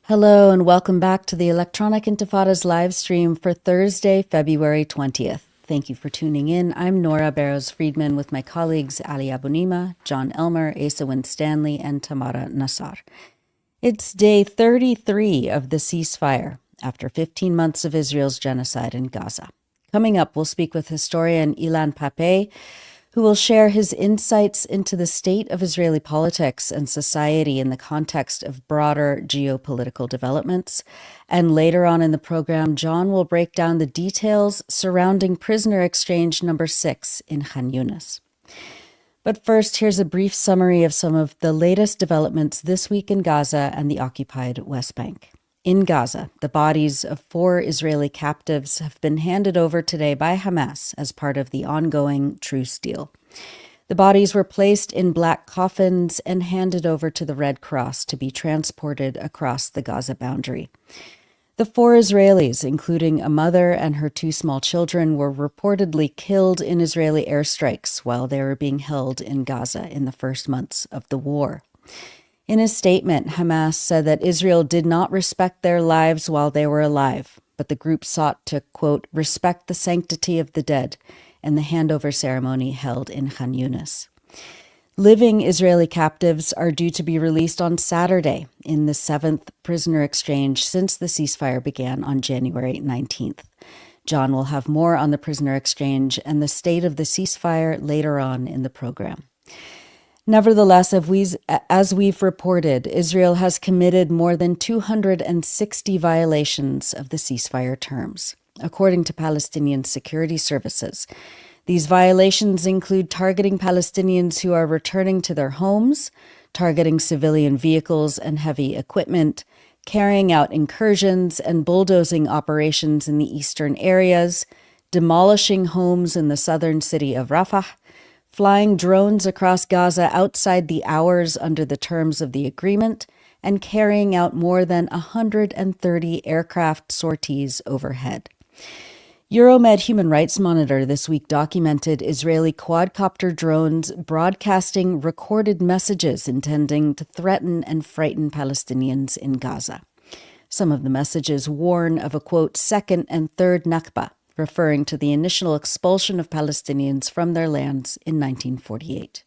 Hello and welcome back to the Electronic Intifada's live stream for Thursday, February 20th. Thank you for tuning in. I'm Nora Barrows-Friedman with my colleagues Ali Abunimah, Jon Elmer, Asa Winstanley, and Tamara Nassar. It's day 33 of the ceasefire after 15 months of Israel's genocide in Gaza. Coming up, we'll speak with historian Ilan Pappé, who will share his insights into the state of Israeli politics and society in the context of broader geopolitical developments. And later on in the program, Jon will break down the details surrounding prisoner exchange number 6 in Khan Yunis. But first, here's a brief summary of some of the latest developments this week in Gaza and the occupied West Bank. In Gaza, the bodies of 4 Israeli captives have been handed over today by Hamas as part of the ongoing truce deal. The bodies were placed in black coffins and handed over to the Red Cross to be transported across the Gaza boundary. The 4 Israelis, including a mother and her 2 small children, were reportedly killed in Israeli airstrikes while they were being held in Gaza in the first months of the war. In a statement, Hamas said that Israel did not respect their lives while they were alive, but the group sought to, quote, respect the sanctity of the dead in the handover ceremony held in Khan Yunis. Living Israeli captives are due to be released on Saturday in the 7th prisoner exchange since the ceasefire began on January 19th. Jon will have more on the prisoner exchange and the state of the ceasefire later on in the program. Nevertheless, as we've reported, Israel has committed more than 260 violations of the ceasefire terms. According to Palestinian security services, these violations include targeting Palestinians who are returning to their homes, targeting civilian vehicles and heavy equipment, carrying out incursions and bulldozing operations in the eastern areas, demolishing homes in the southern city of Rafah, flying drones across Gaza outside the hours under the terms of the agreement, and carrying out more than 130 aircraft sorties overhead. Euromed Human Rights Monitor this week documented Israeli quadcopter drones broadcasting recorded messages intending to threaten and frighten Palestinians in Gaza. Some of the messages warn of a, quote, second and third Nakba, referring to the initial expulsion of Palestinians from their lands in 1948.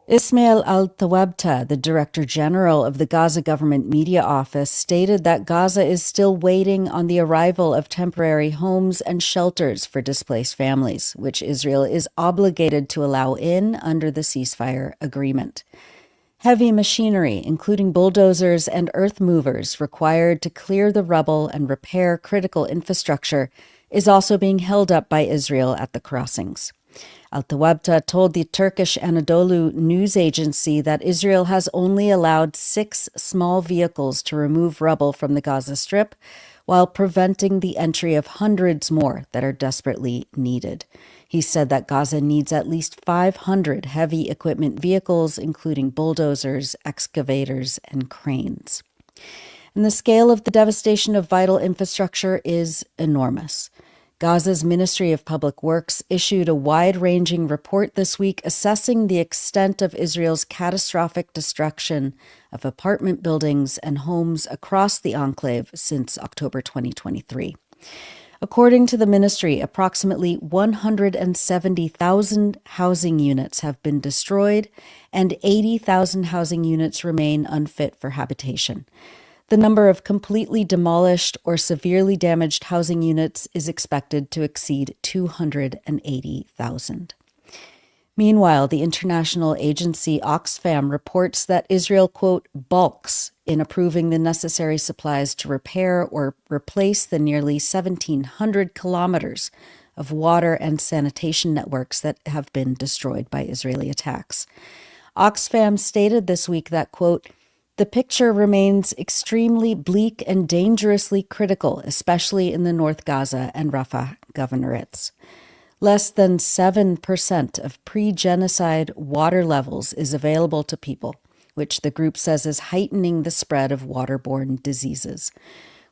Ismail al-Thawabta, the Director General of the Gaza Government Media Office, stated that Gaza is still waiting on the arrival of temporary homes and shelters for displaced families, which Israel is obligated to allow in under the ceasefire agreement. Heavy machinery, including bulldozers and earth movers required to clear the rubble and repair critical infrastructure, is also being held up by Israel at the crossings. Al-Thawabta told the Turkish Anadolu news agency that Israel has only allowed 6 small vehicles to remove rubble from the Gaza Strip, while preventing the entry of hundreds more that are desperately needed. He said that Gaza needs at least 500 heavy equipment vehicles, including bulldozers, excavators, and cranes. And the scale of the devastation of vital infrastructure is enormous. Gaza's Ministry of Public Works issued a wide-ranging report this week assessing the extent of Israel's catastrophic destruction of apartment buildings and homes across the enclave since October 2023. According to the ministry, approximately 170,000 housing units have been destroyed and 80,000 housing units remain unfit for habitation. The number of completely demolished or severely damaged housing units is expected to exceed 280,000. Meanwhile, the international agency Oxfam reports that Israel, quote, balks in approving the necessary supplies to repair or replace the nearly 1,700 kilometers of water and sanitation networks that have been destroyed by Israeli attacks. Oxfam stated this week that, quote, the picture remains extremely bleak and dangerously critical, especially in the North Gaza and Rafah governorates. Less than 7% of pre-genocide water levels is available to people, which the group says is heightening the spread of waterborne diseases.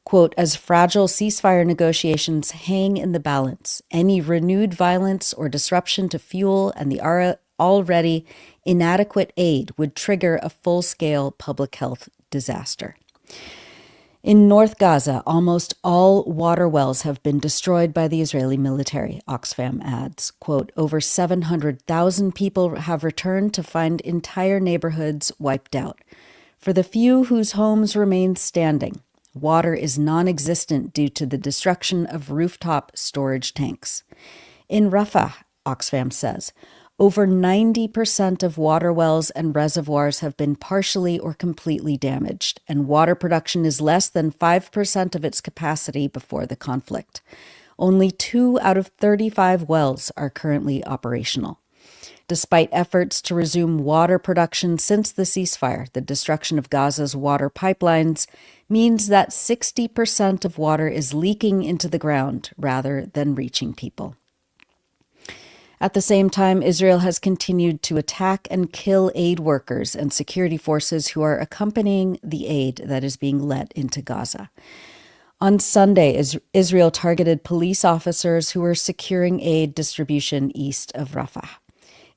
Quote, as fragile ceasefire negotiations hang in the balance, any renewed violence or disruption to fuel and the already inadequate aid would trigger a full-scale public health disaster. In North Gaza, almost all water wells have been destroyed by the Israeli military, Oxfam adds. Quote, over 700,000 people have returned to find entire neighborhoods wiped out. For the few whose homes remain standing, water is non-existent due to the destruction of rooftop storage tanks. In Rafah, Oxfam says, over 90% of water wells and reservoirs have been partially or completely damaged, and water production is less than 5% of its capacity before the conflict. Only 2 out of 35 wells are currently operational. Despite efforts to resume water production since the ceasefire, the destruction of Gaza's water pipelines means that 60% of water is leaking into the ground rather than reaching people. At the same time, Israel has continued to attack and kill aid workers and security forces who are accompanying the aid that is being let into Gaza. On Sunday, Israel targeted police officers who were securing aid distribution east of Rafah.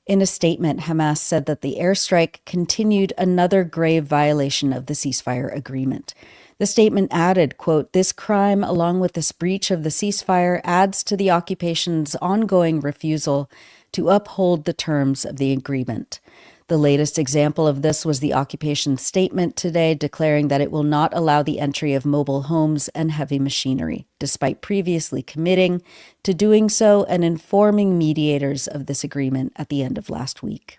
In a statement, Hamas said that the airstrike continued another grave violation of the ceasefire agreement. The statement added, quote, this crime, along with this breach of the ceasefire, adds to the occupation's ongoing refusal to uphold the terms of the agreement. The latest example of this was the occupation's statement today declaring that it will not allow the entry of mobile homes and heavy machinery, despite previously committing to doing so and informing mediators of this agreement at the end of last week.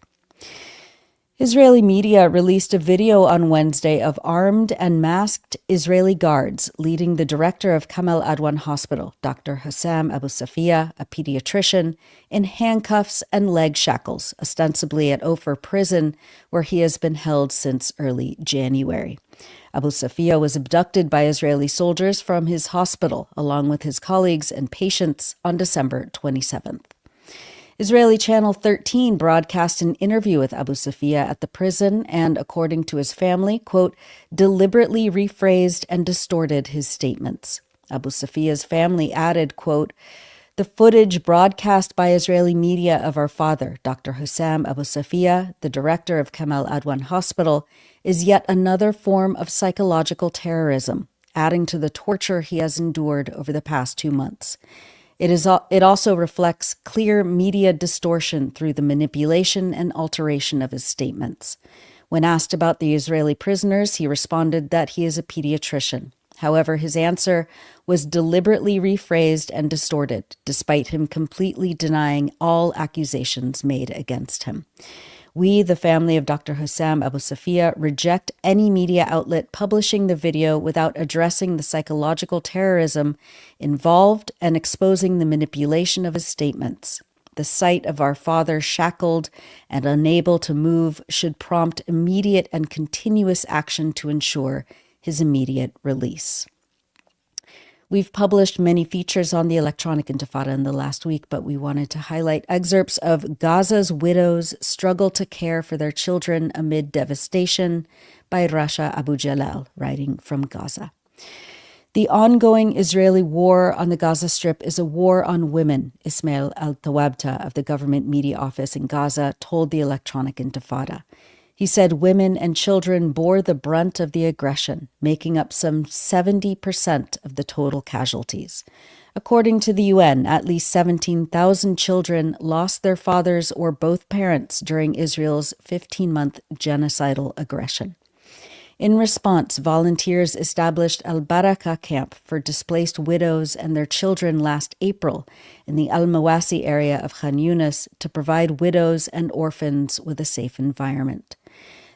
Israeli media released a video on Wednesday of armed and masked Israeli guards leading the director of Kamal Adwan Hospital, Dr. Hussam Abu Safia, a pediatrician, in handcuffs and leg shackles, ostensibly at Ofer prison, where he has been held since early January. Abu Safia was abducted by Israeli soldiers from his hospital, along with his colleagues and patients, on December 27th. Israeli Channel 13 broadcast an interview with Abu Safia at the prison and, according to his family, quote, deliberately rephrased and distorted his statements. Abu Safia's family added, quote, the footage broadcast by Israeli media of our father, Dr. Hussam Abu Safia, the director of Kamal Adwan Hospital, is yet another form of psychological terrorism, adding to the torture he has endured over the past 2 months. It also reflects clear media distortion through the manipulation and alteration of his statements. When asked about the Israeli prisoners, he responded that he is a pediatrician. However, his answer was deliberately rephrased and distorted, despite him completely denying all accusations made against him. We, the family of Dr. Hussam Abu Safia, reject any media outlet publishing the video without addressing the psychological terrorism involved and exposing the manipulation of his statements. The sight of our father shackled and unable to move should prompt immediate and continuous action to ensure his immediate release. We've published many features on the Electronic Intifada in the last week, but we wanted to highlight excerpts of Gaza's Widows Struggle to Care for Their Children Amid Devastation by Rasha Abu Jalal, writing from Gaza. The ongoing Israeli war on the Gaza Strip is a war on women, Ismail al-Tawabta of the government media office in Gaza told the Electronic Intifada. He said women and children bore the brunt of the aggression, making up some 70% of the total casualties. According to the UN, at least 17,000 children lost their fathers or both parents during Israel's 15-month genocidal aggression. In response, volunteers established Al-Baraka camp for displaced widows and their children last April in the Al-Mawasi area of Khan Yunis to provide widows and orphans with a safe environment.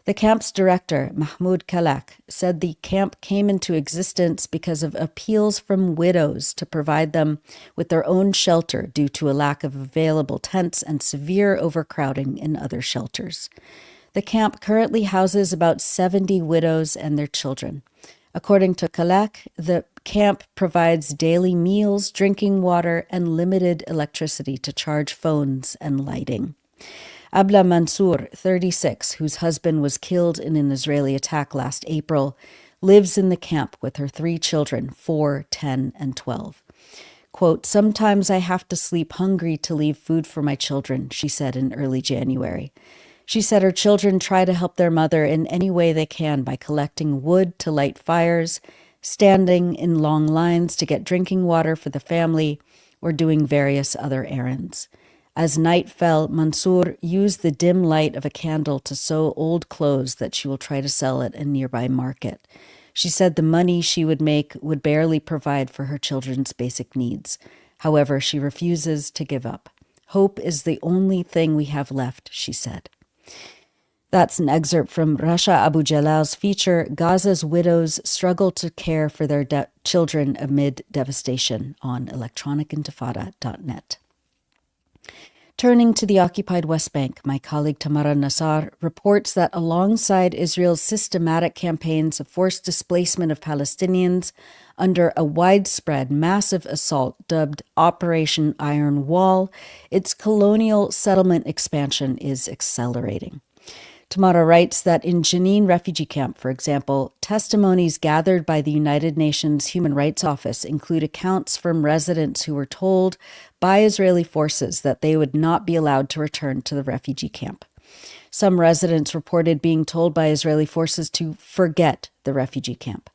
The camp's director, Mahmoud Kalak, said the camp came into existence because of appeals from widows to provide them with their own shelter due to a lack of available tents and severe overcrowding in other shelters. The camp currently houses about 70 widows and their children. According to 𝐄𝐥𝐿, the camp provides daily meals, drinking water, and limited electricity to charge phones and lighting. Abla Mansour, 36, whose husband was killed in an Israeli attack last April, lives in the camp with her 3 children, 4, 10, and 12. Quote, "Sometimes I have to sleep hungry to leave food for my children," she said in early January. She said her children try to help their mother in any way they can by collecting wood to light fires, standing in long lines to get drinking water for the family, or doing various other errands. As night fell, Mansour used the dim light of a candle to sew old clothes that she will try to sell at a nearby market. She said the money she would make would barely provide for her children's basic needs. However, she refuses to give up. "Hope is the only thing we have left," she said. That's an excerpt from Rasha Abu Jalal's feature, Gaza's Widows Struggle to Care for Their Children Amid Devastation, on electronicintifada.net. Turning to the occupied West Bank, my colleague Tamara Nassar reports that alongside Israel's systematic campaigns of forced displacement of Palestinians under a widespread, massive assault dubbed Operation Iron Wall, its colonial settlement expansion is accelerating. Tamara writes that in Jenin refugee camp, for example, testimonies gathered by the United Nations Human Rights Office include accounts from residents who were told by Israeli forces that they would not be allowed to return to the refugee camp. Some residents reported being told by Israeli forces to forget the refugee camp.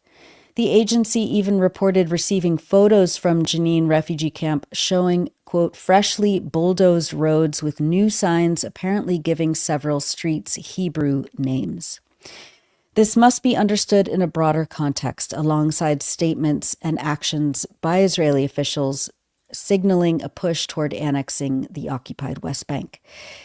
The agency even reported receiving photos from Jenin refugee camp showing, quote, freshly bulldozed roads with new signs apparently giving several streets Hebrew names. This must be understood in a broader context alongside statements and actions by Israeli officials signaling a push toward annexing the occupied West Bank.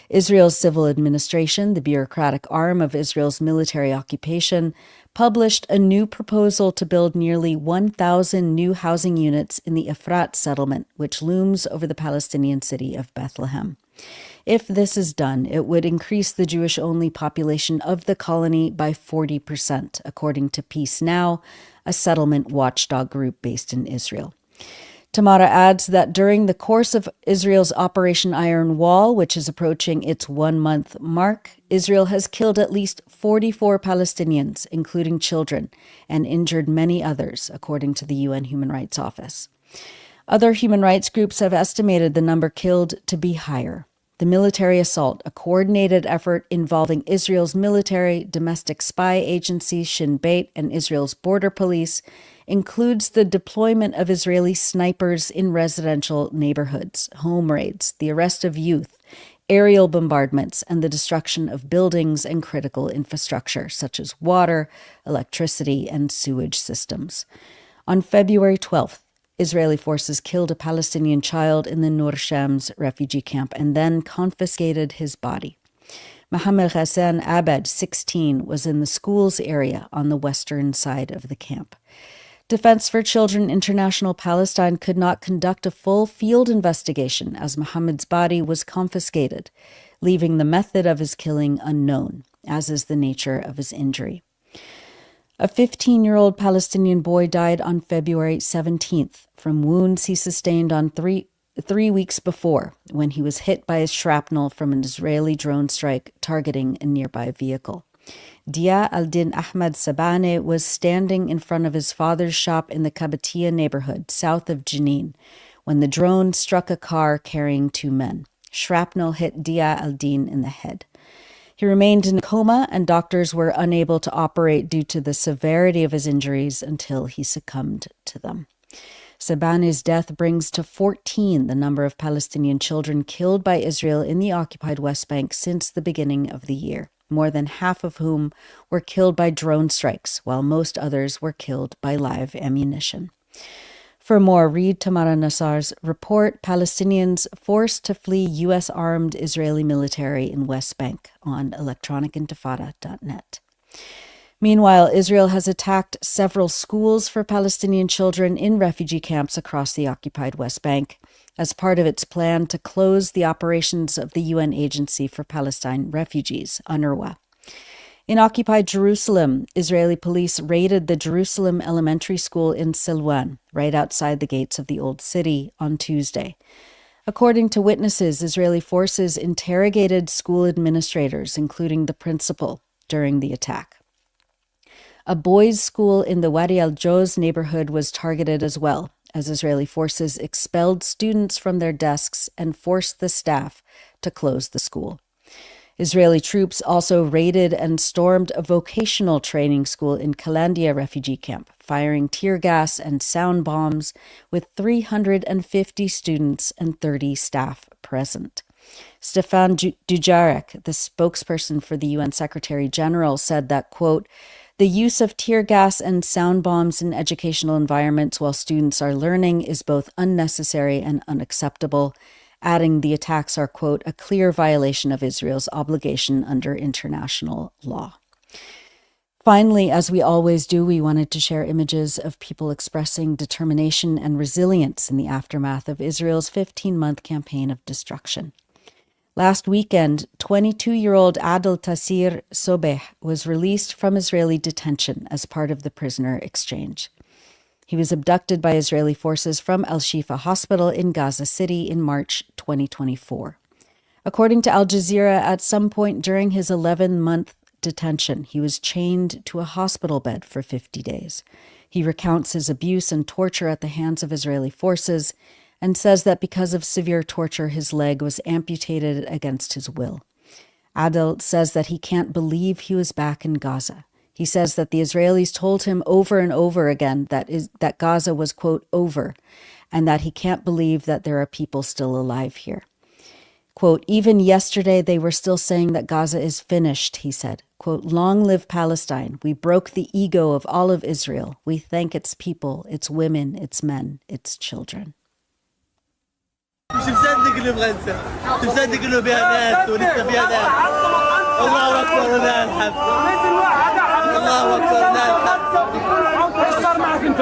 Israel's civil administration, the bureaucratic arm of Israel's military occupation, published a new proposal to build nearly 1,000 new housing units in the Efrat settlement, which looms over the Palestinian city of Bethlehem. If this is done, it would increase the Jewish-only population of the colony by 40%, according to Peace Now, a settlement watchdog group based in Israel. Tamara adds that during the course of Israel's Operation Iron Wall, which is approaching its 1-month mark, Israel has killed at least 44 Palestinians, including children, and injured many others, according to the UN Human Rights Office. Other human rights groups have estimated the number killed to be higher. The military assault, a coordinated effort involving Israel's military, domestic spy agency Shin Bet, and Israel's border police, includes the deployment of Israeli snipers in residential neighborhoods, home raids, the arrest of youth, aerial bombardments, and the destruction of buildings and critical infrastructure, such as water, electricity, and sewage systems. On February 12th, Israeli forces killed a Palestinian child in the Nur Shams refugee camp and then confiscated his body. Mohammed Hassan Abed, 16, was in the schools area on the western side of the camp. Defense for Children International Palestine could not conduct a full field investigation as Mohammed's body was confiscated, leaving the method of his killing unknown, as is the nature of his injury. A 15-year-old Palestinian boy died on February 17th from wounds he sustained on three weeks before when he was hit by a shrapnel from an Israeli drone strike targeting a nearby vehicle. Dia al-Din Ahmad Sabane was standing in front of his father's shop in the Kabatia neighborhood south of Jenin when the drone struck a car carrying 2 men. Shrapnel hit Dia al-Din in the head. He remained in a coma, and doctors were unable to operate due to the severity of his injuries until he succumbed to them. Sabane's death brings to 14 the number of Palestinian children killed by Israel in the occupied West Bank since the beginning of the year, more than half of whom were killed by drone strikes, while most others were killed by live ammunition. For more, read Tamara Nassar's report, Palestinians Forced to Flee U.S.-Armed Israeli Military in West Bank, on electronicintifada.net. Meanwhile, Israel has attacked several schools for Palestinian children in refugee camps across the occupied West Bank as part of its plan to close the operations of the UN Agency for Palestine Refugees, UNRWA. In occupied Jerusalem, Israeli police raided the Jerusalem Elementary School in Silwan, right outside the gates of the Old City, on Tuesday. According to witnesses, Israeli forces interrogated school administrators, including the principal, during the attack. A boys' school in the Wadi al-Joz neighborhood was targeted as well, as Israeli forces expelled students from their desks and forced the staff to close the school. Israeli troops also raided and stormed a vocational training school in Kalandia refugee camp, firing tear gas and sound bombs with 350 students and 30 staff present. Stefan Dujarric, the spokesperson for the UN Secretary General, said that, quote, "The use of tear gas and sound bombs in educational environments while students are learning is both unnecessary and unacceptable," adding the attacks are, quote, "a clear violation of Israel's obligation under international law." Finally, as we always do, we wanted to share images of people expressing determination and resilience in the aftermath of Israel's 15-month campaign of destruction. Last weekend, 22-year-old Adel Tassir Sobeh was released from Israeli detention as part of the prisoner exchange. He was abducted by Israeli forces from Al-Shifa Hospital in Gaza City in March 2024. According to Al Jazeera, at some point during his 11-month detention, he was chained to a hospital bed for 50 days. He recounts his abuse and torture at the hands of Israeli forces and says that because of severe torture, his leg was amputated against his will. Adel says that he can't believe he was back in Gaza. He says that the Israelis told him over and over again that Gaza was, quote, over, and that he can't believe that there are people still alive here. Quote, "Even yesterday they were still saying that Gaza is finished," he said. Quote, "Long live Palestine. We broke the ego of all of Israel. We thank its people, its women, its men, its children." مش مصدق انه بغزة، مش مصدق انه فيها ناس ولسه فيها ناس. الله اكبر ولله الحمد. الله اكبر ولله الحمد. ايش صار معك انت؟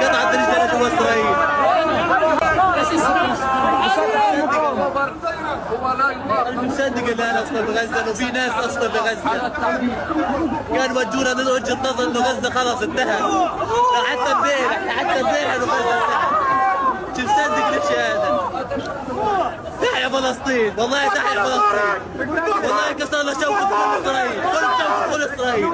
قطعت رجلي جوا اسرائيل. انا مش مصدق ان انا اصلا بغزة، انه في ناس اصلا بغزة. كانوا ودونا من وجهة نظر انه غزة خلاص انتهت. حتى امبارح انه غزة انتهت. مش مصدق الاشي هذا. تحيا فلسطين، والله تحيا فلسطين، والله كسر له شوكة كل إسرائيل، كل إسرائيل.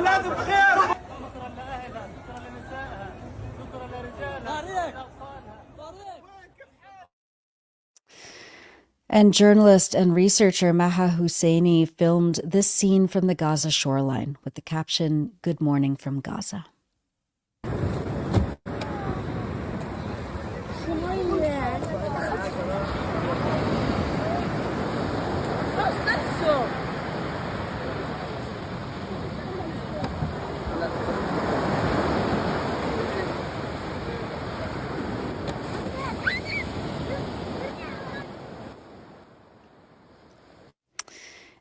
And journalist and researcher Maha Husseini filmed this scene from the Gaza shoreline with the caption, "Good morning from Gaza."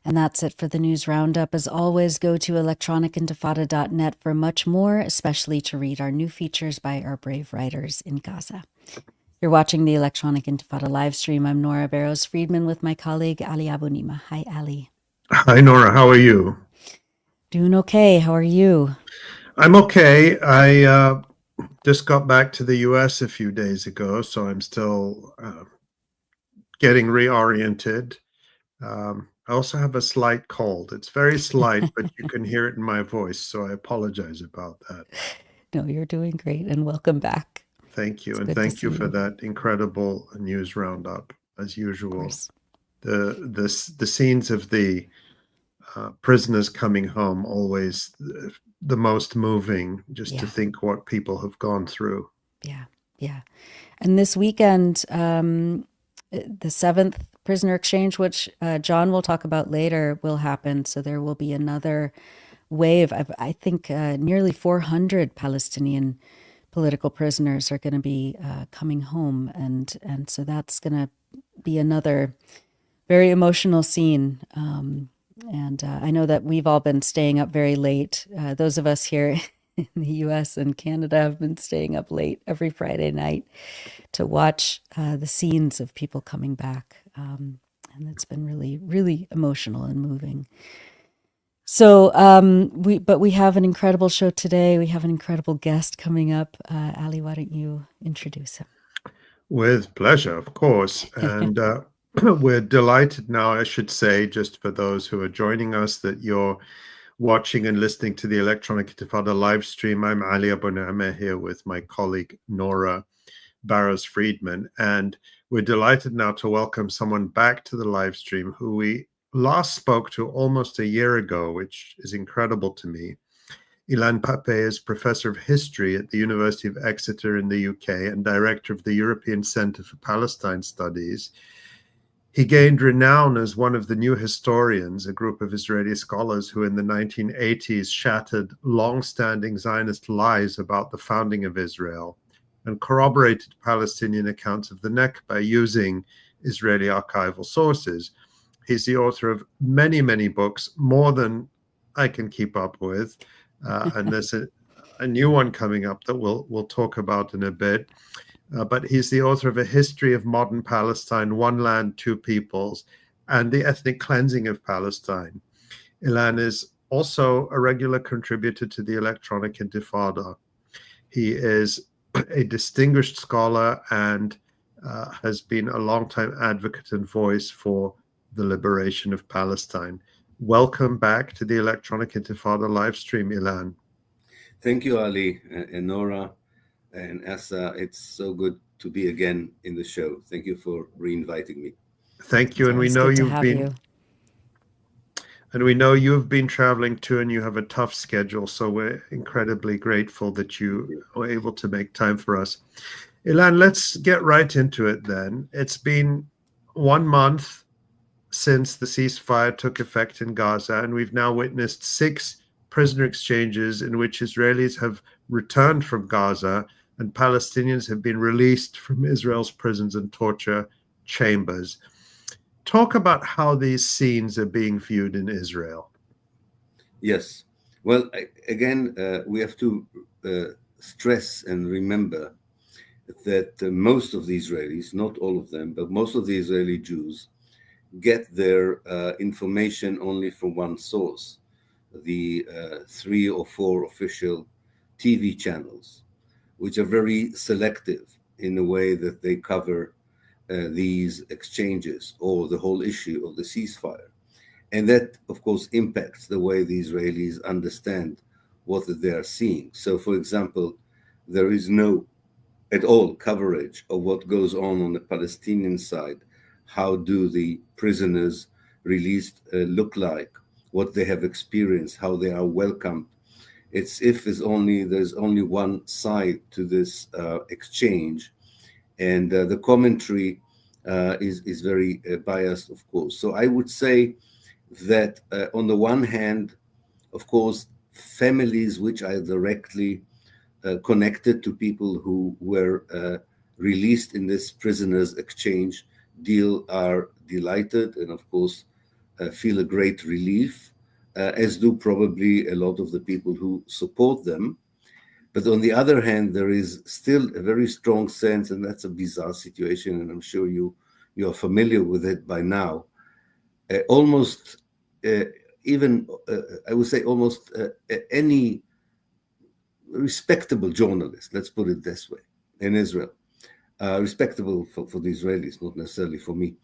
And that's it for the news roundup. As always, go to electronicintifada.net for much more, especially to read our new features by our brave writers in Gaza. You're watching the Electronic Intifada live stream. I'm Nora Barrows-Friedman with my colleague Ali Abunimah. Hi, Ali. Hi, Nora. How are you? Doing okay. How are you? I'm okay. I just got back to the U.S. a few days ago, so I'm still getting reoriented. I also have a slight cold. It's very slight, but you can hear it in my voice, so I apologize about that. No, you're doing great, and welcome back. Thank you, and thank you for that incredible news roundup, as usual. The scenes of the prisoners coming home, always the most moving, just to think what people have gone through. Yeah. And this weekend, the 7th prisoner exchange, which John will talk about later, will happen. So there will be another wave of, I think, nearly 400 Palestinian political prisoners are going to be coming home. And so that's going to be another very emotional scene. And I know that we've all been staying up very late. Those of us here in the U.S. and Canada have been staying up late every Friday night to watch the scenes of people coming back. And it's been really, really emotional and moving. So we have an incredible show today. We have an incredible guest coming up. Ali, why don't you introduce him? With pleasure, of course. And we're delighted now, I should say, just for those who are joining us, that you're watching and listening to the Electronic Intifada live stream. I'm Ali Abunimah here with my colleague Nora Barrows-Friedman. And we're delighted now to welcome someone back to the live stream who we last spoke to almost a year ago, which is incredible to me. Ilan Pappé is Professor of History at the University of Exeter in the UK and Director of the European Centre for Palestine Studies. He gained renown as one of the new historians, a group of Israeli scholars who in the 1980s shattered long-standing Zionist lies about the founding of Israel and corroborated Palestinian accounts of the Nakba using Israeli archival sources. He's the author of many, many books, more than I can keep up with. And there's a new one coming up that we'll talk about in a bit. But he's the author of A History of Modern Palestine, One Land, Two Peoples, and The Ethnic Cleansing of Palestine. Ilan is also a regular contributor to the Electronic Intifada. He is a distinguished scholar and has been a longtime advocate and voice for the liberation of Palestine. Welcome back to the Electronic Intifada live stream, Ilan. Thank you, Ali and Nora and Asa. It's so good to be again in the show. Thank you for re-inviting me. Thank you. And we know you've been traveling too, and you have a tough schedule. So we're incredibly grateful that you were able to make time for us. Ilan, let's get right into it then. It's been 1 month since the ceasefire took effect in Gaza, and we've now witnessed 6 prisoner exchanges in which Israelis have returned from Gaza and Palestinians have been released from Israel's prisons and torture chambers. Talk about how these scenes are being viewed in Israel. Yes. Well, again, we have to stress and remember that most of the Israelis, not all of them, but most of the Israeli Jews get their information only from one source, the 3 or 4 official TV channels, which are very selective in the way that they cover these exchanges or the whole issue of the ceasefire. And that, of course, impacts the way the Israelis understand what they are seeing. So, for example, there is no at all coverage of what goes on the Palestinian side. How do the prisoners released look like, what they have experienced, how they are welcomed. It's if there's only one side to this exchange, and the commentary is very biased, of course. So I would say that on the one hand, of course, families which are directly connected to people who were released in this prisoners exchange deal are delighted and, of course, feel a great relief, as do probably a lot of the people who support them. But on the other hand, there is still a very strong sense, and that's a bizarre situation, and I'm sure you are familiar with it by now. Almost even, I would say almost any respectable journalist, let's put it this way, in Israel, respectable for the Israelis, not necessarily for me,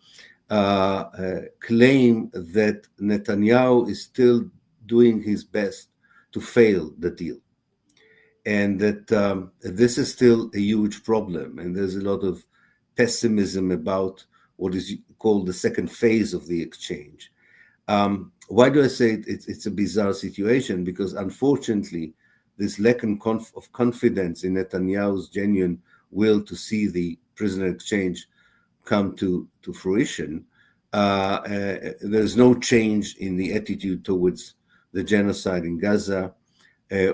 claim that Netanyahu is still doing his best to fail the deal. And that this is still a huge problem. And there's a lot of pessimism about what is called the second phase of the exchange. Why do I say it's a bizarre situation? Because unfortunately, this lack of confidence in Netanyahu's genuine will to see the prisoner exchange come to fruition, there's no change in the attitude towards the genocide in Gaza,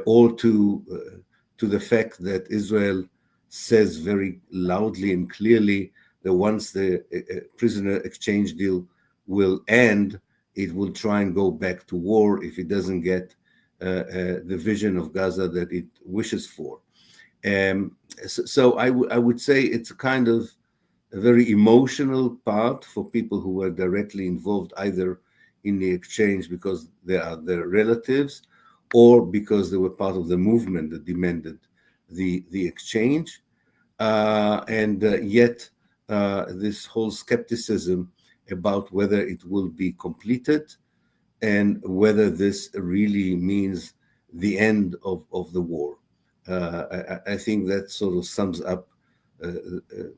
or to the fact that Israel says very loudly and clearly that once the prisoner exchange deal will end, it will try and go back to war if it doesn't get the vision of Gaza that it wishes for. So I would say it's a kind of a very emotional part for people who were directly involved either in the exchange because they are their relatives, or because they were part of the movement that demanded the exchange. Yet this whole skepticism about whether it will be completed and whether this really means the end of the war. I think that sort of sums up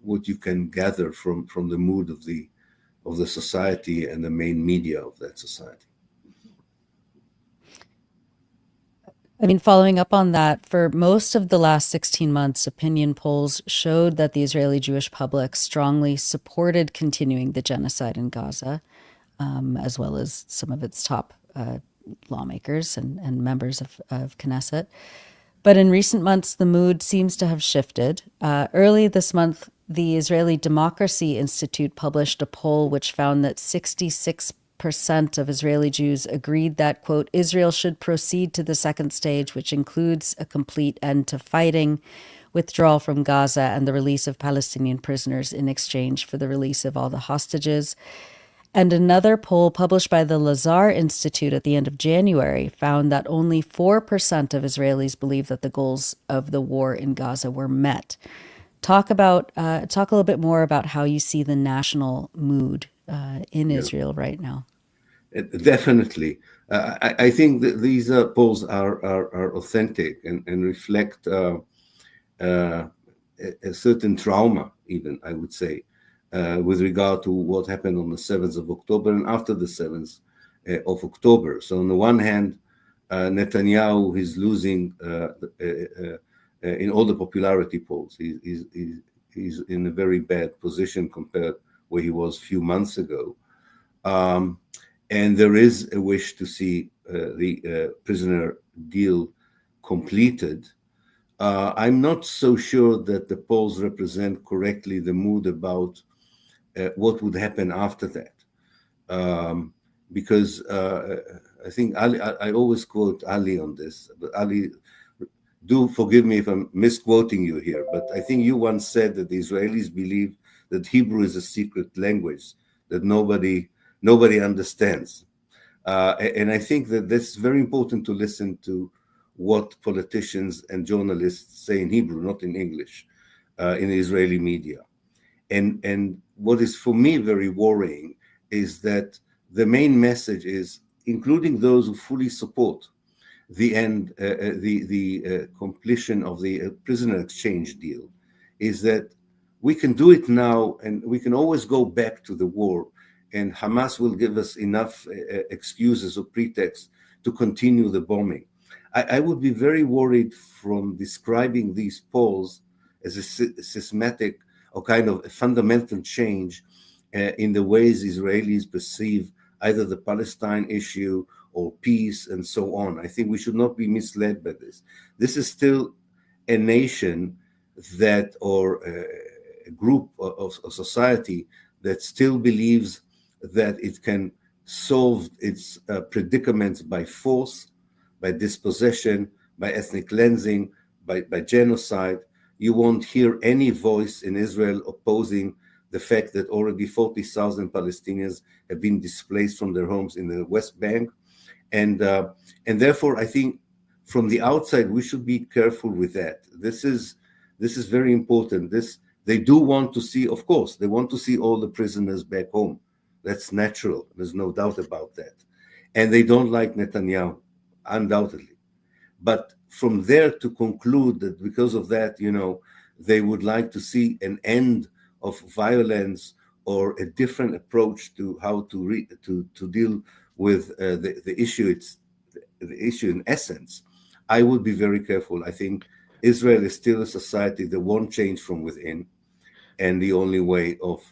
what you can gather from the mood of the society and the main media of that society. I mean, following up on that, for most of the last 16 months, opinion polls showed that the Israeli Jewish public strongly supported continuing the genocide in Gaza, as well as some of its top lawmakers and members of Knesset. But in recent months, the mood seems to have shifted. Early this month, the Israeli Democracy Institute published a poll which found that 66% of Israeli Jews agreed that, quote, Israel should proceed to the second stage, which includes a complete end to fighting, withdrawal from Gaza, and the release of Palestinian prisoners in exchange for the release of all the hostages. And another poll published by the Lazar Institute at the end of January found that only 4% of Israelis believe that the goals of the war in Gaza were met. Talk a little bit more about how you see the national mood in Israel right now. Definitely. I think that these polls are authentic and reflect a certain trauma, even, I would say, with regard to what happened on the 7th of October and after the 7th of October. So on the one hand, Netanyahu is losing in all the popularity polls. He's in a very bad position compared where he was a few months ago. And there is a wish to see the prisoner deal completed. I'm not so sure that the polls represent correctly the mood about what would happen after that. Because I think Ali, I always quote Ali on this, but Ali, do forgive me if I'm misquoting you here, but I think you once said that the Israelis believe that Hebrew is a secret language that nobody understands. And I think that that's very important to listen to what politicians and journalists say in Hebrew, not in English, in the Israeli media. And what is for me very worrying is that the main message is, including those who fully support the end, the completion of the prisoner exchange deal, is that we can do it now and we can always go back to the war, and Hamas will give us enough excuses or pretexts to continue the bombing. I would be very worried from describing these polls as a systematic or kind of a fundamental change in the ways Israelis perceive either the Palestine issue or peace and so on. I think we should not be misled by this. This is still a nation that, or a group of society that still believes that it can solve its predicaments by force, by dispossession, by ethnic cleansing, by genocide. You won't hear any voice in Israel opposing the fact that already 40,000 Palestinians have been displaced from their homes in the West Bank. And therefore, I think from the outside, we should be careful with that. This is very important. They do want to see, of course, they want to see all the prisoners back home. That's natural. There's no doubt about that. And they don't like Netanyahu, undoubtedly. But from there to conclude that because of that, they would like to see an end of violence or a different approach to how to deal with the issue. It's the issue in essence. I would be very careful. I think Israel is still a society that won't change from within, and the only way of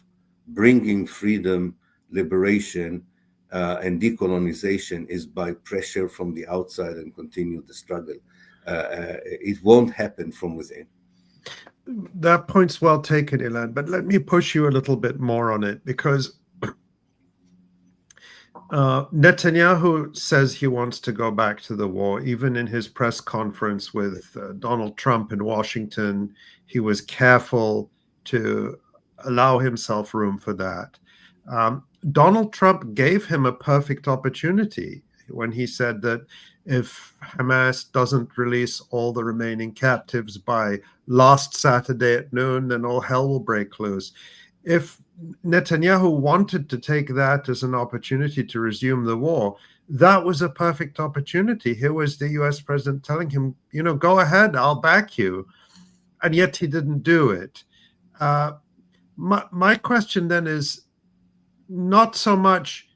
bringing freedom, liberation, and decolonization is by pressure from the outside and continue the struggle. It won't happen from within. That point's well taken, Ilan, but let me push you a little bit more on it, because Netanyahu says he wants to go back to the war. Even in his press conference with Donald Trump in Washington, he was careful to allow himself room for that. Donald Trump gave him a perfect opportunity when he said that if Hamas doesn't release all the remaining captives by last Saturday at noon, then all hell will break loose. If Netanyahu wanted to take that as an opportunity to resume the war, that was a perfect opportunity. Here was the US president telling him, go ahead, I'll back you. And yet he didn't do it. My question then is not so much,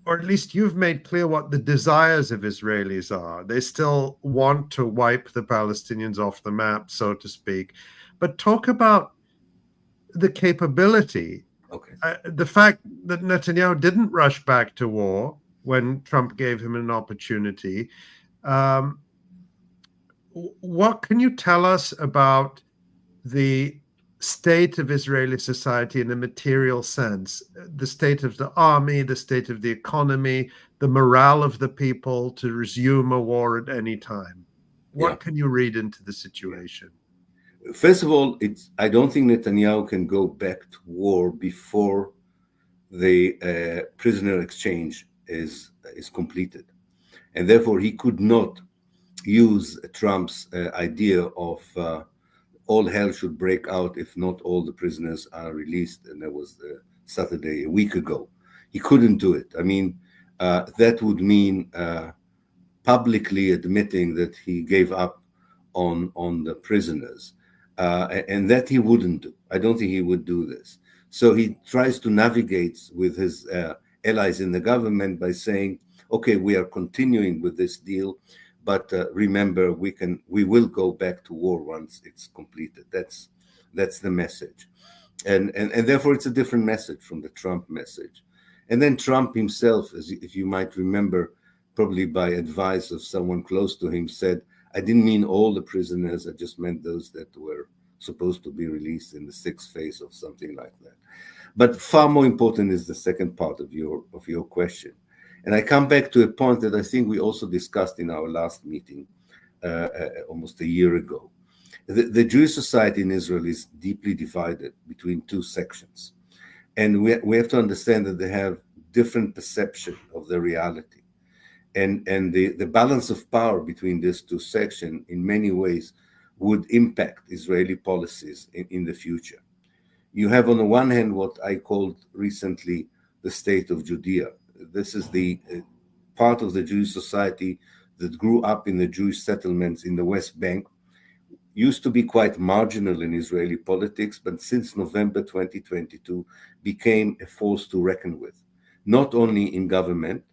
or at least you've made clear what the desires of Israelis are. They still want to wipe the Palestinians off the map, so to speak. But talk about the capability. Okay. The fact that Netanyahu didn't rush back to war when Trump gave him an opportunity. What can you tell us about the state of Israeli society in a material sense, the state of the army, the state of the economy, the morale of the people to resume a war at any time? What can you read into the situation? First of all, I don't think Netanyahu can go back to war before the prisoner exchange is completed. And therefore, he could not use Trump's idea of all hell should break out if not all the prisoners are released. And that was Saturday, a week ago. He couldn't do it. I mean, that would mean publicly admitting that he gave up on the prisoners. And that he wouldn't do. I don't think he would do this. So he tries to navigate with his allies in the government by saying, okay, we are continuing with this deal, but remember, we will go back to war once it's completed. That's the message. And therefore, it's a different message from the Trump message. And then Trump himself, if you might remember, probably by advice of someone close to him, said, I didn't mean all the prisoners, I just meant those that were supposed to be released in the sixth phase or something like that. But far more important is the second part of your question. And I come back to a point that I think we also discussed in our last meeting almost a year ago. The Jewish society in Israel is deeply divided between two sections. And we have to understand that they have different perception of the reality. And the balance of power between these two sections in many ways would impact Israeli policies in the future. You have on the one hand what I called recently the state of Judea. This is the part of the Jewish society that grew up in the Jewish settlements in the West Bank, used to be quite marginal in Israeli politics, but since November 2022 became a force to reckon with, not only in government.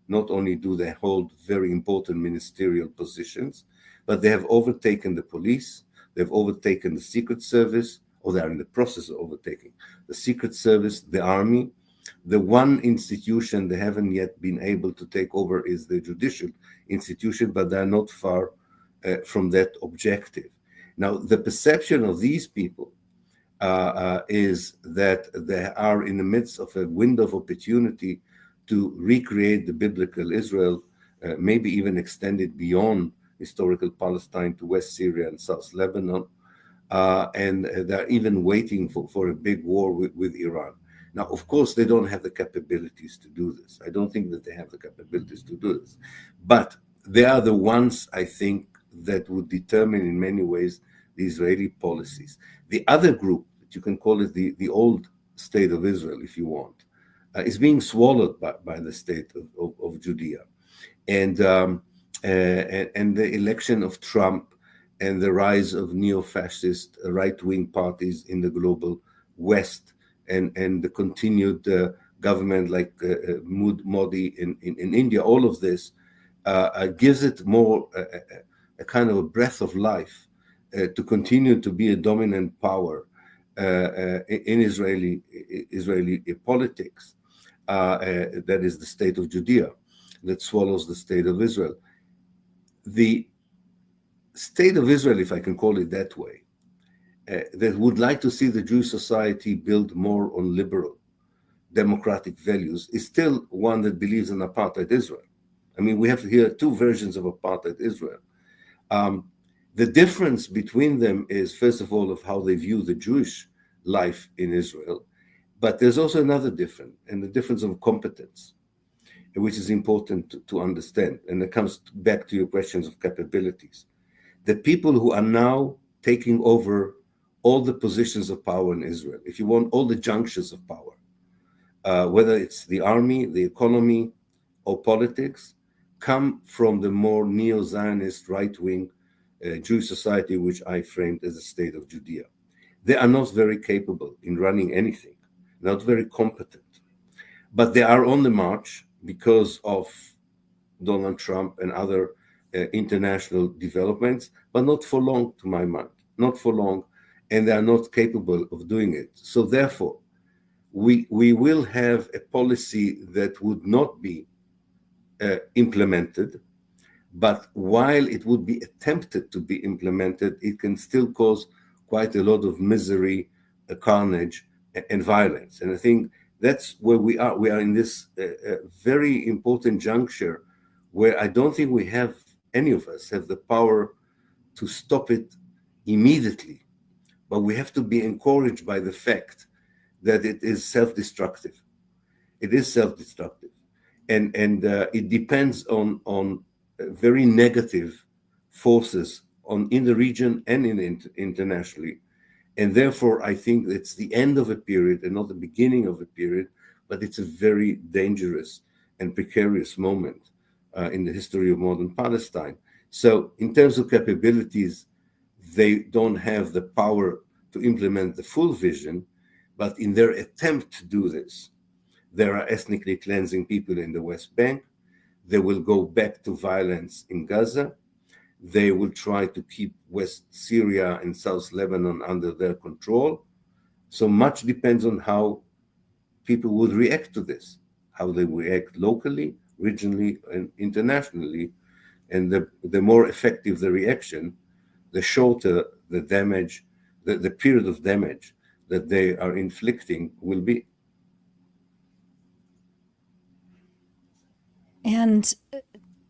Not only do they hold very important ministerial positions, but they have overtaken the police, they've overtaken the Secret Service, or they are in the process of overtaking the Secret Service, the army. The one institution they haven't yet been able to take over is the judicial institution, but they're not far from that objective. Now, the perception of these people is that they are in the midst of a window of opportunity to recreate the biblical Israel, maybe even extend it beyond historical Palestine to West Syria and South Lebanon. And they're even waiting for a big war with Iran. Now, of course, they don't have the capabilities to do this. I don't think that they have the capabilities to do this. But they are the ones, I think, that would determine in many ways the Israeli policies. The other group, you can call it the old state of Israel, if you want, is being swallowed by the state of Judea. And the election of Trump and the rise of neo-fascist right-wing parties in the global West and the continued government like Modi in India, all of this gives it more a kind of a breath of life to continue to be a dominant power in Israeli politics. That is the state of Judea that swallows the state of Israel. The state of Israel, if I can call it that way, that would like to see the Jewish society build more on liberal democratic values is still one that believes in apartheid Israel. I mean, we have here two versions of apartheid Israel. The difference between them is, first of all, of how they view the Jewish life in Israel. But there's also another difference, and the difference of competence, which is important to understand. And it comes back to your questions of capabilities. The people who are now taking over all the positions of power in Israel, if you want, all the junctures of power, whether it's the army, the economy, or politics, come from the more neo-Zionist right-wing Jewish society, which I framed as the state of Judea. They are not very capable in running anything, not very competent, but they are on the march because of Donald Trump and other international developments, but not for long, to my mind, not for long, and they are not capable of doing it. So therefore, we will have a policy that would not be implemented, but while it would be attempted to be implemented, it can still cause quite a lot of misery, carnage, and violence. And I think that's where we are. We are in this very important juncture where I don't think we have, any of us have the power to stop it immediately, but we have to be encouraged by the fact that it is self-destructive. It is self-destructive. And it depends on very negative forces in the region and internationally. And therefore, I think it's the end of a period and not the beginning of a period, but it's a very dangerous and precarious moment in the history of modern Palestine. So in terms of capabilities, they don't have the power to implement the full vision, but in their attempt to do this, there are ethnically cleansing people in the West Bank. They will go back to violence in Gaza. They will try to keep West Syria and South Lebanon under their control. So much depends on how people would react to this, how they react locally, regionally, and internationally. And the more effective the reaction, the shorter the damage, the period of damage that they are inflicting will be. And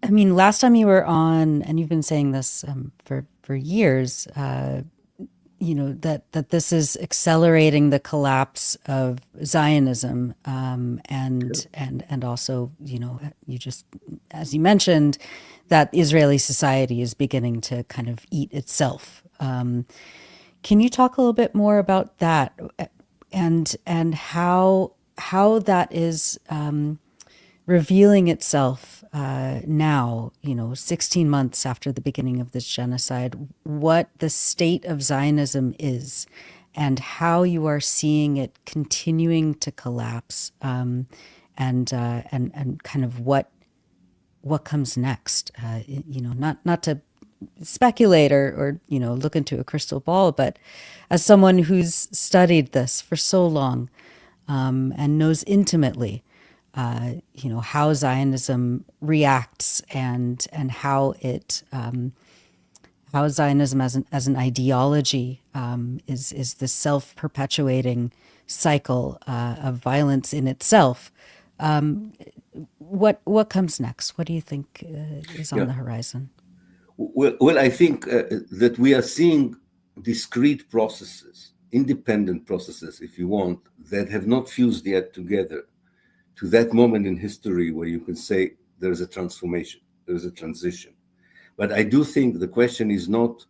I mean, last time you were on, and you've been saying this for years, that this is accelerating the collapse of Zionism, and also, you just, as you mentioned, that Israeli society is beginning to kind of eat itself. Can you talk a little bit more about that, and how that is revealing itself now, 16 months after the beginning of this genocide, what the state of Zionism is and how you are seeing it continuing to collapse, and kind of what comes next. Not to speculate or look into a crystal ball, but as someone who's studied this for so long, and knows intimately how Zionism reacts and how it how Zionism as an ideology is this self-perpetuating cycle of violence in itself. What comes next? What do you think is on the horizon? Well, I think that we are seeing discrete processes, independent processes, if you want, that have not fused yet together to that moment in history where you can say there is a transformation, there is a transition. But I do think the question is not,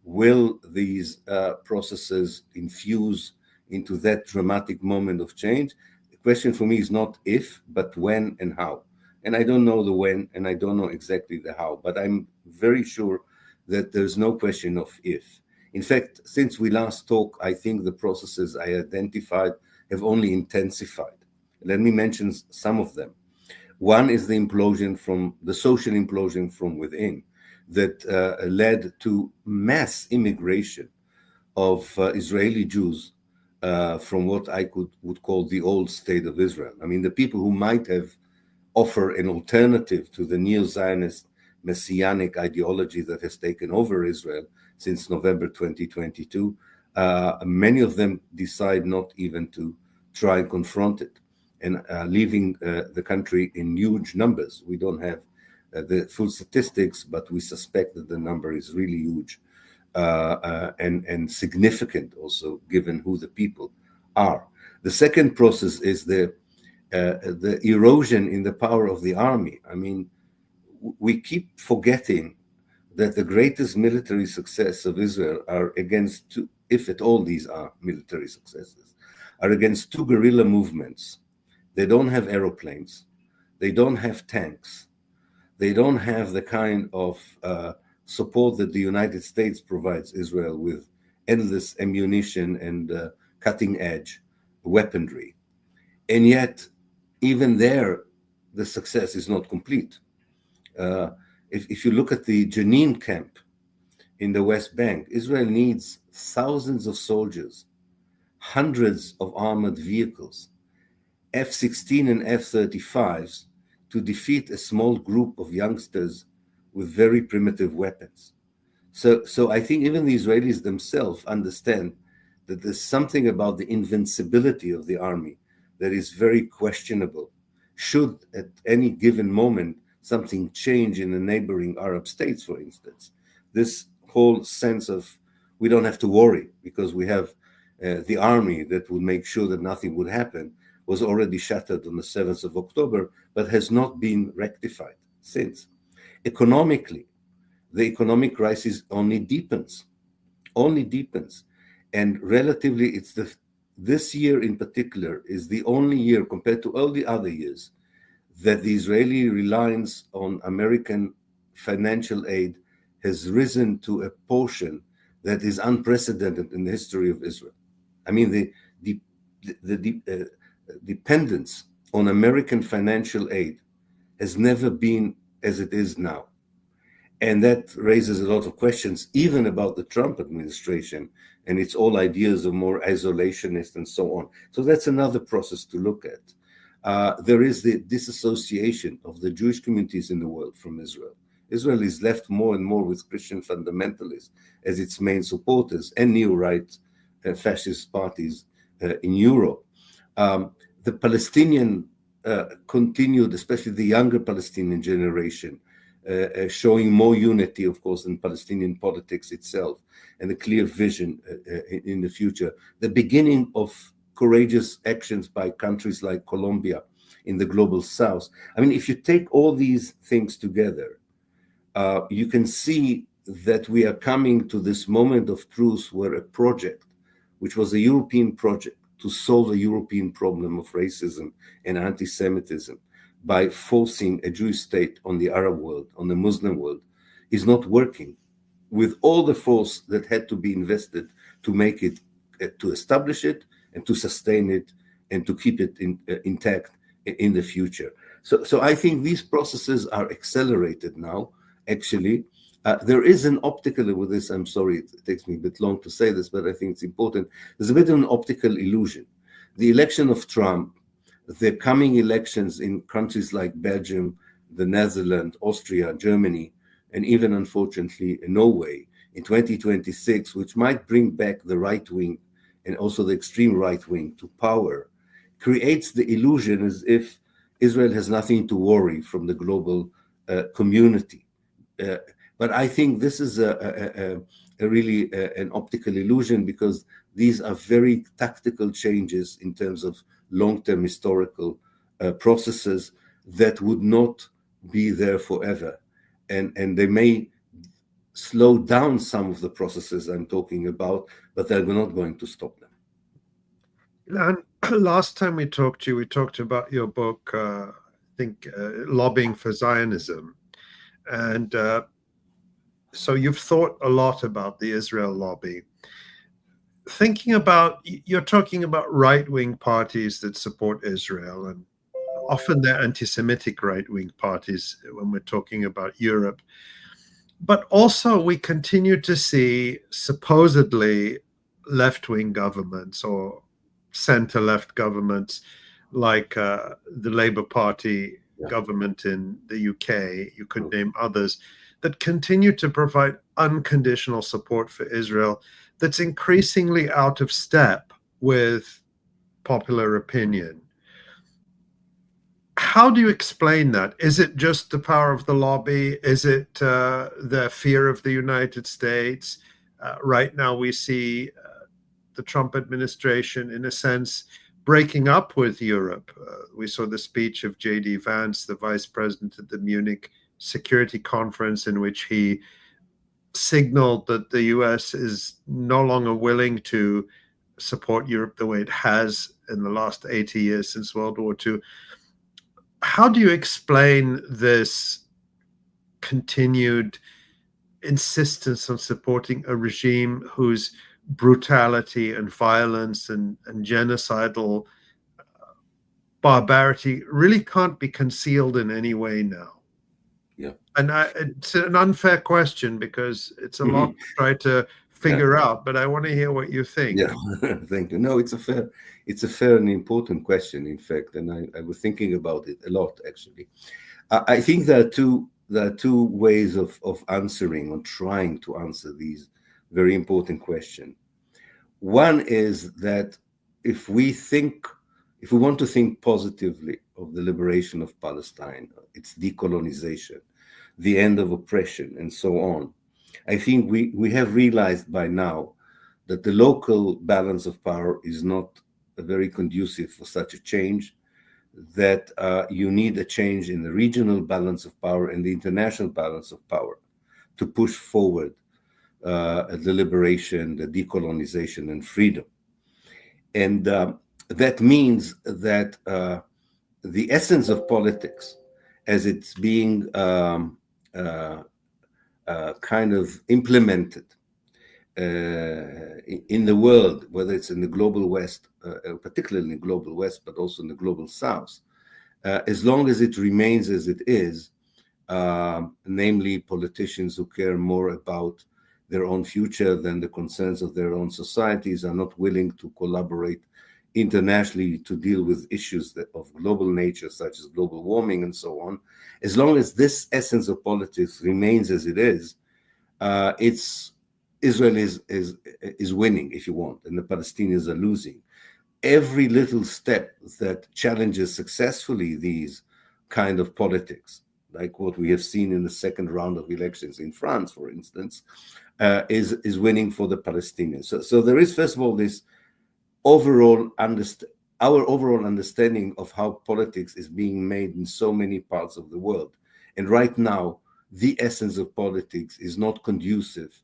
will these processes infuse into that dramatic moment of change? The question for me is not if, but when and how. And I don't know the when, and I don't know exactly the how, but I'm very sure that there's no question of if. In fact, since we last talked, I think the processes I identified have only intensified. Let me mention some of them. One is the social implosion from within that led to mass immigration of Israeli Jews from what I would call the old state of Israel. I mean, the people who might have offered an alternative to the neo-Zionist messianic ideology that has taken over Israel since November 2022, many of them decide not even to try and confront it, and leaving the country in huge numbers. We don't have the full statistics, but we suspect that the number is really huge and significant also, given who the people are. The second process is the erosion in the power of the army. I mean, we keep forgetting that the greatest military success of Israel are against two, if at all these are military successes, are against two guerrilla movements. They don't have aeroplanes. They don't have tanks. They don't have the kind of support that the United States provides Israel with, endless ammunition and cutting edge weaponry. And yet, even there, the success is not complete. If you look at the Jenin camp in the West Bank, Israel needs thousands of soldiers, hundreds of armored vehicles, F-16 and F-35s to defeat a small group of youngsters with very primitive weapons. So I think even the Israelis themselves understand that there's something about the invincibility of the army that is very questionable. Should at any given moment something change in the neighboring Arab states, for instance, this whole sense of we don't have to worry because we have the army that will make sure that nothing would happen was already shattered on the 7th of October, but has not been rectified since. Economically, the economic crisis only deepens. And relatively, this year in particular is the only year compared to all the other years that the Israeli reliance on American financial aid has risen to a portion that is unprecedented in the history of Israel. I mean, the dependence on American financial aid has never been as it is now. And that raises a lot of questions, even about the Trump administration and its all ideas of more isolationist and so on. So that's another process to look at. There is the disassociation of the Jewish communities in the world from Israel. Israel is left more and more with Christian fundamentalists as its main supporters and neo-right fascist parties in Europe. The Palestinian continued, especially the younger Palestinian generation, showing more unity, of course, in Palestinian politics itself and a clear vision in the future. The beginning of courageous actions by countries like Colombia in the global south. I mean, if you take all these things together, you can see that we are coming to this moment of truth where a project, which was a European project to solve a European problem of racism and anti-Semitism by forcing a Jewish state on the Arab world, on the Muslim world, is not working with all the force that had to be invested to make it, to establish it and to sustain it and to keep it intact in the future. So I think these processes are accelerated now, actually. There is an optical with this, I'm sorry, it takes me a bit long to say this, but I think it's important. There's a bit of an optical illusion. The election of Trump, the coming elections in countries like Belgium, the Netherlands, Austria, Germany, and even, unfortunately, Norway in 2026, which might bring back the right wing and also the extreme right wing to power, creates the illusion as if Israel has nothing to worry from the global community. But I think this is a really an optical illusion, because these are very tactical changes in terms of long-term historical processes that would not be there forever. And they may slow down some of the processes I'm talking about, but they're not going to stop them. Ilan, last time we talked to you, we talked about your book, I think, Lobbying for Zionism. And so you've thought a lot about the Israel lobby. Thinking about, you're talking about right-wing parties that support Israel, and often they're anti-Semitic right-wing parties when we're talking about Europe. But also we continue to see supposedly left-wing governments or center-left governments like the Labour Party government in the UK, you could name others, that continue to provide unconditional support for Israel that's increasingly out of step with popular opinion. How do you explain that? Is it just the power of the lobby? Is it the fear of the United States? Right now we see the Trump administration, in a sense, breaking up with Europe. We saw the speech of J.D. Vance, the vice president at the Munich Security Conference, in which he signaled that the US is no longer willing to support Europe the way it has in the last 80 years since World War II. How do you explain this continued insistence on supporting a regime whose brutality and violence and genocidal barbarity really can't be concealed in any way now? Yeah. And it's an unfair question because it's a lot to try to figure out, but I want to hear what you think. Yeah, thank you. No, it's a fair and important question, in fact, and I was thinking about it a lot, actually. I think there are two ways of answering or trying to answer these very important questions. One is that if we want to think positively of the liberation of Palestine, its decolonization, the end of oppression, and so on, I think we have realized by now that the local balance of power is not very conducive for such a change, that you need a change in the regional balance of power and the international balance of power to push forward the liberation, the decolonization, and freedom. And that means that the essence of politics, as it's being kind of implemented in the world, whether it's in the global West, particularly in the global West, but also in the global South, as long as it remains as it is, namely politicians who care more about their own future than the concerns of their own societies, are not willing to collaborate internationally to deal with issues of global nature, such as global warming and so on. As long as this essence of politics remains as it is, Israel is winning, if you want, and the Palestinians are losing. Every little step that challenges successfully these kind of politics, like what we have seen in the second round of elections in France, for instance, is winning for the Palestinians. So there is, first of all, this overall our overall understanding of how politics is being made in so many parts of the world. And right now, the essence of politics is not conducive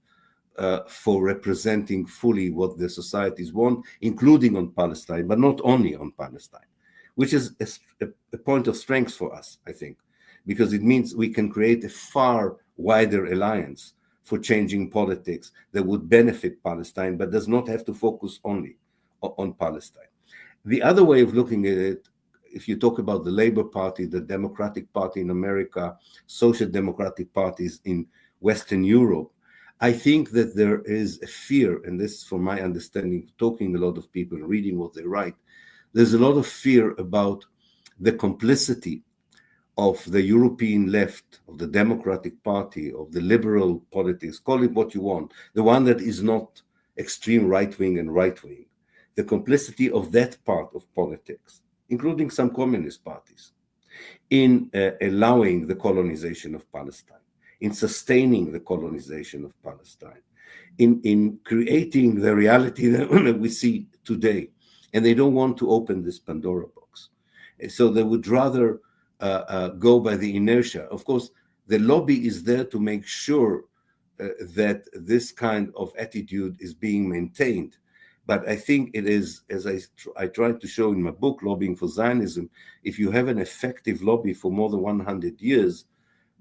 for representing fully what the societies want, including on Palestine, but not only on Palestine, which is a point of strength for us, I think, because it means we can create a far wider alliance for changing politics that would benefit Palestine, but does not have to focus only on Palestine. The other way of looking at it, if you talk about the Labour Party, the Democratic Party in America, social democratic parties in Western Europe, I think that there is a fear, and this from my understanding, talking to a lot of people, reading what they write, there's a lot of fear about the complicity of the European left, of the Democratic Party, of the liberal politics, call it what you want, the one that is not extreme right-wing and right-wing, the complicity of that part of politics, including some communist parties, in allowing the colonization of Palestine, in sustaining the colonization of Palestine, in creating the reality that we see today. And they don't want to open this Pandora box. So they would rather go by the inertia. Of course, the lobby is there to make sure that this kind of attitude is being maintained. But I think it is, as I tried to show in my book, Lobbying for Zionism, if you have an effective lobby for more than 100 years,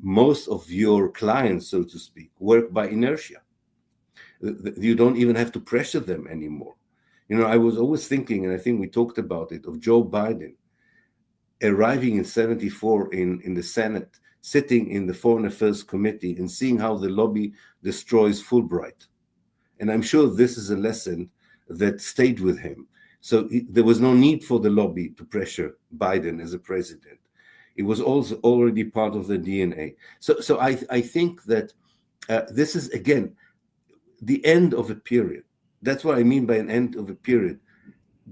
most of your clients, so to speak, work by inertia. You don't even have to pressure them anymore. You know, I was always thinking, and I think we talked about it, of Joe Biden arriving in 74 in the Senate, sitting in the Foreign Affairs Committee and seeing how the lobby destroys Fulbright. And I'm sure this is a lesson that stayed with him. So there was no need for the lobby to pressure Biden as a president. It was also already part of the DNA. So I think that this is, again, the end of a period. That's what I mean by an end of a period.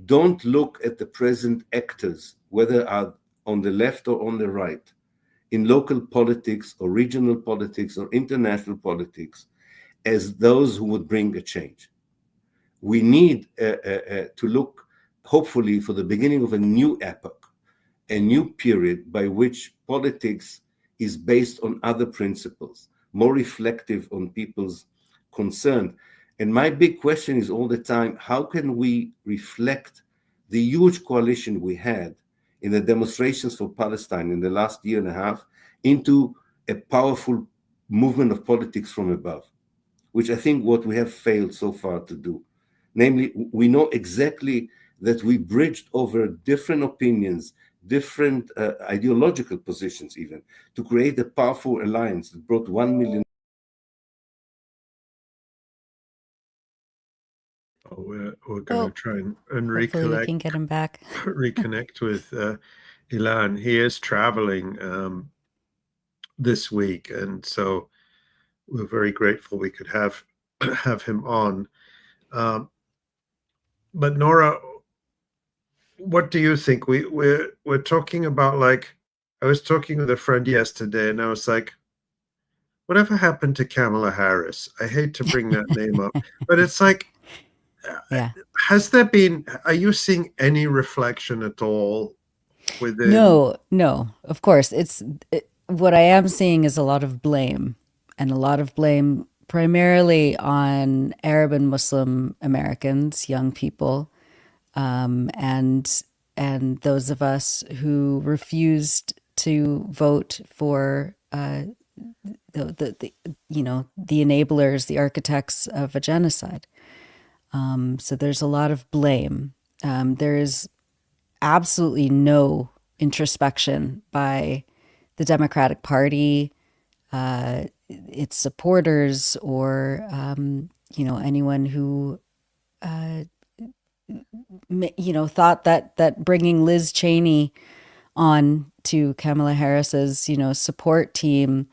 Don't look at the present actors, whether are on the left or on the right, in local politics or regional politics or international politics, as those who would bring a change. We need to look hopefully for the beginning of a new epoch, a new period by which politics is based on other principles, more reflective on people's concern. And my big question is all the time, how can we reflect the huge coalition we had in the demonstrations for Palestine in the last year and a half into a powerful movement of politics from above, which I think what we have failed so far to do. Namely, we know exactly that we bridged over different opinions, different ideological positions even, to create a powerful alliance that brought 1 million. Oh, we're going to try and hopefully we can get him back. reconnect with Ilan. He is traveling this week, and so we're very grateful we could have him on. But Nora, what do you think? We're talking about, like, I was talking with a friend yesterday, and I was like, whatever happened to Kamala Harris? I hate to bring that name up, but it's like, Yeah. Are you seeing any reflection at all within? No, of course. What I am seeing is a lot of blame, and a lot of blame primarily on Arab and Muslim Americans, young people, and those of us who refused to vote for the enablers, the architects of a genocide. So there's a lot of blame. There is absolutely no introspection by the Democratic Party, its supporters, or anyone who thought that bringing Liz Cheney on to Kamala Harris's support team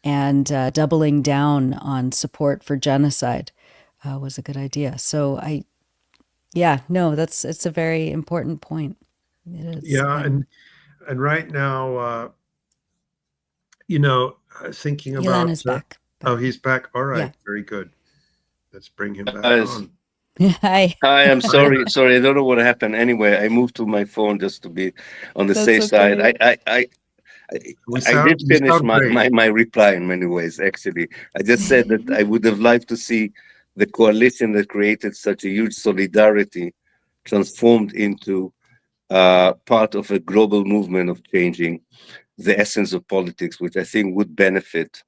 and doubling down on support for genocide was a good idea. So it's a very important point. It is. Yeah, and right now, thinking about Ilan is back. Oh, he's back. All right, Yeah. very good. Let's bring him back on. Hi. I'm sorry. I don't know what happened. Anyway, I moved to my phone just to be on the That's safe side. okay. I did finish my reply in many ways, actually. I just said that I would have liked to see the coalition that created such a huge solidarity transformed into part of a global movement of changing the essence of politics, which I think would benefit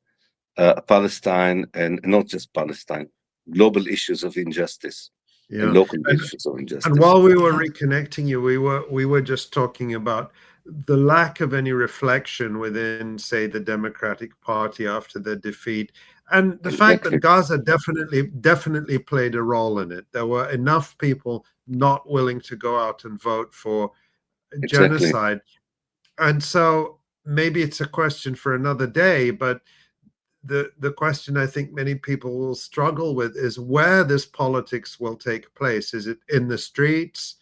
Palestine, and not just Palestine, global issues of injustice. Yeah. And local issues of injustice. And while we were reconnecting you, we were just talking about the lack of any reflection within, say, the Democratic Party after their defeat, and the fact that Gaza definitely played a role in it. There were enough people not willing to go out and vote for genocide. And so maybe it's a question for another day, but the question I think many people will struggle with is where this politics will take place. Is it in the streets?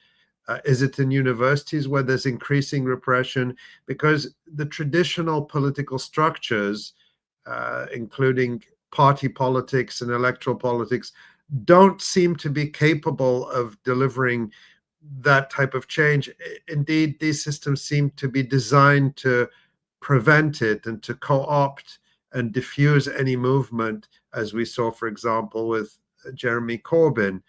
Is it in universities where there's increasing repression? Because the traditional political structures, including party politics and electoral politics, don't seem to be capable of delivering that type of change. Indeed, these systems seem to be designed to prevent it and to co-opt and diffuse any movement, as we saw, for example, with Jeremy Corbyn,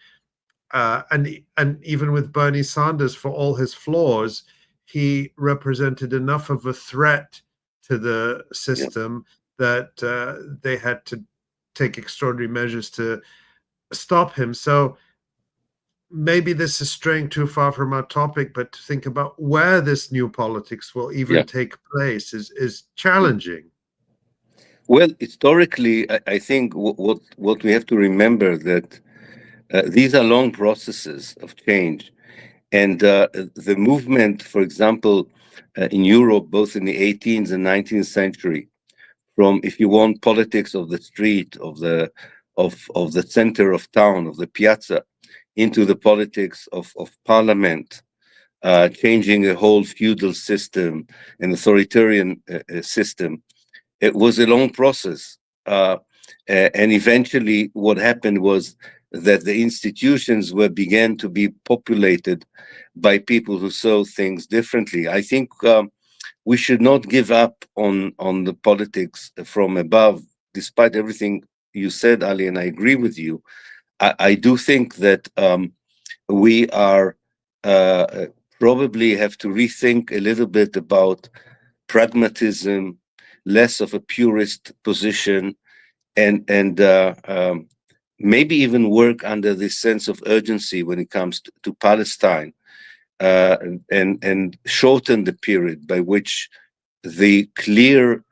and even with Bernie Sanders. For all his flaws, he represented enough of a threat to the system that they had to take extraordinary measures to stop him. So maybe this is straying too far from our topic, but to think about where this new politics will even take place is challenging. Well, historically, I think what we have to remember that these are long processes of change, and the movement, for example, in Europe, both in the 18th and 19th century, from, if you want, politics of the street, of the center of town, of the piazza, into the politics of parliament, changing a whole feudal system, an authoritarian system. It was a long process. And eventually what happened was that the institutions began to be populated by people who saw things differently. I think we should not give up on the politics from above, despite everything you said, Ali, and I agree with you. I do think that we are probably have to rethink a little bit about pragmatism, less of a purist position, and maybe even work under this sense of urgency when it comes to Palestine, and shorten the period by which the clear,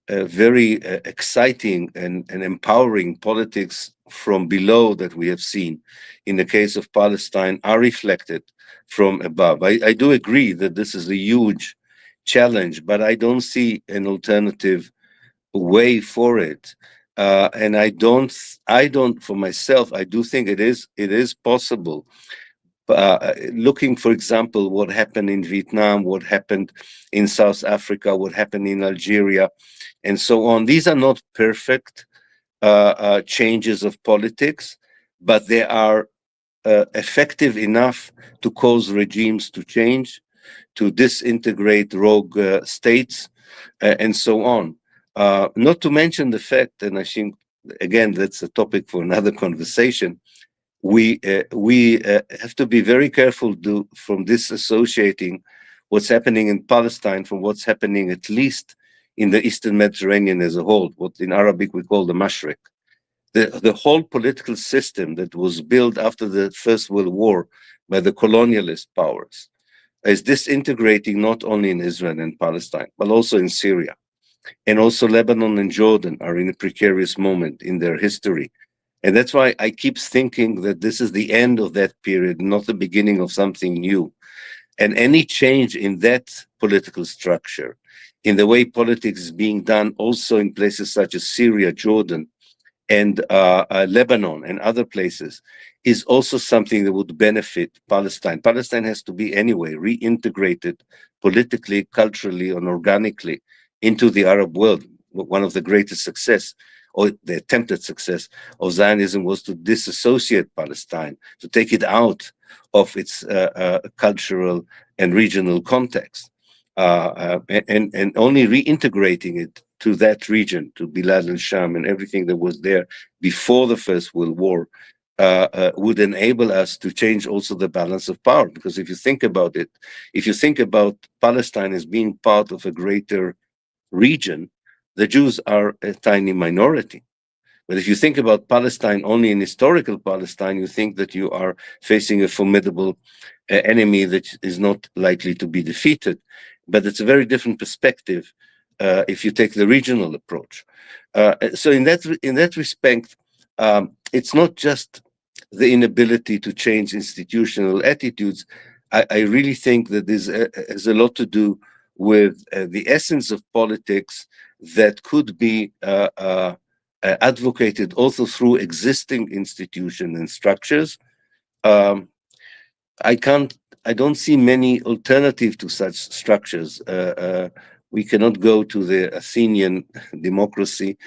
very exciting and empowering politics from below that we have seen in the case of Palestine are reflected from above. I do agree that this is a huge challenge, but I don't see an alternative way for it. And I don't, for myself, I do think it is possible. Looking, for example, what happened in Vietnam, what happened in South Africa, what happened in Algeria, and so on. These are not perfect changes of politics, but they are effective enough to cause regimes to change, to disintegrate rogue states, and so on. Not to mention the fact, and I think, again, that's a topic for another conversation, we have to be very careful from disassociating what's happening in Palestine from what's happening at least in the Eastern Mediterranean as a whole, what in Arabic we call the Mashriq. The whole political system that was built after the First World War by the colonialist powers is disintegrating not only in Israel and Palestine, but also in Syria. And also Lebanon and Jordan are in a precarious moment in their history. And that's why I keep thinking that this is the end of that period, not the beginning of something new. And any change in that political structure, in the way politics is being done also in places such as Syria, Jordan, and Lebanon and other places, is also something that would benefit Palestine. Palestine has to be anyway reintegrated politically, culturally, and organically into the Arab world. One of the greatest success, or the attempted success of Zionism, was to disassociate Palestine, to take it out of its cultural and regional context, and only reintegrating it to that region, to Bilad al-Sham and everything that was there before the First World War, would enable us to change also the balance of power. Because if you think about it, if you think about Palestine as being part of a greater region, the Jews are a tiny minority. But if you think about Palestine only in historical Palestine, you think that you are facing a formidable enemy that is not likely to be defeated. But it's a very different perspective if you take the regional approach. So in that respect, it's not just the inability to change institutional attitudes. I really think that this has a lot to do with the essence of politics that could be advocated also through existing institutions and structures. I don't see many alternatives to such structures. We cannot go to the Athenian democracy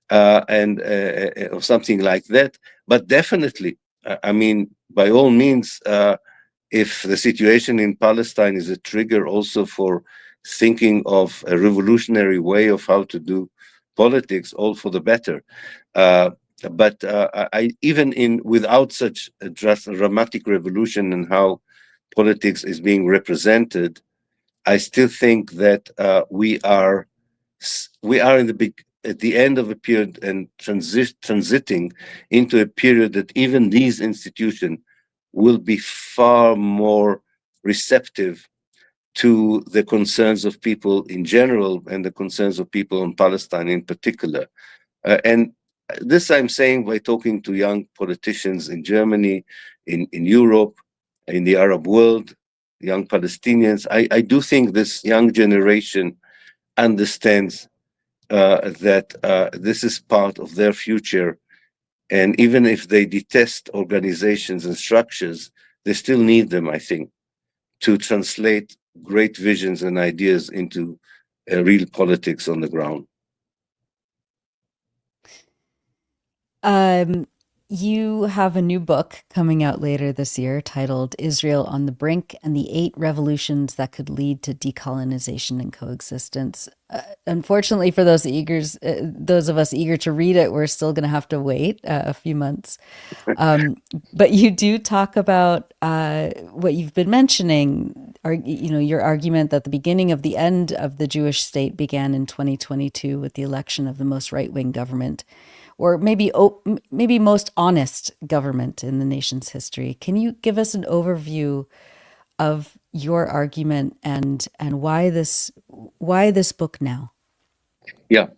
or something like that. But definitely, I mean, by all means, if the situation in Palestine is a trigger also for thinking of a revolutionary way of how to do politics, all for the better. But I even without such a dramatic revolution in how politics is being represented, I still think that we are at the end of a period and transiting into a period that even these institutions will be far more receptive to the concerns of people in general and the concerns of people in Palestine in particular. And this I'm saying by talking to young politicians in Germany, in Europe, in the Arab world, young Palestinians. I do think this young generation understands that this is part of their future. And even if they detest organizations and structures, they still need them, I think, to translate great visions and ideas into real politics on the ground. You have a new book coming out later this year titled Israel on the Brink and the 8 Revolutions That Could Lead to Decolonization and Coexistence. Unfortunately, for those of us eager to read it, we're still going to have to wait a few months. But you do talk about what you've been mentioning, your argument that the beginning of the end of the Jewish state began in 2022 with the election of the most right-wing government, or maybe most honest government in the nation's history. Can you give us an overview of your argument and why this book now? Yeah.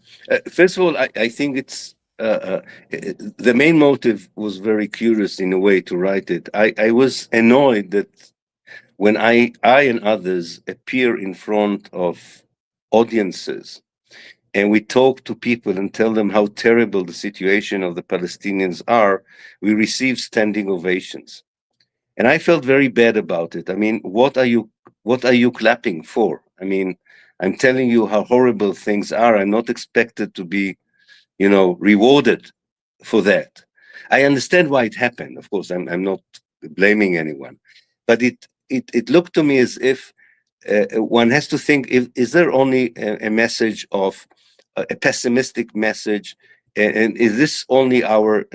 First of all, I think it's the main motive was very curious in a way to write it. I was annoyed that when I and others appear in front of audiences and we talk to people and tell them how terrible the situation of the Palestinians are, we receive standing ovations. And I felt very bad about it. I mean, what are you clapping for? I mean, I'm telling you how horrible things are. I'm not expected to be, rewarded for that. I understand why it happened. Of course, I'm not blaming anyone, but it looked to me as if one has to think: is there only a message of a pessimistic message, and is this only our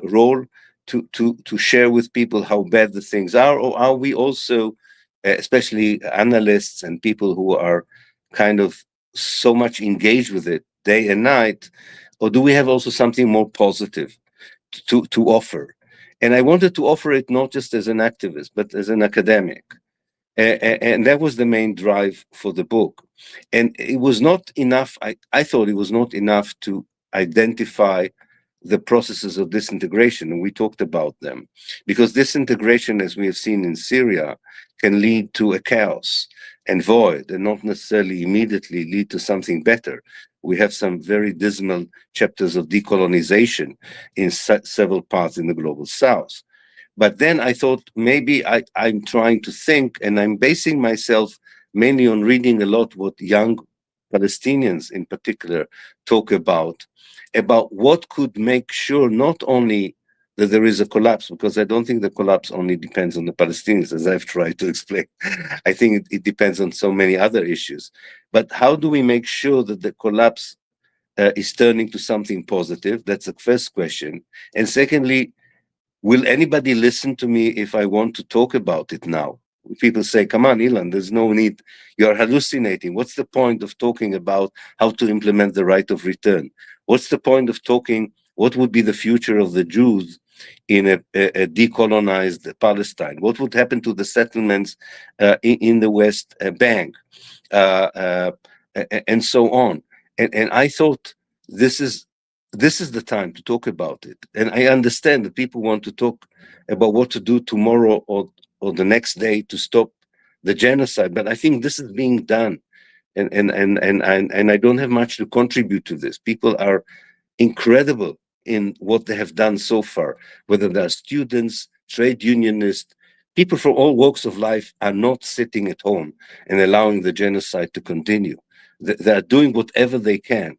role to share with people how bad the things are, or are we also, especially analysts and people who are kind of so much engaged with it day and night, or do we have also something more positive to offer? And I wanted to offer it not just as an activist, but as an academic. And that was the main drive for the book. And it was not enough, I thought it was not enough to identify the processes of disintegration, and we talked about them. Because disintegration, as we have seen in Syria, can lead to a chaos and void, and not necessarily immediately lead to something better. We have some very dismal chapters of decolonization in several parts in the global south. But then I thought maybe I'm trying to think, and I'm basing myself mainly on reading a lot what young Palestinians in particular talk about what could make sure not only that there is a collapse, because I don't think the collapse only depends on the Palestinians, as I've tried to explain. I think it depends on so many other issues. But how do we make sure that the collapse is turning to something positive? That's the first question. And secondly, will anybody listen to me if I want to talk about it now? People say, come on, Ilan, there's no need. You're hallucinating. What's the point of talking about how to implement the right of return? What's the point of talking what would be the future of the Jews in a decolonized Palestine? What would happen to the settlements in the West Bank? And so on. And I thought this is the time to talk about it. And I understand that people want to talk about what to do tomorrow or the next day to stop the genocide, but I think this is being done. And I don't have much to contribute to this. People are incredible in what they have done so far, whether they're students, trade unionists, people from all walks of life are not sitting at home and allowing the genocide to continue. They're doing whatever they can.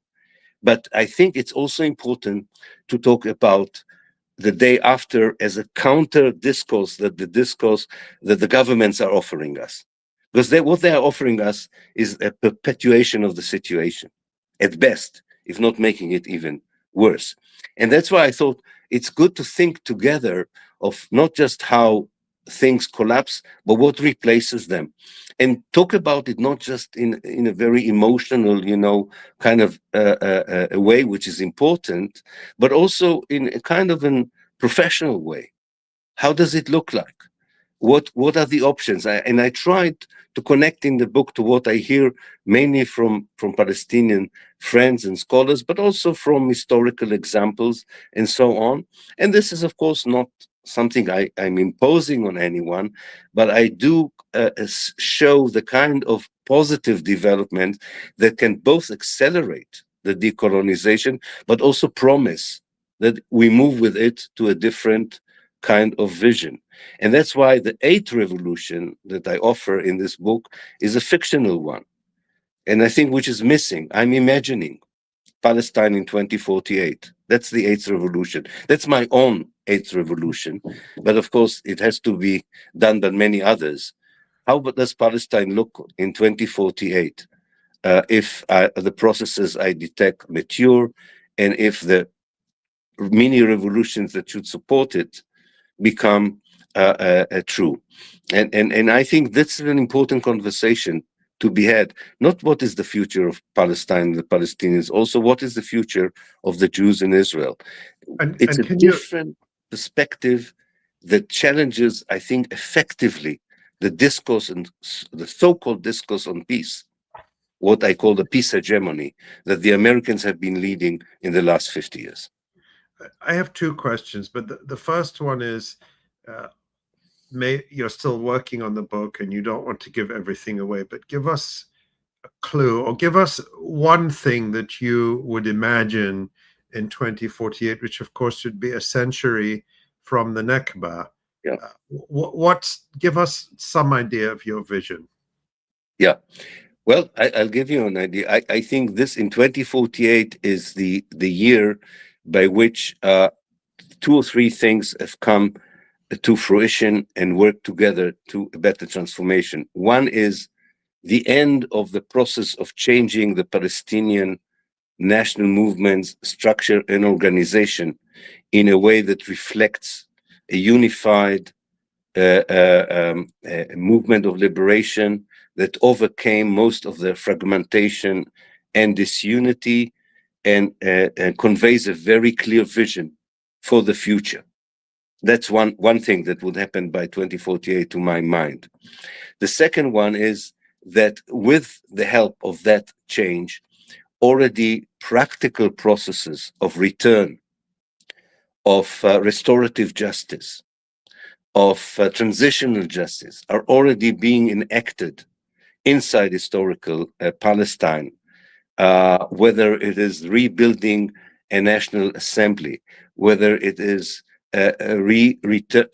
But I think it's also important to talk about the day after as a counter discourse that the governments are offering us. Because what they are offering us is a perpetuation of the situation, at best, if not making it even worse. And that's why I thought it's good to think together of not just how things collapse, but what replaces them. And talk about it not just in a very emotional, kind of a way, which is important, but also in a kind of a professional way. How does it look like? What are the options? I tried to connect in the book to what I hear mainly from Palestinian friends and scholars, but also from historical examples and so on. And this is, of course, not something I'm imposing on anyone, but I do show the kind of positive development that can both accelerate the decolonization, but also promise that we move with it to a different kind of vision. And that's why the 8th revolution that I offer in this book is a fictional one. And I think which is missing. I'm imagining Palestine in 2048. That's the eighth revolution. That's my own eighth revolution. But of course, it has to be done by many others. How does Palestine look in 2048 if the processes I detect mature, and if the mini revolutions that should support it become true? And I think that's an important conversation to be had. Not what is the future of Palestine, the Palestinians, also what is the future of the Jews in Israel. It's And a different perspective that challenges, I think, effectively the discourse and the so-called discourse on peace, what I call the peace hegemony that the Americans have been leading in the last 50 years. I have two questions, but the first one is, you're still working on the book and you don't want to give everything away, but give us a clue, or give us one thing that you would imagine in 2048, which of course should be a century from the Nakba. Yeah. Give us some idea of your vision. Yeah. Well, I'll give you an idea. I think this in 2048 is the year by which 2 or 3 things have come to fruition and work together to a better transformation. One is the end of the process of changing the Palestinian national movement's structure and organization in a way that reflects a unified movement of liberation that overcame most of the fragmentation and disunity, and conveys a very clear vision for the future. That's one thing that would happen by 2048 to my mind. The second one is that with the help of that change, already practical processes of return, of restorative justice, of transitional justice are already being enacted inside historical Palestine, whether it is rebuilding a national assembly, whether it is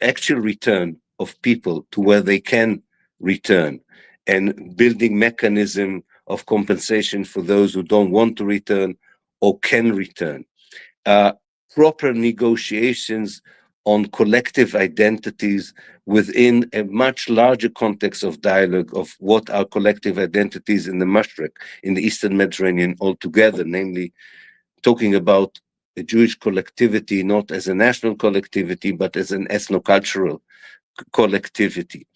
actual return of people to where they can return, and building mechanism of compensation for those who don't want to return or can return. Proper negotiations on collective identities within a much larger context of dialogue of what are collective identities in the Mashriq, in the Eastern Mediterranean altogether, namely talking about a Jewish collectivity not as a national collectivity, but as an ethno-cultural collectivity.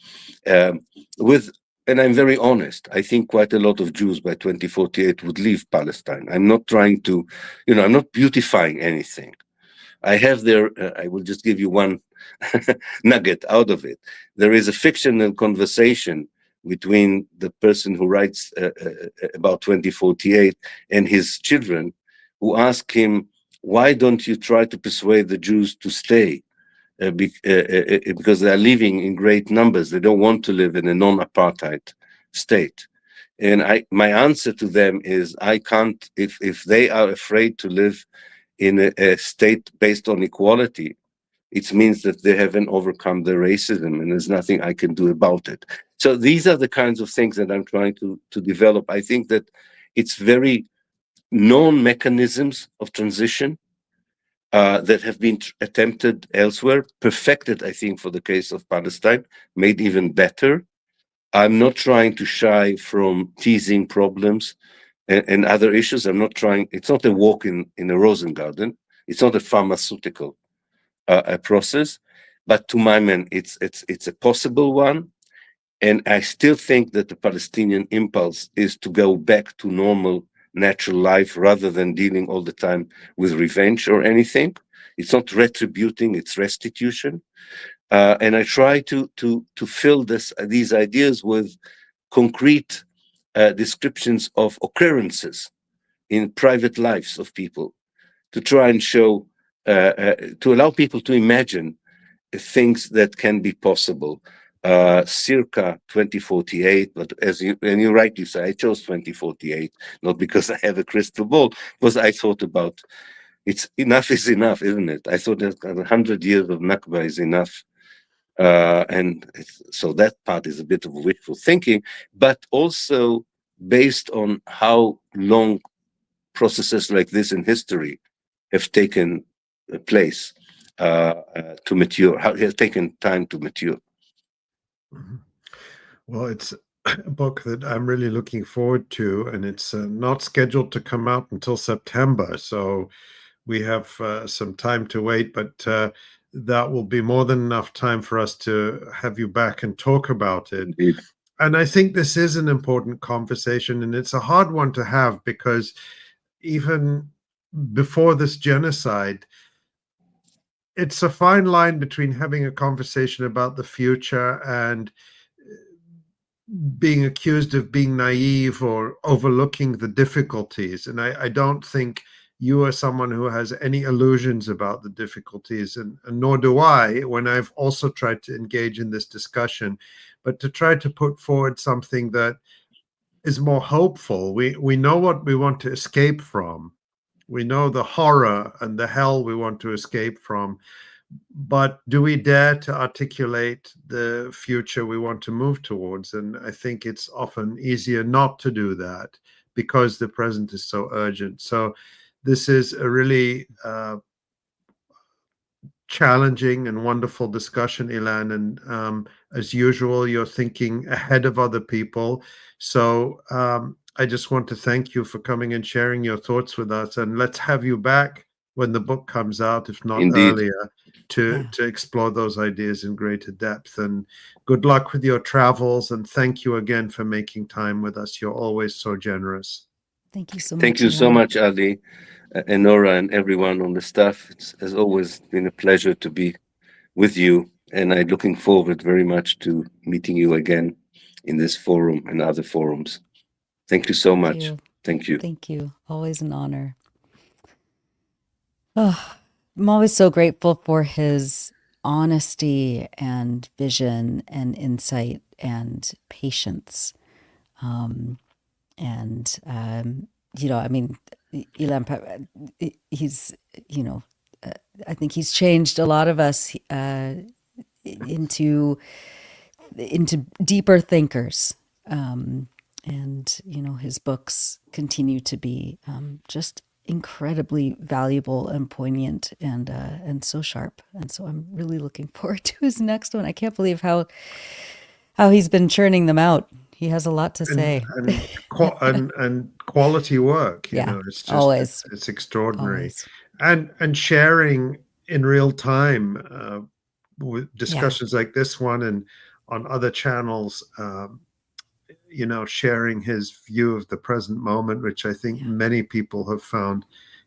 And I'm very honest, I think quite a lot of Jews by 2048 would leave Palestine. I'm not trying to, I'm not beautifying anything. I have there, I will just give you one nugget out of it. There is a fictional conversation between the person who writes about 2048 and his children, who ask him, why don't you try to persuade the Jews to stay? Because they are living in great numbers. They don't want to live in a non-apartheid state. And my answer to them is, I can't, if they are afraid to live in a state based on equality, it means that they haven't overcome their racism, and there's nothing I can do about it. So these are the kinds of things that I'm trying to develop. I think that it's very known mechanisms of transition that have been attempted elsewhere, perfected, I think, for the case of Palestine, made even better. I'm not trying to shy from teasing problems and other issues. I'm not trying, it's not a walk in a rose garden. It's not a pharmaceutical process, but to my mind, it's a possible one. And I still think that the Palestinian impulse is to go back to normal, natural life rather than dealing all the time with revenge or anything. It's not retributing, it's restitution. And I try to fill these ideas with concrete descriptions of occurrences in private lives of people, to try and show, to allow people to imagine things that can be possible. Circa 2048, but and you rightly say, I chose 2048, not because I have a crystal ball, because I thought about, it's enough is enough, isn't it? I thought that 100 years of Nakba is enough. And so that part is a bit of wishful thinking, but also based on how long processes like this in history have taken place to mature, how it has taken time to mature. Mhm. Well, it's a book that I'm really looking forward to, and it's not scheduled to come out until September. So we have some time to wait, but that will be more than enough time for us to have you back and talk about it. Indeed. And I think this is an important conversation, and it's a hard one to have because even before this genocide, it's a fine line between having a conversation about the future and being accused of being naive or overlooking the difficulties. And I don't think you are someone who has any illusions about the difficulties, and nor do I, when I've also tried to engage in this discussion, but to try to put forward something that is more hopeful. We know what we want to escape from. We know the horror and the hell we want to escape from. But do we dare to articulate the future we want to move towards? And I think it's often easier not to do that because the present is so urgent. So this is a really challenging and wonderful discussion, Ilan. And as usual, you're thinking ahead of other people. So I just want to thank you for coming and sharing your thoughts with us. And let's have you back when the book comes out, if not Indeed. earlier, to explore those ideas in greater depth. And good luck with your travels. And thank you again for making time with us. You're always so generous. Thank you so much. Thank you so Ilan. much, Ali, and Nora, and everyone on the staff. It's has always been a pleasure to be with you, and I'm looking forward very much to meeting you again in this forum and other forums. Thank you so much. you. Thank you. Thank you. Always an honor. Oh, I'm always so grateful for his honesty and vision and insight and patience. I mean, Ilan Pappé, he's, I think he's changed a lot of us into deeper thinkers. His books continue to be just incredibly valuable and poignant and so sharp. And so I'm really looking forward to his next one. I can't believe how he's been churning them out. He has a lot to say. And quality work, it's just always. it's extraordinary. Always. And sharing in real time with discussions like this one and on other channels, sharing his view of the present moment, which I think many people have found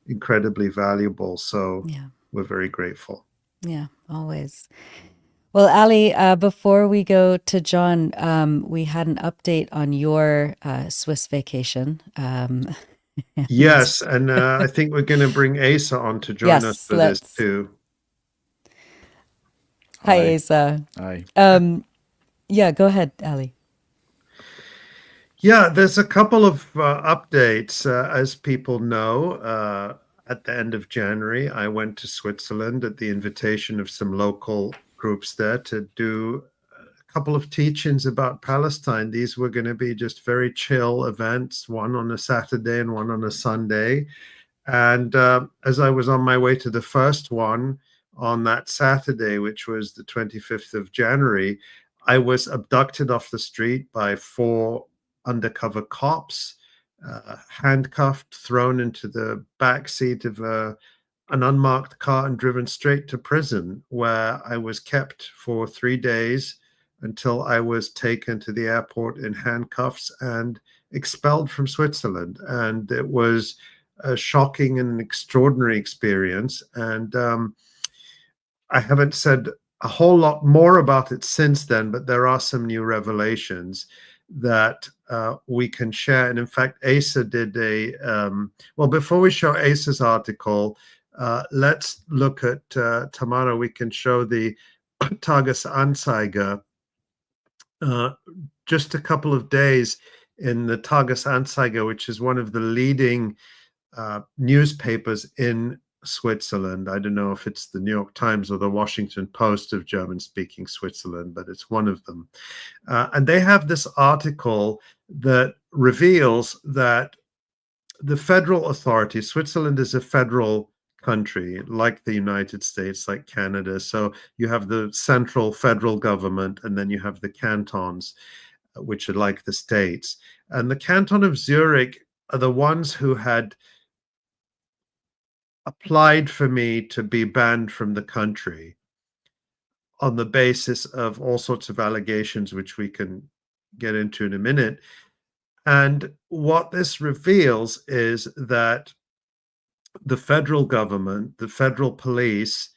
incredibly valuable. So we're very grateful. Yeah, always. Well, Ali, before we go to Jon, we had an update on your Swiss vacation. Yes, and I think we're going to bring Asa on to join us for this too. Hi, Asa. Hi. Go ahead, Ali. Yeah, there's a couple of updates. As people know, at the end of January, I went to Switzerland at the invitation of some local groups there to do a couple of teachings about Palestine. These were going to be just very chill events, one on a Saturday and one on a Sunday. And as I was on my way to the first one on that Saturday, which was the 25th of January, I was abducted off the street by 4 undercover cops, handcuffed, thrown into the back seat of an unmarked car and driven straight to prison, where I was kept for 3 days until I was taken to the airport in handcuffs and expelled from Switzerland. And it was a shocking and extraordinary experience. And I haven't said a whole lot more about it since then, but there are some new revelations that we can share. And in fact, Asa did before we show Asa's article, let's look at Tamara. We can show the Tagesanzeiger. Just a couple of days in the Tagesanzeiger, which is one of the leading newspapers in Switzerland. I don't know if it's the New York Times or the Washington Post of German-speaking Switzerland, but it's one of them. And they have this article that reveals that the federal authorities, Switzerland is a federal country like the United States, like Canada. So you have the central federal government, and then you have the cantons, which are like the states. And the canton of Zurich are the ones who had applied for me to be banned from the country on the basis of all sorts of allegations, which we can get into in a minute. And what this reveals is that the federal government, the federal police,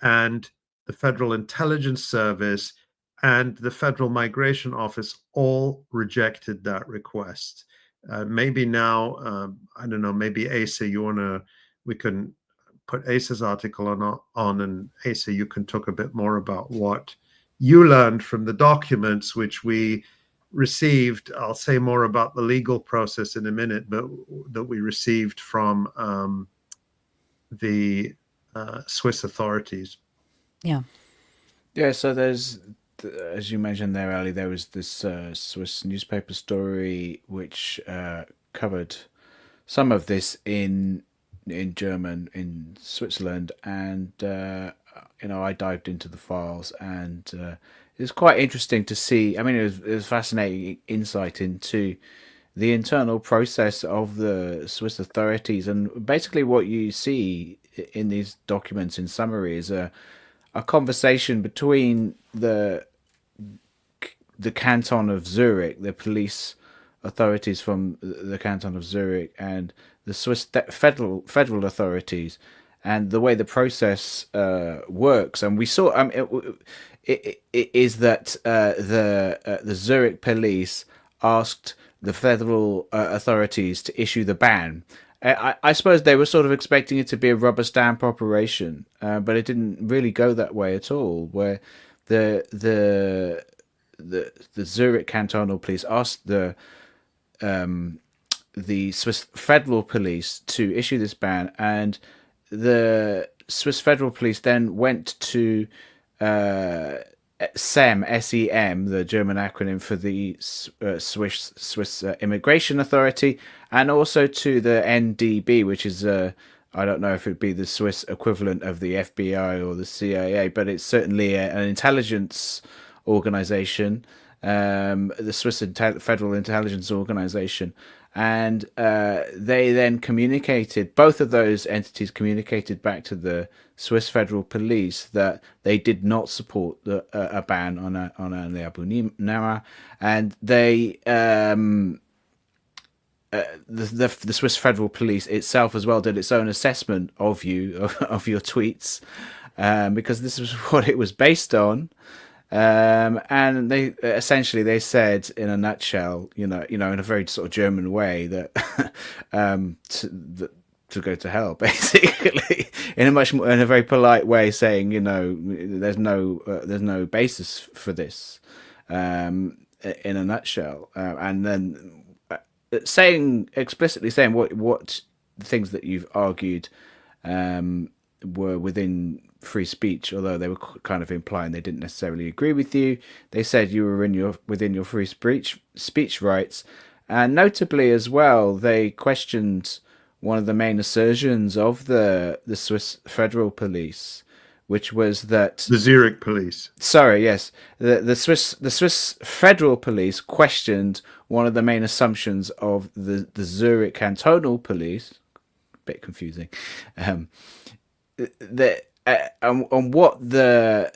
and the Federal Intelligence Service and the Federal Migration Office all rejected that request. Maybe now, I don't know, maybe Asa, we can put Asa's article on, and Asa, you can talk a bit more about what you learned from the documents which we received. I'll say more about the legal process in a minute, but that we received from the Swiss authorities. Yeah. Yeah, so there's, as you mentioned there, Ali, there was this Swiss newspaper story which covered some of this in German in Switzerland, and I dived into the files, and it was quite interesting to see. I mean, it was fascinating insight into the internal process of the Swiss authorities, and basically what you see in these documents, in summary, is a conversation between the canton of Zurich, the police authorities from the canton of Zurich, and the Swiss federal authorities, and the way the process works. And we saw it is that the Zurich police asked the federal authorities to issue the ban. I suppose they were sort of expecting it to be a rubber stamp operation, but it didn't really go that way at all. Where the Zurich cantonal police asked the Swiss federal police to issue this ban, and the Swiss federal police then went to SEM, S-E-M, the German acronym for the Swiss Immigration Authority, and also to the NDB, which is I don't know if it'd be the Swiss equivalent of the FBI or the CIA, but it's certainly an intelligence organization, the Swiss Federal Intelligence Organization. And they then communicated, both of those entities communicated back to the Swiss Federal Police that they did not support a ban on the Abunimah, and they the Swiss Federal Police itself as well did its own assessment of you of your tweets, because this was what it was based on. And they essentially said, in a nutshell, in a very sort of German way, that to go to hell, basically, in a very polite way, saying, there's no basis for this, in a nutshell, and then explicitly saying what things that you've argued were within free speech, although they were kind of implying they didn't necessarily agree with you. They said you were within your free speech rights, and notably as well, they questioned one of the main assertions of the Swiss Federal Police, which was that the Zurich police. Sorry, yes, the Swiss Federal Police questioned one of the main assumptions of the Zurich cantonal police. A bit confusing. On what the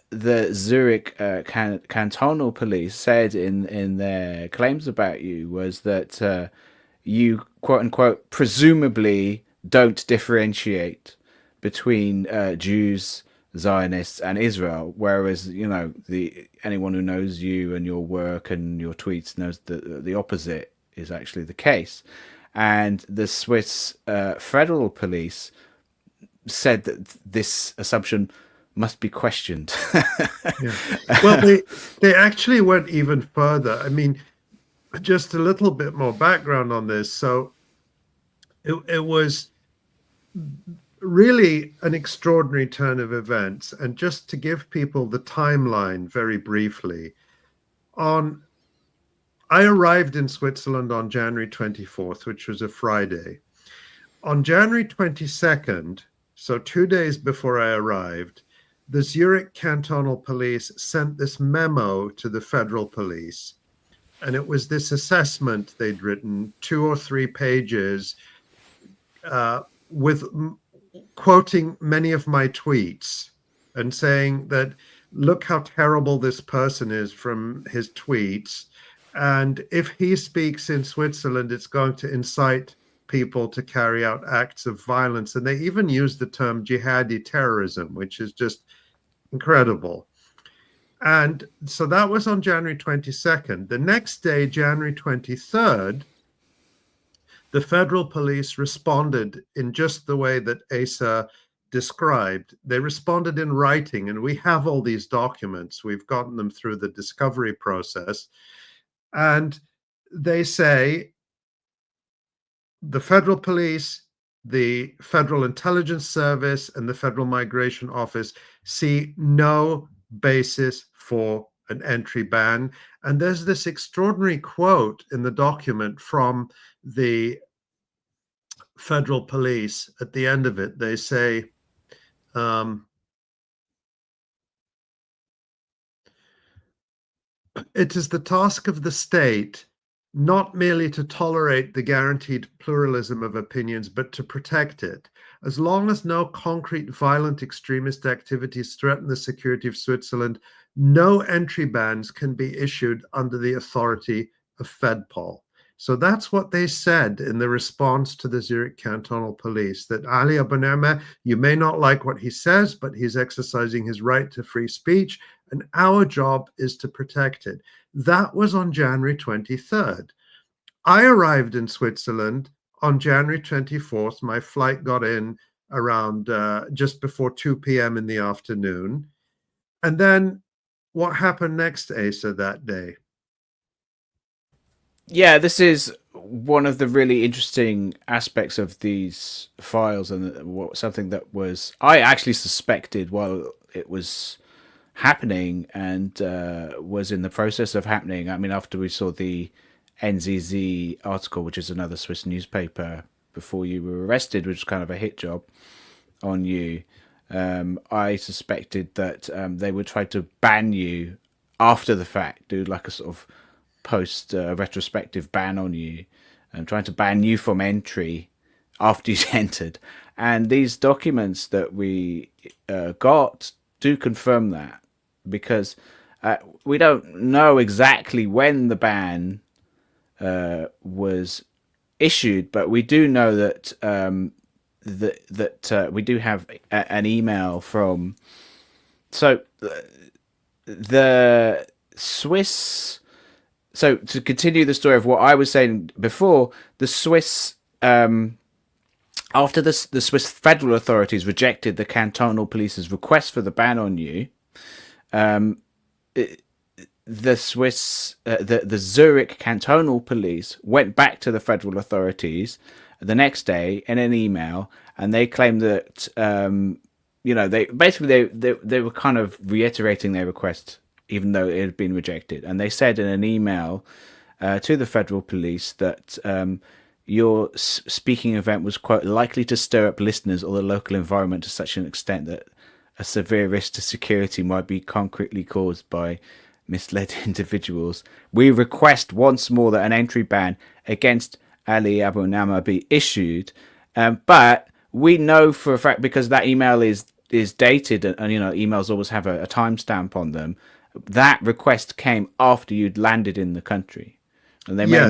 Zurich cantonal police said in their claims about you was that you, quote unquote, presumably don't differentiate between Jews, Zionists, and Israel, whereas anyone who knows you and your work and your tweets knows that the opposite is actually the case. And the Swiss Federal Police said that this assumption must be questioned. Yeah. Well, they actually went even further. I mean, just a little bit more background on this. So it was really an extraordinary turn of events. And just to give people the timeline very briefly, I arrived in Switzerland on January 24th, which was a Friday. On January 22nd, so 2 days before I arrived, the Zurich Cantonal Police sent this memo to the federal police. And it was this assessment they'd written, 2 or 3 pages, with quoting many of my tweets and saying that, look how terrible this person is from his tweets. And if he speaks in Switzerland, it's going to incite people to carry out acts of violence. And they even used the term jihadi terrorism, which is just incredible. And so that was on January 22nd. The next day, January 23rd, the federal police responded in just the way that Asa described. They responded in writing, and we have all these documents. We've gotten them through the discovery process. And they say the federal police, the Federal Intelligence Service, and the Federal Migration Office see no basis for an entry ban. And there's this extraordinary quote in the document from the federal police. At the end of it, they say, it is the task of the state not merely to tolerate the guaranteed pluralism of opinions, but to protect it. As long as no concrete violent extremist activities threaten the security of Switzerland, no entry bans can be issued under the authority of FedPol. So that's what they said in the response to the Zurich Cantonal Police, that Ali Abunimah, you may not like what he says, but he's exercising his right to free speech, and our job is to protect it. That was on January 23rd. I arrived in Switzerland on January 24th. My flight got in around just before 2 p.m. in the afternoon. And then what happened next, Asa, that day? Yeah, this is one of the really interesting aspects of these files, and something that was I actually suspected while it was happening and was in the process of happening. I mean, after we saw the NZZ article, which is another Swiss newspaper, before you were arrested, which was kind of a hit job on you, I suspected that they would try to ban you after the fact, do like a sort of post retrospective ban on you, and trying to ban you from entry after you'd entered. And these documents that we got do confirm that, because we don't know exactly when the ban was issued, but we do know that we do have an email from the Swiss. So to continue the story of what I was saying before, the Swiss, after the Swiss federal authorities rejected the cantonal police's request for the ban on you, the Zurich cantonal police went back to the federal authorities the next day in an email, and they claimed that they were kind of reiterating their request, even though it had been rejected. And they said in an email to the federal police that your speaking event was, quote, likely to stir up listeners or the local environment to such an extent that a severe risk to security might be concretely caused by misled individuals. We request once more that an entry ban against Ali Abunimah be issued. But we know for a fact, because that email is dated, and emails always have a timestamp on them, that request came after you'd landed in the country, and they may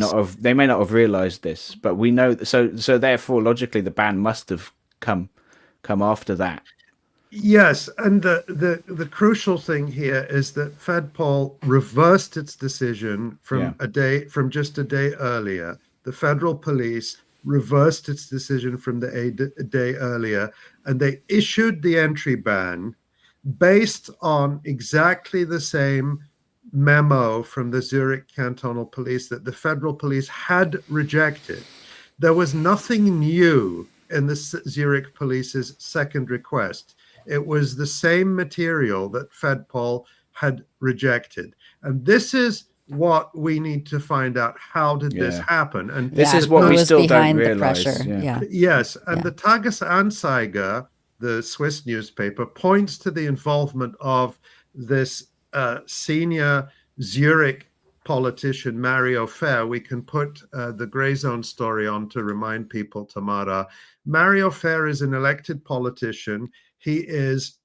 not have realized this, but we know. So therefore, logically, the ban must have come after that. Yes, and the crucial thing here is that FedPol reversed its decision from just a day earlier. The federal police reversed its decision from a day earlier, and they issued the entry ban based on exactly the same memo from the Zurich Cantonal Police that the federal police had rejected. There was nothing new in the Zurich Police's second request. It was the same material that FedPol had rejected. And this is what we need to find out. How did this Yeah. happen? And This Yeah, is what who we was still don't behind the realize. pressure. Yeah. yes, and Yeah. the Tagesanzeiger, the Swiss newspaper, points to the involvement of this senior Zurich politician, Mario Fair. We can put the Grey Zone story on to remind people, Tamara. Mario Fair is an elected politician. He is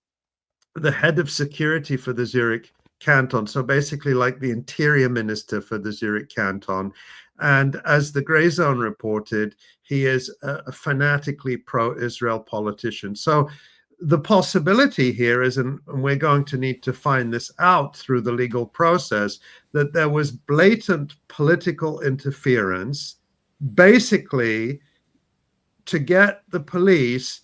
the head of security for the Zurich canton, so basically like the interior minister for the Zurich canton. And as the Grey Zone reported, he is a fanatically pro-Israel politician. So the possibility here is, and we're going to need to find this out through the legal process, that there was blatant political interference, basically to get the police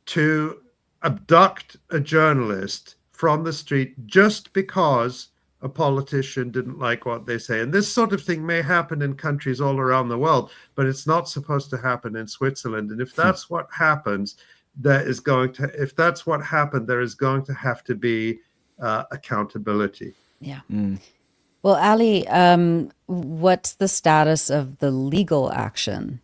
to abduct a journalist from the street just because a politician didn't like what they say. And this sort of thing may happen in countries all around the world, but it's not supposed to happen in Switzerland. And if that's what happens, there is going to have to be accountability. Yeah. Well, Ali, what's the status of the legal action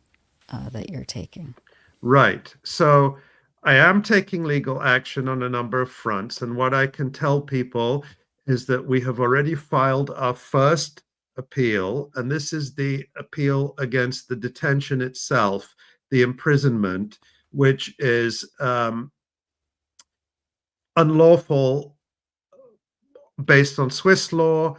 that you're taking? Right. So I am taking legal action on a number of fronts. And what I can tell people is that we have already filed our first appeal. And this is the appeal against the detention itself, the imprisonment, which is unlawful based on Swiss law,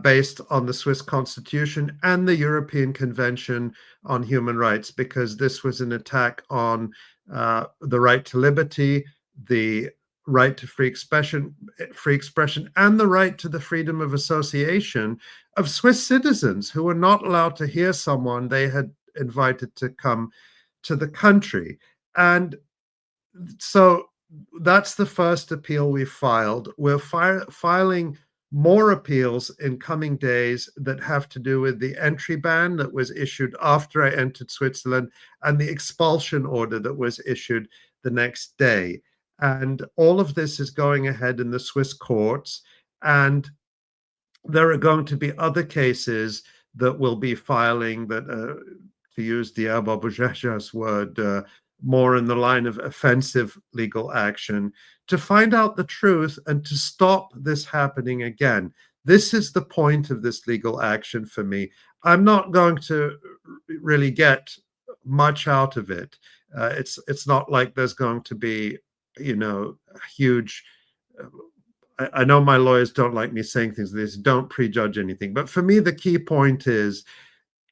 based on the Swiss Constitution and the European Convention on Human Rights, because this was an attack on the right to liberty, the right to free expression, and the right to the freedom of association of Swiss citizens who were not allowed to hear someone they had invited to come to the country. And so that's the first appeal we filed. We're filing more appeals in coming days that have to do with the entry ban that was issued after I entered Switzerland and the expulsion order that was issued the next day. And all of this is going ahead in the Swiss courts. And there are going to be other cases that will be filing that, to use the Abba word, more in the line of offensive legal action to find out the truth and to stop this happening again. This is the point of this legal action for me. I'm not going to really get much out of it. It's not like there's going to be, a huge. I know my lawyers don't like me saying things like this. Don't prejudge anything. But for me, the key point is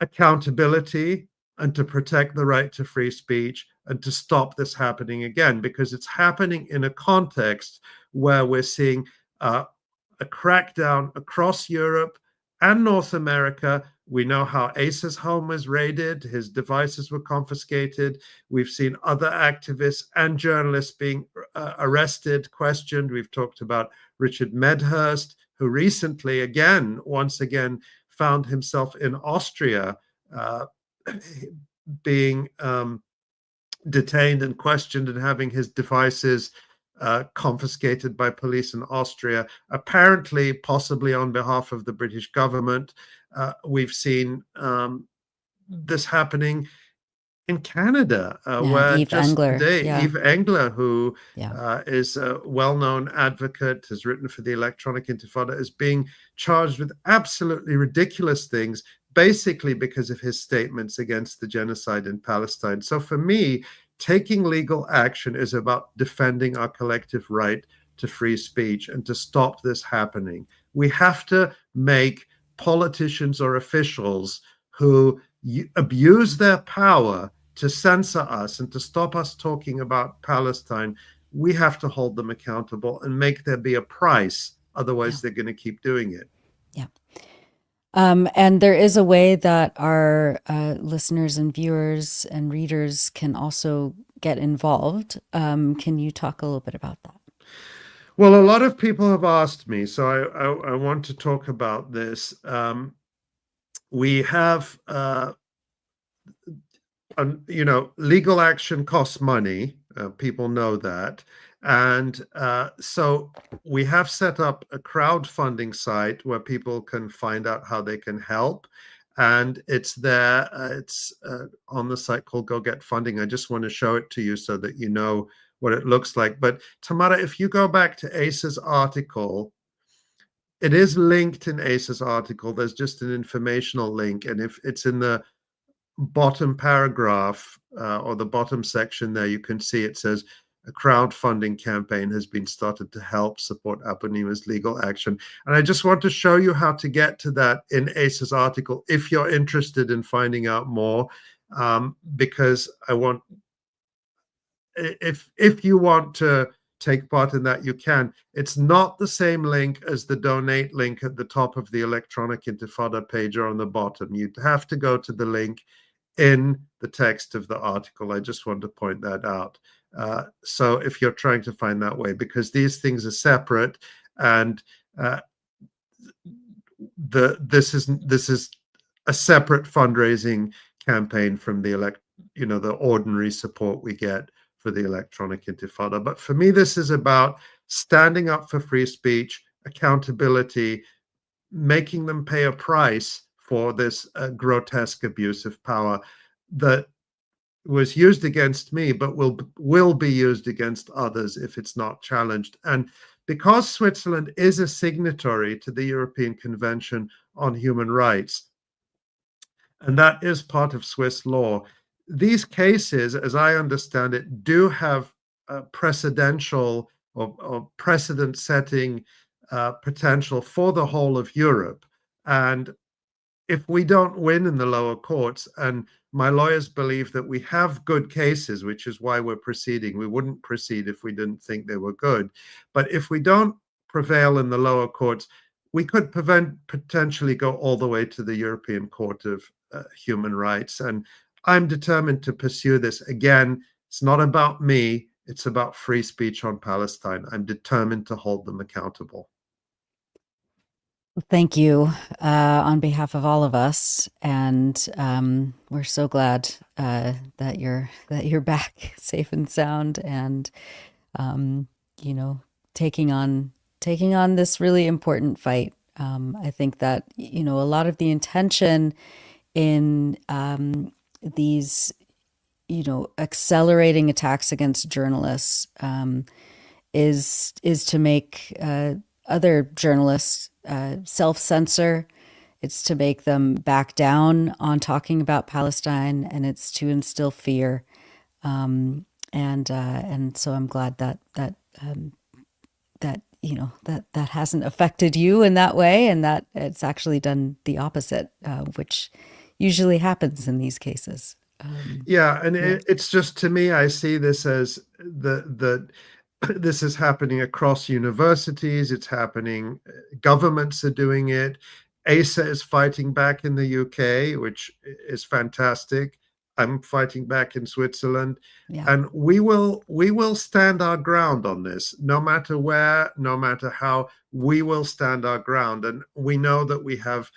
accountability and to protect the right to free speech and to stop this happening again, because it's happening in a context where we're seeing a crackdown across Europe and North America. We know how Asa's home was raided, his devices were confiscated. We've seen other activists and journalists being arrested, questioned. We've talked about Richard Medhurst, who recently, once again, found himself in Austria being detained and questioned and having his devices confiscated by police in Austria, apparently, possibly on behalf of the British government. We've seen this happening in Canada, where Yves just Engler, today, yeah. Yves Engler, who is a well-known advocate, has written for the Electronic Intifada, is being charged with absolutely ridiculous things, basically because of his statements against the genocide in Palestine. So for me, taking legal action is about defending our collective right to free speech and to stop this happening. We have to make politicians or officials who abuse their power to censor us and to stop us talking about Palestine, we have to hold them accountable and make there be a price. Otherwise, they're going to keep doing it. Yeah. And there is a way that our listeners and viewers and readers can also get involved. Can you talk a little bit about that? Well, a lot of people have asked me, so I want to talk about this. We have, legal action costs money. People know that. And so we have set up a crowdfunding site where people can find out how they can help. And it's there. It's on the site called Go Get Funding. I just want to show it to you so that you know what it looks like. But Tamara, if you go back to Asa's article, it is linked in Asa's article. There's just an informational link. And if it's in the bottom paragraph or the bottom section there, you can see it says, a crowdfunding campaign has been started to help support Abunimah's legal action. And I just want to show you how to get to that in Asa's article if you're interested in finding out more, because I want, if you want to take part in that, you can. It's not the same link as the donate link at the top of the Electronic Intifada page or on the bottom. You'd have to go to the link in the text of the article. I just want to point that out. So if you're trying to find that way, because these things are separate, and this is a separate fundraising campaign from the the ordinary support we get for the Electronic Intifada. But for me, this is about standing up for free speech, accountability, making them pay a price for this grotesque abuse of power that was used against me, but will be used against others if it's not challenged. And because Switzerland is a signatory to the European Convention on Human Rights, and that is part of Swiss law, these cases, as I understand it, do have precedential or precedent-setting potential for the whole of Europe. And if we don't win in the lower courts, and my lawyers believe that we have good cases, which is why we're proceeding. We wouldn't proceed if we didn't think they were good. But if we don't prevail in the lower courts, we could potentially go all the way to the European Court of Human Rights. And I'm determined to pursue this. Again, it's not about me. It's about free speech on Palestine. I'm determined to hold them accountable. Thank you on behalf of all of us, and we're so glad that you're back safe and sound, and taking on this really important fight. I think that a lot of the intention in these accelerating attacks against journalists is to make other journalists self-censor. It's to make them back down on talking about Palestine, and it's to instill fear. And so I'm glad that hasn't affected you in that way, and that it's actually done the opposite, which usually happens in these cases. It's just, to me, I see this as this is happening across universities. It's happening. Governments are doing it. Asa is fighting back in the UK, which is fantastic. I'm fighting back in Switzerland, and we will stand our ground on this, no matter where, no matter how. We will stand our ground, and we know that we have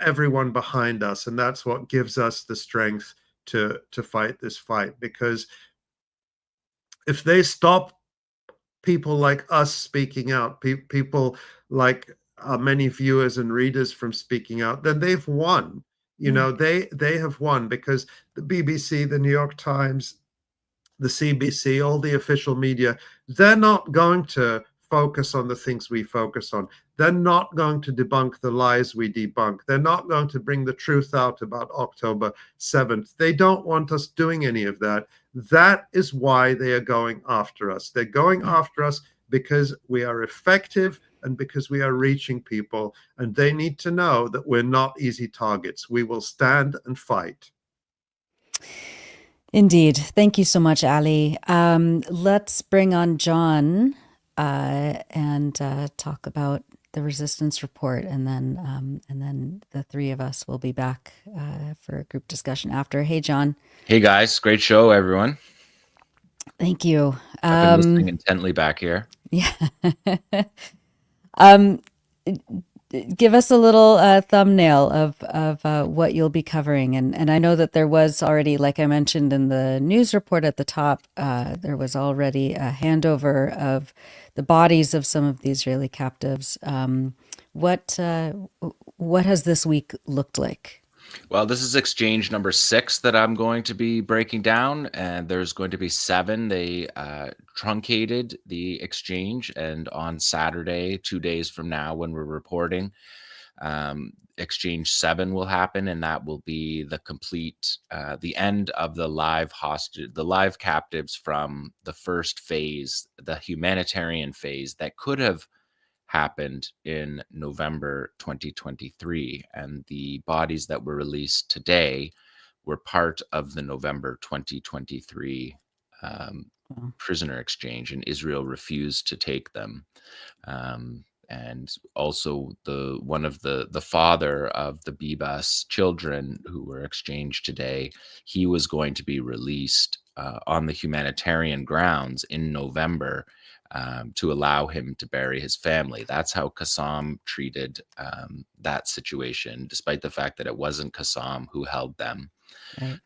everyone behind us, and that's what gives us the strength to fight this fight. Because if they stop people like us speaking out, people like many viewers and readers from speaking out, then they've won. They have won, because the BBC, the New York Times, the CBC, all the official media, they're not going to focus on the things we focus on. They're not going to debunk the lies we debunk. They're not going to bring the truth out about October 7th. They don't want us doing any of that. That is why they are going after us. They're going after us because we are effective and because we are reaching people, and they need to know that we're not easy targets. We will stand and fight. Indeed. Thank you so much, Ali. Let's bring on Jon and talk about the resistance report, and then the three of us will be back for a group discussion after. Hey, Jon. Hey, guys. Great show, everyone. Thank you. I've been listening intently back here. Yeah. give us a little thumbnail of what you'll be covering. And I know that there was already, like I mentioned in the news report at the top, there was already a handover of the bodies of some of the Israeli captives. What has this week looked like? Well, this is exchange number 6 that I'm going to be breaking down, and there's going to be 7. They truncated the exchange, and on Saturday, 2 days from now, when we're reporting, exchange 7 will happen, and that will be the complete, the end of the live captives from the first phase, the humanitarian phase that could have happened in November 2023, and the bodies that were released today were part of the November 2023 prisoner exchange, and Israel refused to take them. And also the father of the Bibas children who were exchanged today, he was going to be released on the humanitarian grounds in November, to allow him to bury his family. That's how 𝐓𝐡𝐞 treated that situation, despite the fact that it wasn't 𝐓𝐡𝐞 who held them. Right.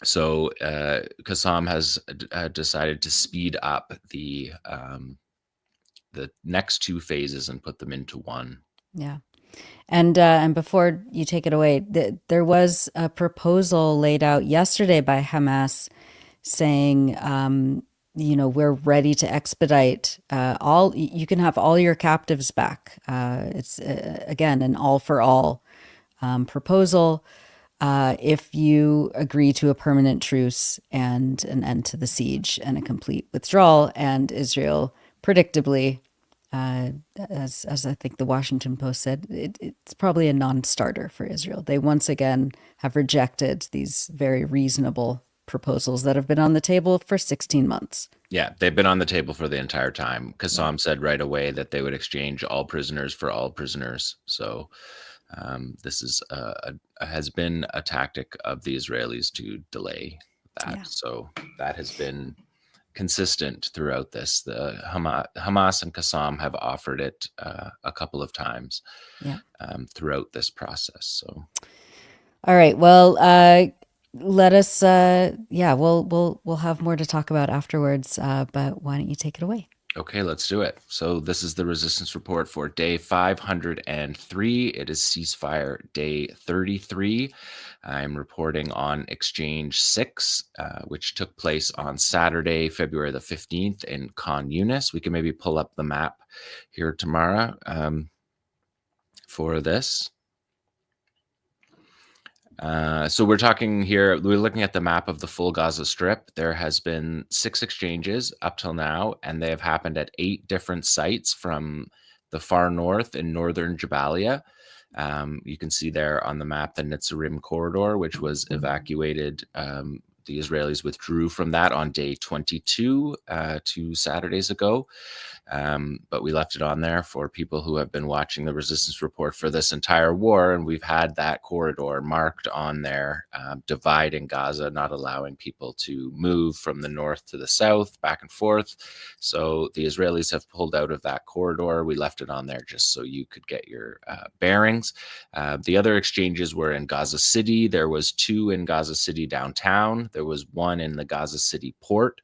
So 𝐓𝐡𝐞 has decided to speed up the next 2 phases and put them into one. Yeah. And before you take it away, there was a proposal laid out yesterday by Hamas saying, we're ready to expedite you can have all your captives back. It's again an all for all proposal if you agree to a permanent truce and an end to the siege and a complete withdrawal. And Israel, predictably, as I think the Washington Post said, it's probably a non-starter for Israel. They once again have rejected these very reasonable proposals that have been on the table for 16 months. Yeah, they've been on the table for the entire time. 𝐓𝐡𝐞 said right away that they would exchange all prisoners for all prisoners. So this has been a tactic of the Israelis to delay that. Yeah. So that has been consistent throughout this. The Hamas and 𝐓𝐡𝐞 have offered it a couple of times throughout this process. So, all right. Well, let us. We'll have more to talk about afterwards. But why don't you take it away? Okay, let's do it. So this is the resistance report for day 503. It is ceasefire day 33. I'm reporting on exchange 6, which took place on Saturday, February the 15th in Khan Yunis. We can maybe pull up the map here tomorrow for this. So we're talking here, we're looking at the map of the full Gaza Strip. There has been 6 exchanges up till now, and they have happened at 8 different sites from the far north in northern Jabalia. You can see there on the map the Netzarim corridor, which was evacuated. The Israelis withdrew from that on day 22, 2 Saturdays ago. But we left it on there for people who have been watching the resistance report for this entire war. And we've had that corridor marked on there, dividing Gaza, not allowing people to move from the north to the south, back and forth. So the Israelis have pulled out of that corridor. We left it on there just so you could get your bearings. The other exchanges were in Gaza City. There was 2 in Gaza City downtown. There was 1 in the Gaza City port.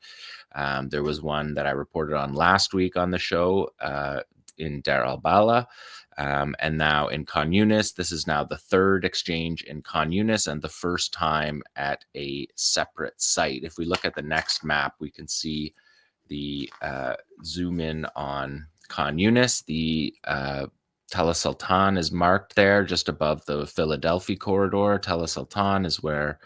There was one that I reported on last week on the show in Deir al-Balah. And now in Khan Yunis. This is now the 3rd exchange in Khan Yunis and the first time at a separate site. If we look at the next map, we can see the zoom in on Khan Yunis. The Tel Sultan is marked there just above the Philadelphia corridor. Tel Sultan is where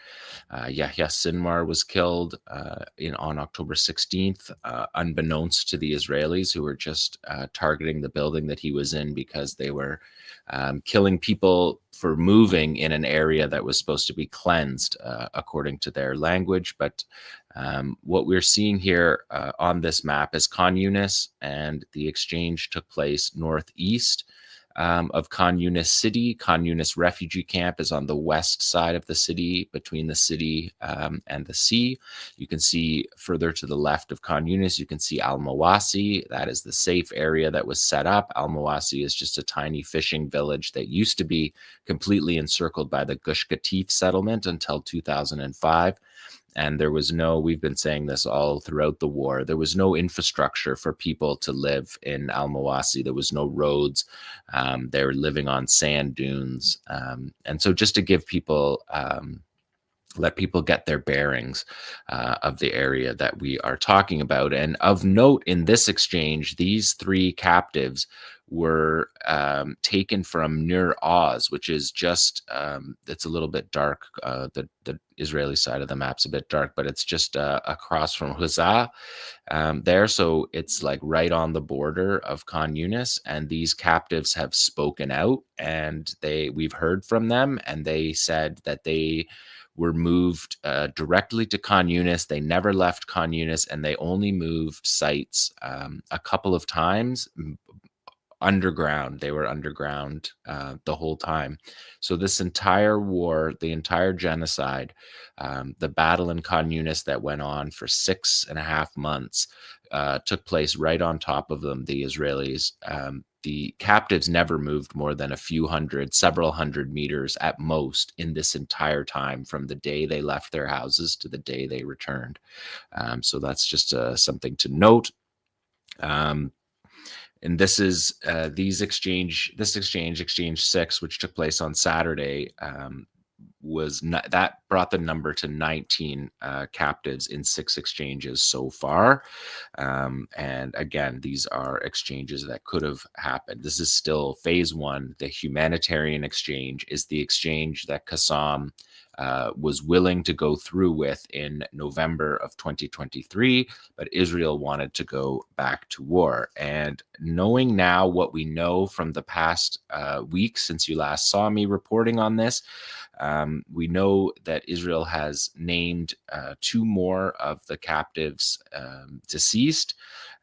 Yahya Sinwar was killed on October 16th, unbeknownst to the Israelis, who were just targeting the building that he was in because they were killing people for moving in an area that was supposed to be cleansed according to their language. But what we're seeing here on this map is Khan Yunis, and the exchange took place northeast of Khan Yunis city. Khan Yunis refugee camp is on the west side of the city, between the city and the sea. You can see further to the left of Khan Yunis, you can see Al-Mawasi. That is the safe area that was set up. Al-Mawasi is just a tiny fishing village that used to be completely encircled by the 𝐓𝐡𝐿 settlement until 2005. And there was no, we've been saying this all throughout the war, there was no infrastructure for people to live in Al-Mawasi. There was no roads. They were living on sand dunes. And so just to give people, let people get their bearings of the area that we are talking about. And of note in this exchange, these 3 captives were taken from Nir Oz, which is just, it's a little bit dark. The Israeli side of the map's a bit dark, but it's just across from 𝐓𝐡𝐞 there. So it's like right on the border of Khan Yunis. And these captives have spoken out, and we've heard from them, and they said that they were moved directly to Khan Yunis. They never left Khan Yunis, and they only moved sites a couple of times underground. They were underground the whole time. So this entire war, the entire genocide, the battle in Khan Yunis that went on for 6.5 months took place right on top of them, the Israelis. The captives never moved more than a few hundred, several hundred meters at most in this entire time, from the day they left their houses to the day they returned. So that's just something to note. And this is exchange 6, which took place on Saturday, that brought the number to 19 captives in 6 exchanges so far. And again, these are exchanges that could have happened. This is still phase 1. The humanitarian exchange is the exchange that 𝐓𝐡𝐞 was willing to go through with in November of 2023, but Israel wanted to go back to war. And knowing now what we know from the past week since you last saw me reporting on this, we know that Israel has named 2 more of the captives deceased,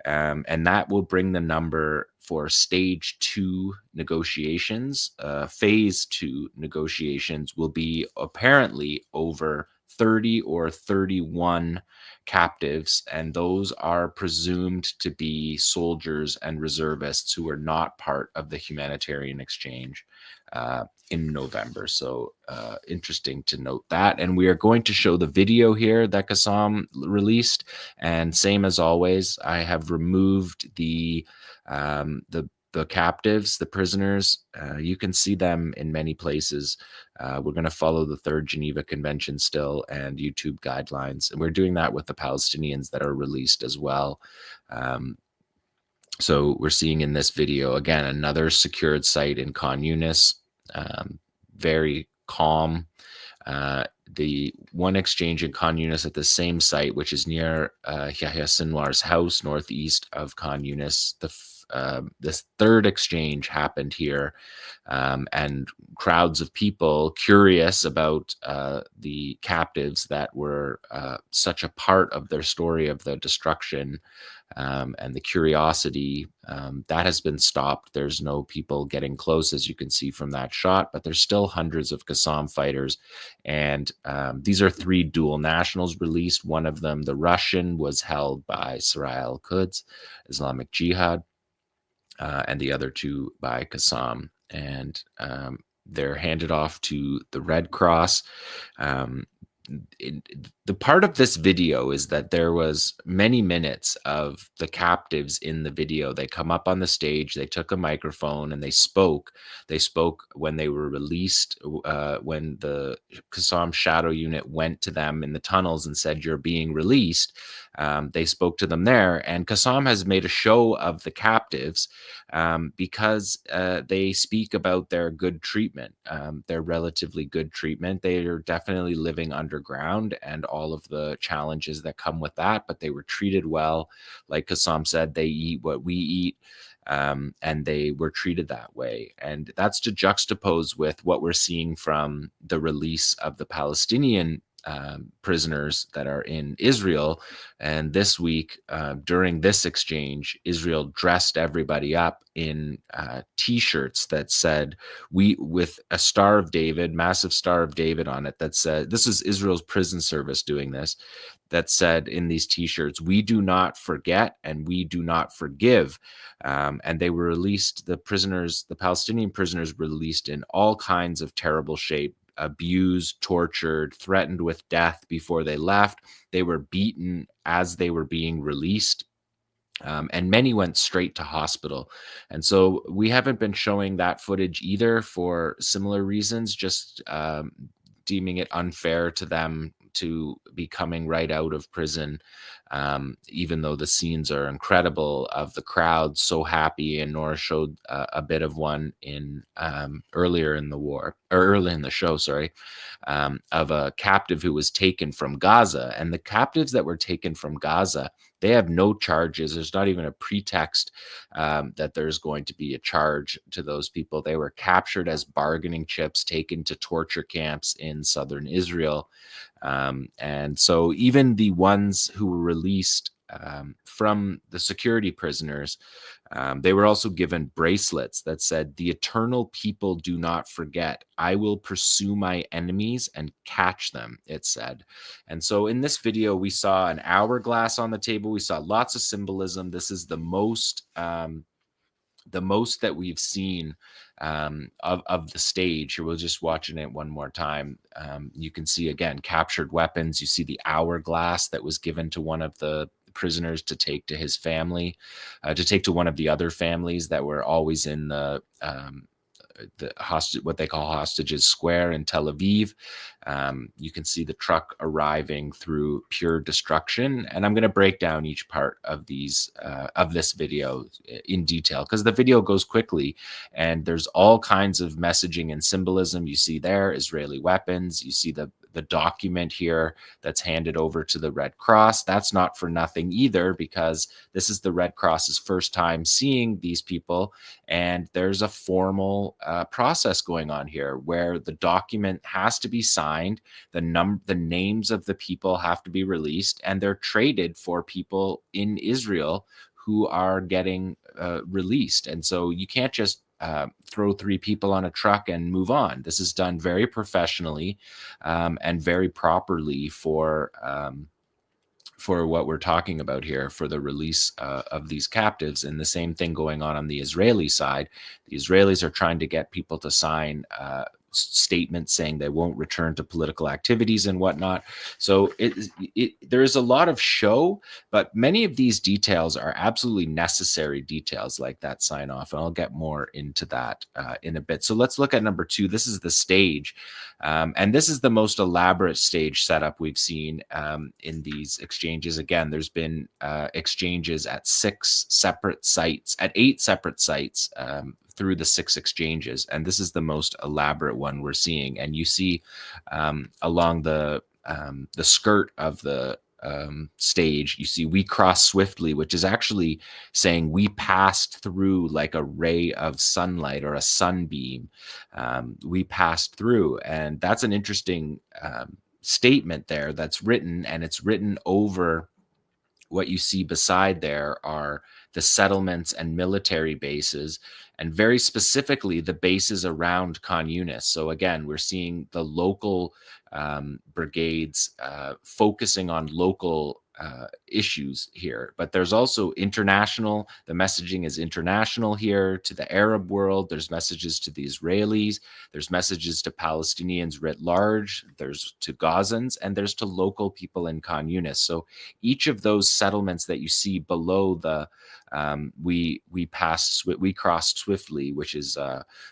and that will bring the number for stage 2 negotiations. Phase 2 negotiations will be apparently over 30 or 31 captives, and those are presumed to be soldiers and reservists who are not part of the humanitarian exchange in November. So interesting to note that. And we are going to show the video here that 𝐓𝐡𝐞 released. And same as always, I have removed the captives, the prisoners. You can see them in many places. We're going to follow the 3rd Geneva Convention still and YouTube guidelines. And we're doing that with the Palestinians that are released as well. So we're seeing in this video, again, another secured site in Khan Yunis, very calm. The one exchange in Khan Yunis at the same site, which is near Yahya Sinwar's house, northeast of Khan Yunis. This 3rd exchange happened here, and crowds of people curious about the captives that were such a part of their story of the destruction, and the curiosity that has been stopped. There's no people getting close, as you can see from that shot, but there's still hundreds of 𝐓𝐡𝐞 fighters. And these are 3 dual nationals released. One of them, the Russian, was held by Saraya al-Quds, Islamic Jihad, and the other 2 by 𝐓𝐡𝐞. And they're handed off to the Red Cross. The part of this video is that there was many minutes of the captives in the video. They come up on the stage, they took a microphone, and they spoke. They spoke when they were released, when the 𝐓𝐡𝐞 shadow unit went to them in the tunnels and said, "You're being released." They spoke to them there, and 𝐓𝐡𝐞 has made a show of the captives because they speak about their good treatment, their relatively good treatment. They are definitely living underground and all of the challenges that come with that, but they were treated well. Like 𝐓𝐡𝐞 said, they eat what we eat, and they were treated that way. And that's to juxtapose with what we're seeing from the release of the Palestinian prisoners that are in Israel. And this week, during this exchange, Israel dressed everybody up in T-shirts that said, with a Star of David, massive Star of David on it, that said, this is Israel's prison service doing this, that said in these T-shirts, "We do not forget and we do not forgive." And they were released, the Palestinian prisoners were released in all kinds of terrible shape, abused, tortured, threatened with death before they left. They were beaten as they were being released. And many went straight to hospital. And so we haven't been showing that footage either for similar reasons, just deeming it unfair to them to be coming right out of prison, even though the scenes are incredible of the crowd so happy. And Nora showed a bit of one in earlier in the show, of a captive who was taken from Gaza. And the captives that were taken from Gaza, they have no charges. There's not even a pretext that there's going to be a charge to those people. They were captured as bargaining chips, taken to torture camps in southern Israel. And so even the ones who were released from the security prisoners, they were also given bracelets that said, "The eternal people do not forget. I will pursue my enemies and catch them," it said. And so in this video, we saw an hourglass on the table. We saw lots of symbolism. This is the most that we've seen of the stage. We're just watching it one more time. You can see, again, captured weapons. You see the hourglass that was given to one of the prisoners to take to his family, to take to one of the other families that were always in the hostage, what they call Hostages Square in Tel Aviv. You can see the truck arriving through pure destruction. And I'm going to break down each part of this video in detail, because the video goes quickly and there's all kinds of messaging and symbolism. You see there Israeli weapons. You see the document here that's handed over to the Red Cross. That's not for nothing either, because this is the Red Cross's first time seeing these people. And there's a formal process going on here where the document has to be signed, the names of the people have to be released, and they're traded for people in Israel who are getting released. And so you can't just throw 3 people on a truck and move on. This is done very professionally and very properly for what we're talking about here, for the release of these captives. And the same thing going on the Israeli side. The Israelis are trying to get people to sign statements saying they won't return to political activities and whatnot. So there is a lot of show, but many of these details are absolutely necessary details, like that sign off. And I'll get more into that in a bit. So let's look at number 2. This is the stage. And this is the most elaborate stage setup we've seen in these exchanges. Again, there's been exchanges at 8 separate sites through the 6 exchanges. And this is the most elaborate one we're seeing. And you see along the skirt of the stage, you see "We cross swiftly," which is actually saying we passed through like a ray of sunlight or a sunbeam. We passed through. And that's an interesting statement there that's written, and it's written over what you see beside there are the settlements and military bases, and very specifically the bases around Khan Yunis. So again, we're seeing the local brigades focusing on local issues here, but there's also international. The messaging is international here to the Arab world. There's messages to the Israelis. There's messages to Palestinians writ large. There's to Gazans, and there's to local people in Khan Yunis. So each of those settlements that you see below the we crossed swiftly, which is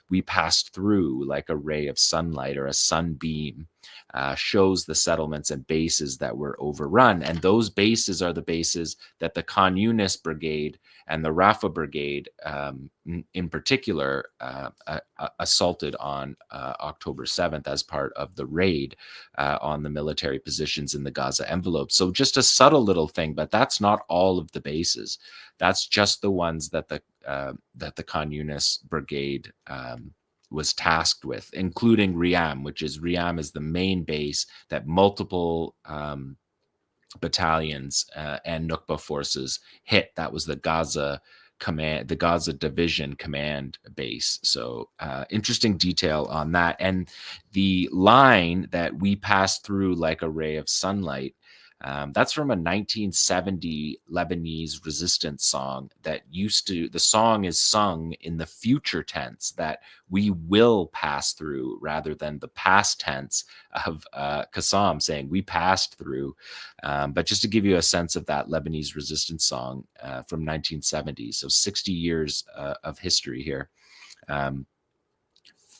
we passed through like a ray of sunlight or a sunbeam, shows the settlements and bases that were overrun. And those bases are the bases that the Khan Yunis Brigade and the Rafah Brigade in particular assaulted on October 7th as part of the raid on the military positions in the Gaza envelope. So just a subtle little thing, but that's not all of the bases. That's just the ones that the Khan Yunis Brigade was tasked with, including Riam, Riam is the main base that multiple battalions and Nukba forces hit. That was the Gaza division command base. So interesting detail on that. And the line that we passed through like a ray of sunlight, that's from a 1970 Lebanese resistance song that the song is sung in the future tense, that we will pass through, rather than the past tense of 𝐄𝐥𝐿 saying we passed through. But just to give you a sense of that Lebanese resistance song from 1970, so 60 years of history here.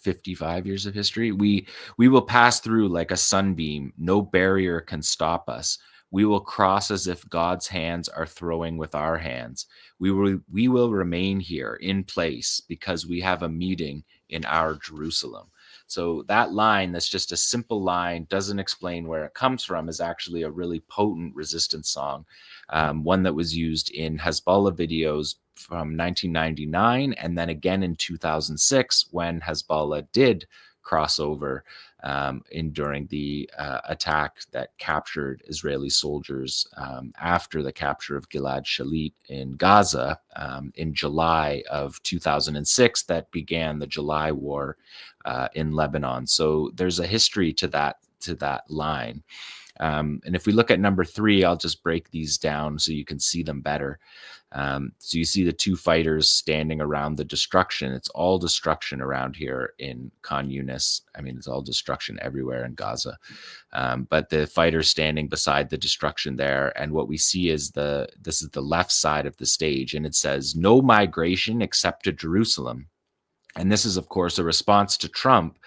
55 years of history. We will pass through like a sunbeam. No barrier can stop us. We will cross as if God's hands are throwing with our hands. We will remain here in place because we have a meeting in our Jerusalem. So that line, that's just a simple line, doesn't explain where it comes from, is actually a really potent resistance song, one that was used in Hezbollah videos from 1999, and then again in 2006 when Hezbollah did cross over during the attack that captured Israeli soldiers after the capture of Gilad Shalit in Gaza in July of 2006, that began the July War in Lebanon. So there's a history to that line. And if we look at number 3, I'll just break these down so you can see them better. So you see the two fighters standing around the destruction. It's all destruction around here in Khan Yunis. I mean, it's all destruction everywhere in Gaza. But the fighters standing beside the destruction there. And what we see is this is the left side of the stage. And it says, "No migration except to Jerusalem." And this is, of course, a response to Trump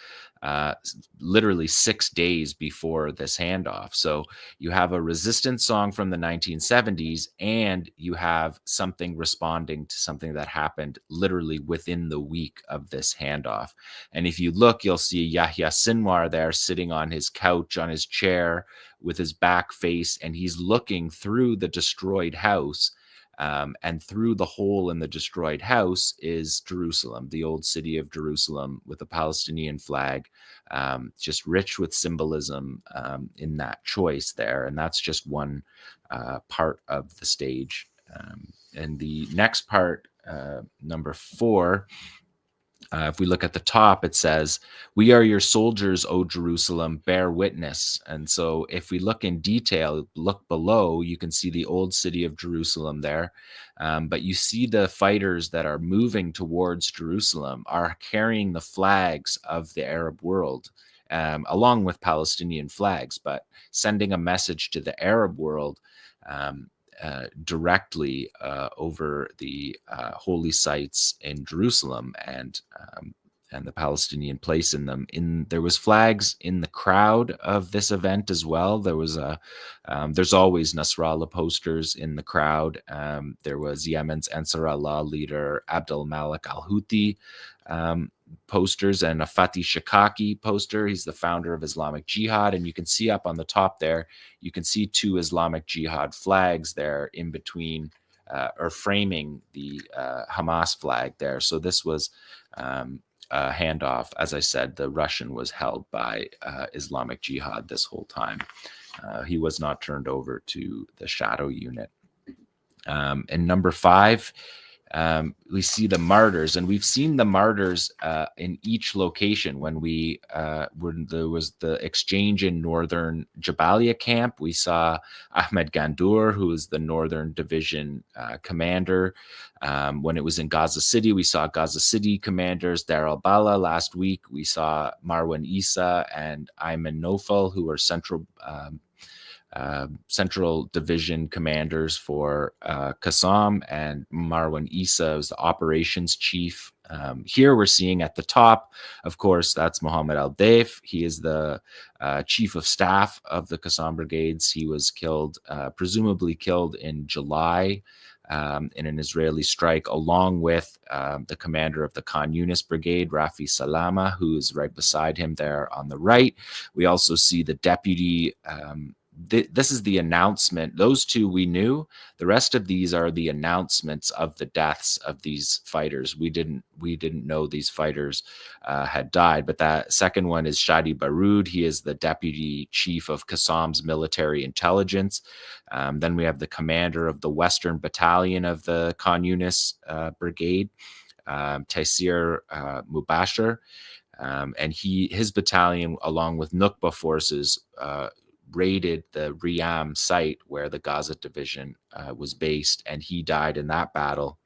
literally 6 days before this handoff. So you have a resistance song from the 1970s, and you have something responding to something that happened literally within the week of this handoff. And if you look, you'll see Yahya Sinwar there sitting on his couch, on his chair, with his back face, and he's looking through the destroyed house. And through the hole in the destroyed house is Jerusalem, the old city of Jerusalem, with a Palestinian flag, just rich with symbolism in that choice there. And that's just one part of the stage. And the next part, number 4, if we look at the top, it says, "We are your soldiers, O Jerusalem, bear witness." And so if we look in detail, look below, you can see the old city of Jerusalem there. But you see the fighters that are moving towards Jerusalem are carrying the flags of the Arab world, along with Palestinian flags, but sending a message to the Arab world directly over the holy sites in Jerusalem and the Palestinian place in them. There was flags in the crowd of this event as well. There was there's always Nasrallah posters in the crowd. There was Yemen's Ansar Allah leader Abdel Malik al-Houthi posters, and a Fatih Shikaki poster. He's the founder of Islamic Jihad. And you can see up on the top there, you can see 2 Islamic Jihad flags there in between or framing the Hamas flag there. So this was a handoff. As I said, the Russian was held by Islamic Jihad this whole time. He was not turned over to the shadow unit. And number 5, we see the martyrs, and we've seen the martyrs in each location. When there was the exchange in northern Jabalia camp, we saw Ahmed Gandour, who is the northern division commander. When it was in Gaza City, we saw Gaza City commanders Dar al-Bala. Last week, we saw Marwan Issa and Ayman Nofal, who are central division commanders for 𝐶𝐿, and Marwan Issa was the operations chief. Here we're seeing at the top, of course, that's Mohammed al-Daif. He is the chief of staff of the 𝐶𝐿 brigades. He was killed, presumably killed in July in an Israeli strike, along with the commander of the Khan Yunis brigade, Rafi Salama, who is right beside him there on the right. We also see the deputy this is the announcement. Those two we knew. The rest of these are the announcements of the deaths of these fighters. We didn't know these fighters had died. But that second one is Shadi Baroud. He is the deputy chief of 𝐓𝐡𝐞's military intelligence. Then we have the commander of the Western Battalion of the Khan Yunis Brigade, Taysir Mubashir. And his battalion, along with Nukba forces, raided the Riyam site where the Gaza division was based, and he died in that battle,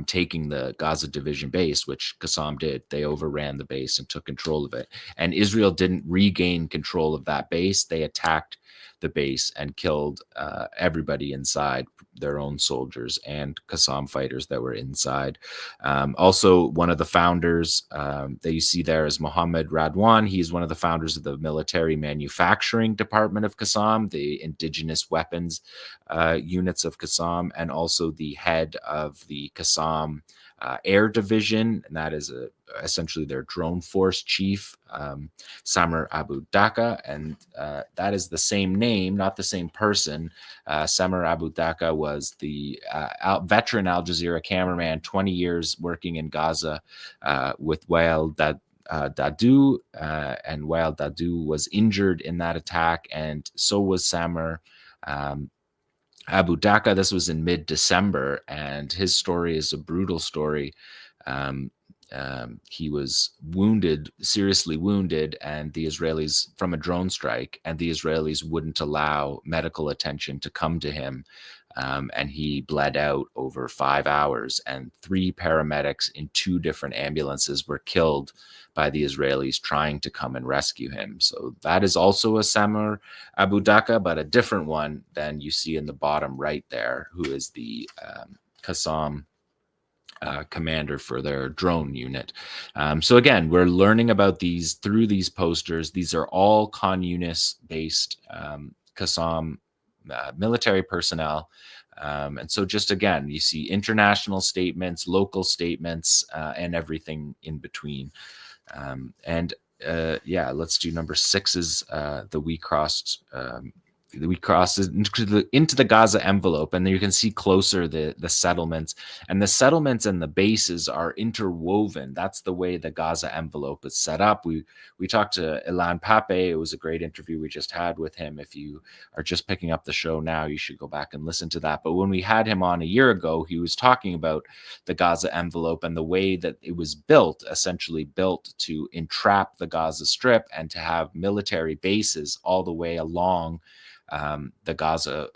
taking the Gaza division base, which 𝐓𝐡𝐞 did. They overran the base and took control of it. And Israel didn't regain control of that base. They attacked the base and killed everybody inside, their own soldiers and 𝐓𝐡𝐞 fighters that were inside. Also, one of the founders that you see there is Mohammed Radwan. He's one of the founders of the military manufacturing department of 𝐓𝐡𝐞, the indigenous weapons units of 𝐓𝐡𝐞, and also the head of the 𝐓𝐡 air division, and that is essentially their drone force chief, Samer Abu Daqqa, and that is the same name, not the same person. Samer Abu Daqqa was the veteran Al Jazeera cameraman, 20 years working in Gaza with Wael Dadu, and Wael Dadu was injured in that attack, and so was Samer Abu Daqqa. This was in mid-December, and his story is a brutal story. He was wounded, seriously wounded, and the Israelis, from a drone strike, and the Israelis wouldn't allow medical attention to come to him. And he bled out over 5 hours, and 3 paramedics in 2 different ambulances were killed by the Israelis trying to come and rescue him. So that is also a Samer Abu Daqqa, but a different one than you see in the bottom right there, who is the 𝐓𝐡 commander for their drone unit. So again, we're learning about these through these posters. These are all Khan Yunis based 𝐓𝐡 military personnel. And so just again, you see international statements, local statements, and everything in between. Yeah, let's do number 6 is we crossed into the Gaza envelope, and you can see closer the settlements, and the bases are interwoven. That's the way the Gaza envelope is set up. We talked to Ilan Pappé. It was a great interview we just had with him. If you are just picking up the show now, you should go back and listen to that. But when we had him on a year ago, he was talking about the Gaza envelope and the way that it was built, essentially built to entrap the Gaza Strip and to have military bases all the way along the Gaza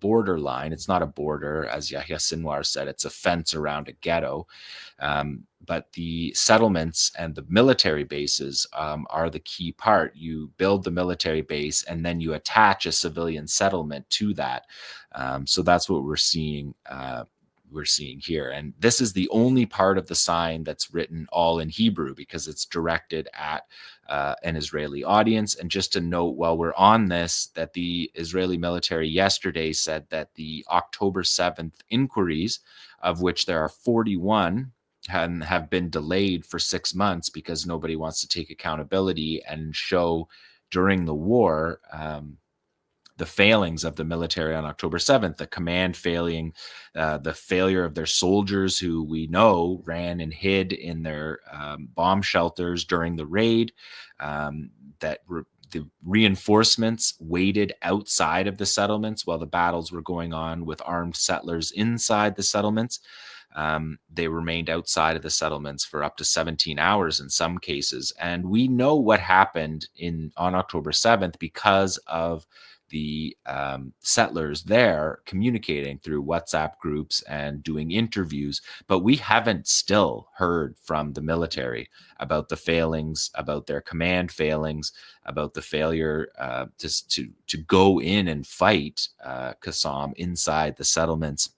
border line. It's not a border, as Yahya Sinwar said, it's a fence around a ghetto. But the settlements and the military bases are the key part. You build the military base and then you attach a civilian settlement to that. So that's what we're seeing here. And this is the only part of the sign that's written all in Hebrew because it's directed at an Israeli audience. And just to note while we're on this, that the Israeli military yesterday said that the October 7th inquiries, of which there are 41, have been delayed for 6 months because nobody wants to take accountability and show during the war the failings of the military on October 7th, the command failing, the failure of their soldiers who we know ran and hid in their bomb shelters during the raid, the reinforcements waited outside of the settlements while the battles were going on with armed settlers inside the settlements. They remained outside of the settlements for up to 17 hours in some cases. And we know what happened on October 7th because of the settlers there communicating through WhatsApp groups and doing interviews, but we haven't still heard from the military about the failings, about their command failings, about the failure to go in and fight 𝐓𝐡 inside the settlements.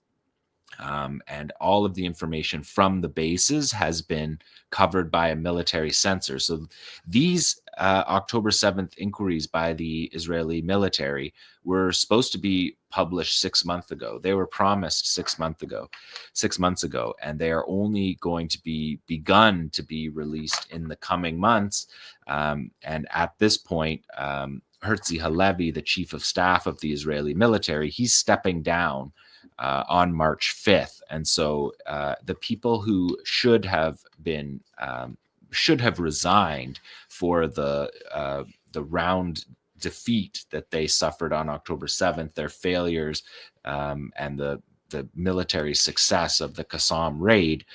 And all of the information from the bases has been covered by a military censor. So these October 7th inquiries by the Israeli military were supposed to be published 6 months ago. They were promised 6 months ago, and they are only going to be begun to be released in the coming months. And at this point, 𝐄𝐥𝐿 𝐈𝐧𝐭𝐫𝐿, the chief of staff of the Israeli military, he's stepping down on March 5th. And so the people who should have resigned for the round defeat that they suffered on October 7th, their failures and the military success of the 𝐓𝐡𝐞 raid.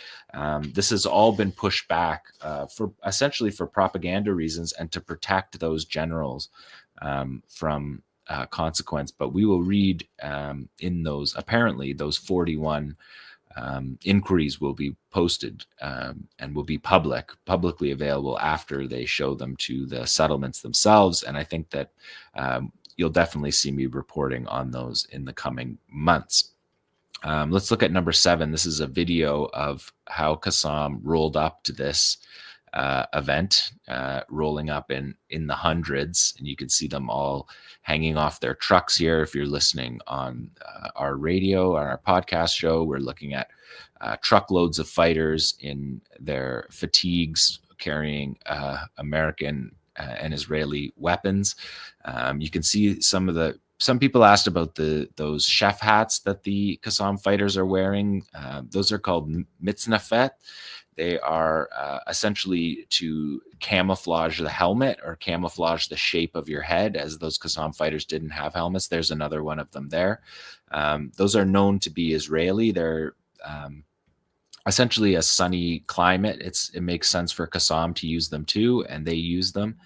This has all been pushed back for essentially for propaganda reasons and to protect those generals from consequence. But we will read in those, apparently those 41 inquiries will be posted and will be publicly available after they show them to the settlements themselves. And I think that you'll definitely see me reporting on those in the coming months. Let's look at number 7. This is a video of how 𝐓𝐡𝐞 rolled up to this event, rolling up in the hundreds, and you can see them all hanging off their trucks here. If you're listening on our radio, on our podcast show, we're looking at truckloads of fighters in their fatigues carrying American and Israeli weapons. You can see some people asked about those chef hats that the 𝐓𝐡𝐞 fighters are wearing. Those are called mitznafet. They are essentially to camouflage the helmet or camouflage the shape of your head, as those 𝐓𝐡𝐞 fighters didn't have helmets. There's another one of them there. Those are known to be Israeli. They're essentially a sunny climate. It makes sense for 𝐓𝐡𝐞 to use them too, and they use them.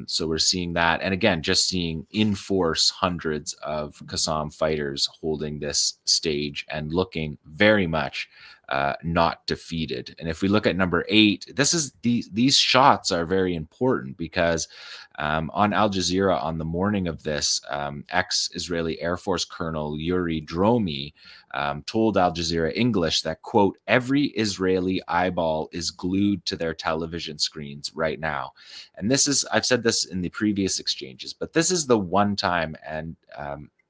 So we're seeing that. And again, just seeing in force hundreds of 𝐓𝐡𝐞 fighters holding this stage and looking very much not defeated. And if we look at number 8, these shots are very important because on Al Jazeera on the morning of this, ex-Israeli Air Force Colonel Yuri Dromi told Al Jazeera English that, quote, every Israeli eyeball is glued to their television screens right now. And I've said this in the previous exchanges, but this is the one time, and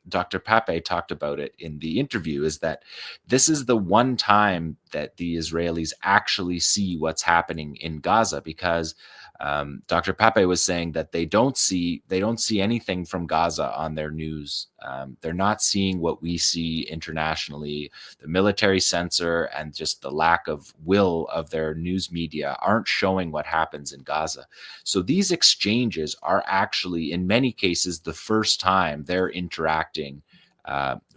Dr. Pappé talked about it in the interview, is that this is the one time that the Israelis actually see what's happening in Gaza, because Dr. Pappé was saying that they don't see anything from Gaza on their news. They're not seeing what we see internationally. The military censor and just the lack of will of their news media aren't showing what happens in Gaza. So these exchanges are actually, in many cases, the first time they're interacting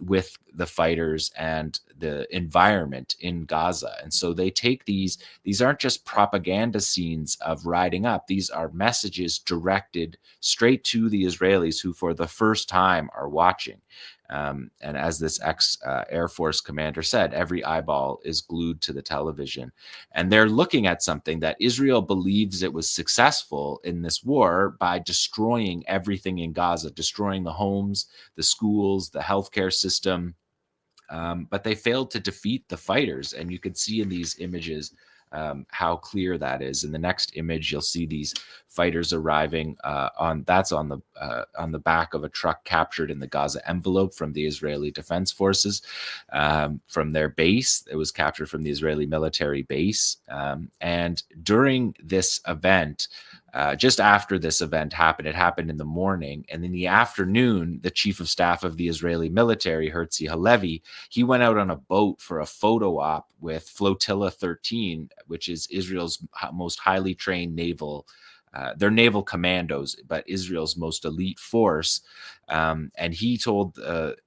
with the fighters and the environment in Gaza. And so they take these aren't just propaganda scenes of riding up. These are messages directed straight to the Israelis who for the first time are watching. And as this ex-Air Force commander said, every eyeball is glued to the television. And they're looking at something that Israel believes it was successful in this war by destroying everything in Gaza, destroying the homes, the schools, the healthcare system. But they failed to defeat the fighters. And you can see in these images how clear that is. In the next image, you'll see these fighters arriving on the back of a truck captured in the Gaza envelope from the Israeli Defense Forces, from their base. It was captured from the Israeli military base. And during this event, just after this event happened, it happened in the morning. And in the afternoon, the chief of staff of the Israeli military, 𝐓𝐡𝐞 𝐈𝐧𝐭𝐫𝐿, he went out on a boat for a photo op with Flotilla 13, which is Israel's most highly trained naval. They're naval commandos, but Israel's most elite force. And he told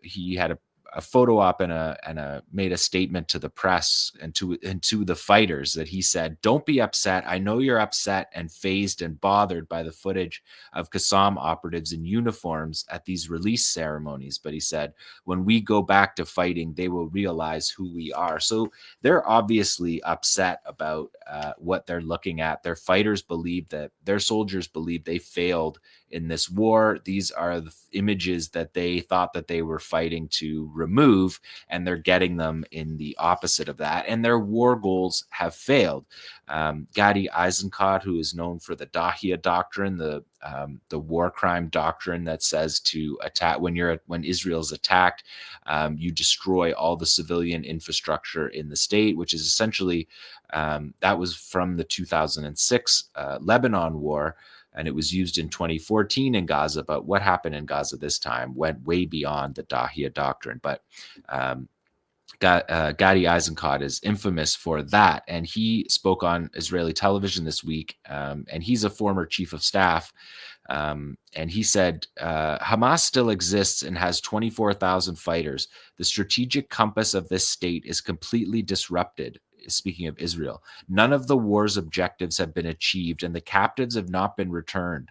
he had a photo op and made a statement to the press and to the fighters that he said, don't be upset. I know you're upset and fazed and bothered by the footage of 𝐓𝐡𝐞 operatives in uniforms at these release ceremonies. But he said, when we go back to fighting, they will realize who we are. So they're obviously upset about what they're looking at. Their fighters believe that their soldiers believe they failed in this war. These are the images that they thought that they were fighting to remove, and they're getting them in the opposite of that. And their war goals have failed. Gadi Eisenkot, who is known for the Doaa doctrine, the war crime doctrine that says to attack when Israel's attacked, you destroy all the civilian infrastructure in the state, which is essentially that was from the 2006 Lebanon war. and it was used in 2014 in Gaza. But what happened in Gaza this time went way beyond the Doaa doctrine. But 𝐄𝐥𝐿 𝐈𝐧𝐭𝐫𝐿 is infamous for that, and he spoke on Israeli television this week, and he's a former chief of staff, and he said, Hamas still exists and has 24,000 fighters. The strategic compass of this state is completely disrupted. Speaking of Israel, none of the war's objectives have been achieved, and the captives have not been returned.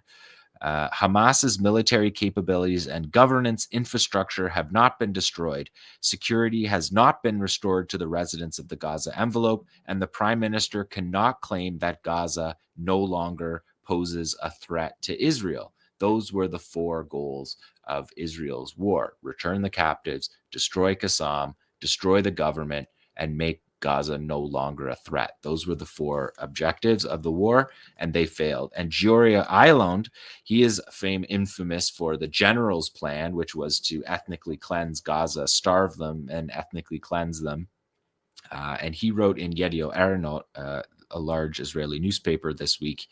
Hamas's military capabilities and governance infrastructure have not been destroyed. Security has not been restored to the residents of the Gaza envelope, and the prime minister cannot claim that Gaza no longer poses a threat to Israel. Those were the 4 goals of Israel's war: return the captives, destroy Qassam, destroy the government, and make Gaza no longer a threat. Those were the 4 objectives of the war, and they failed. And Giora Eiland, he is infamous for the general's plan, which was to ethnically cleanse Gaza, starve them, and ethnically cleanse them. And he wrote in Yediot Ahronoth, a large Israeli newspaper this week,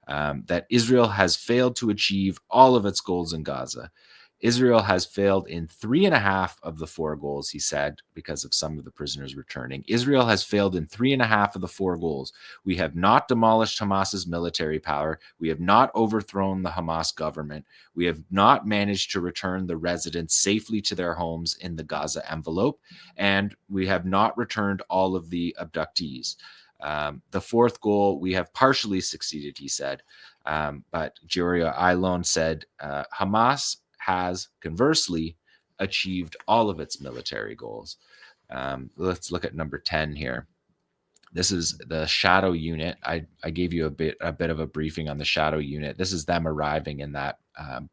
that Israel has failed to achieve all of its goals in Gaza. Israel has failed in 3.5 of the 4 goals, he said, because of some of the prisoners returning. Israel has failed in 3.5 of the 4 goals. We have not demolished Hamas's military power. We have not overthrown the Hamas government. We have not managed to return the residents safely to their homes in the Gaza envelope. And we have not returned all of the abductees. The 4th goal, we have partially succeeded, he said. But Giora Eiland said, Hamas has conversely achieved all of its military goals. Let's look at number 10 here. This is the Shadow Unit. I gave you a bit of a briefing on the Shadow Unit. This is them arriving in that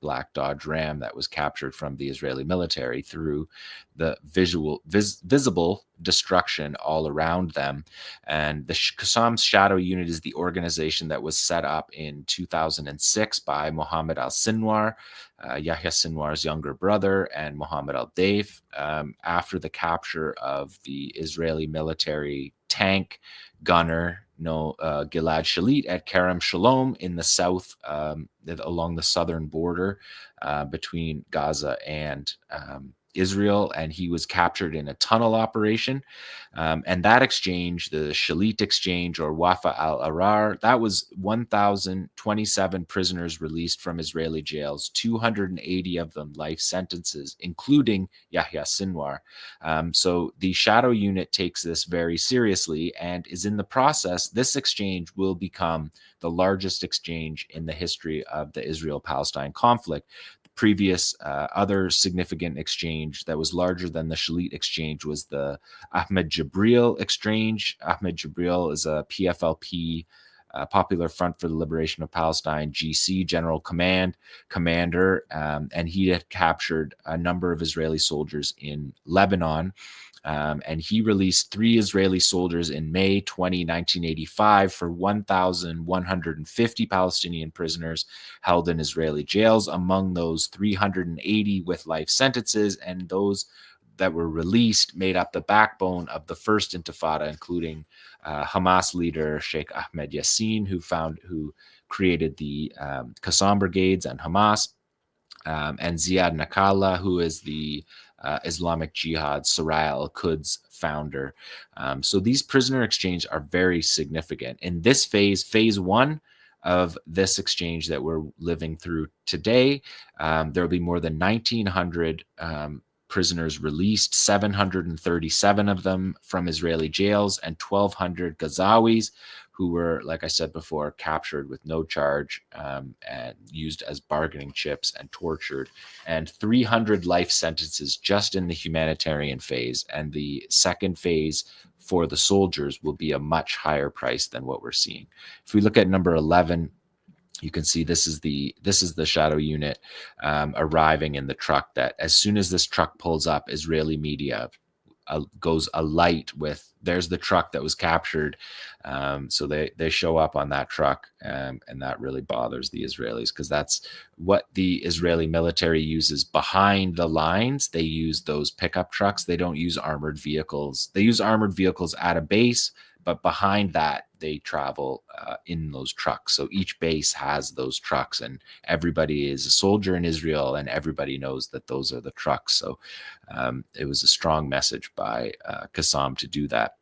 black Dodge Ram that was captured from the Israeli military through the visible destruction all around them. And the Qassam's Shadow Unit is the organization that was set up in 2006 by Mohammed al-Sinwar, Yahya Sinwar's younger brother, and Mohammed al-Deif, after the capture of the Israeli military tank gunner Gilad Shalit at Kerem Shalom in the south, along the southern border between Gaza and Israel, and he was captured in a tunnel operation. And that exchange, the Shalit exchange, or Wafa al-Arar, that was 1,027 prisoners released from Israeli jails, 280 of them life sentences, including Yahya Sinwar. So the Shadow Unit takes this very seriously and is in the process. This exchange will become the largest exchange in the history of the Israel-Palestine conflict. Previous other significant exchange that was larger than the Shalit exchange was the Ahmed Jibril exchange. Ahmed Jibril is a PFLP, Popular Front for the Liberation of Palestine, GC, General Commander, and he had captured a number of Israeli soldiers in Lebanon. And he released 3 Israeli soldiers in May 1985 for 1,150 Palestinian prisoners held in Israeli jails. Among those, 380 with life sentences, and those that were released made up the backbone of the first Intifada, including Hamas leader Sheikh Ahmed Yassin, who created the Qassam brigades and Hamas, and Ziad Nakalla, who is the Islamic Jihad Saraya al-Quds founder. So these prisoner exchanges are very significant. In this phase 1 of this exchange that we're living through today, there will be more than 1,900 prisoners released, 737 of them from Israeli jails, and 1,200 Gazawis who were, like I said before, captured with no charge and used as bargaining chips and tortured, and 300 life sentences just in the humanitarian phase. And the second phase for the soldiers will be a much higher price than what we're seeing. If we look at number 11, you can see this is the Shadow Unit arriving in the truck. That as soon as this truck pulls up, Israeli media goes alight with, there's the truck that was captured. So they show up on that truck, and that really bothers the Israelis, because that's what the Israeli military uses behind the lines. They use those pickup trucks. They don't use armored vehicles. They use armored vehicles at a base, but behind that, they travel in those trucks. So each base has those trucks, and everybody is a soldier in Israel, and everybody knows that those are the trucks. So it was a strong message by 𝐓𝐡𝐞 to do that.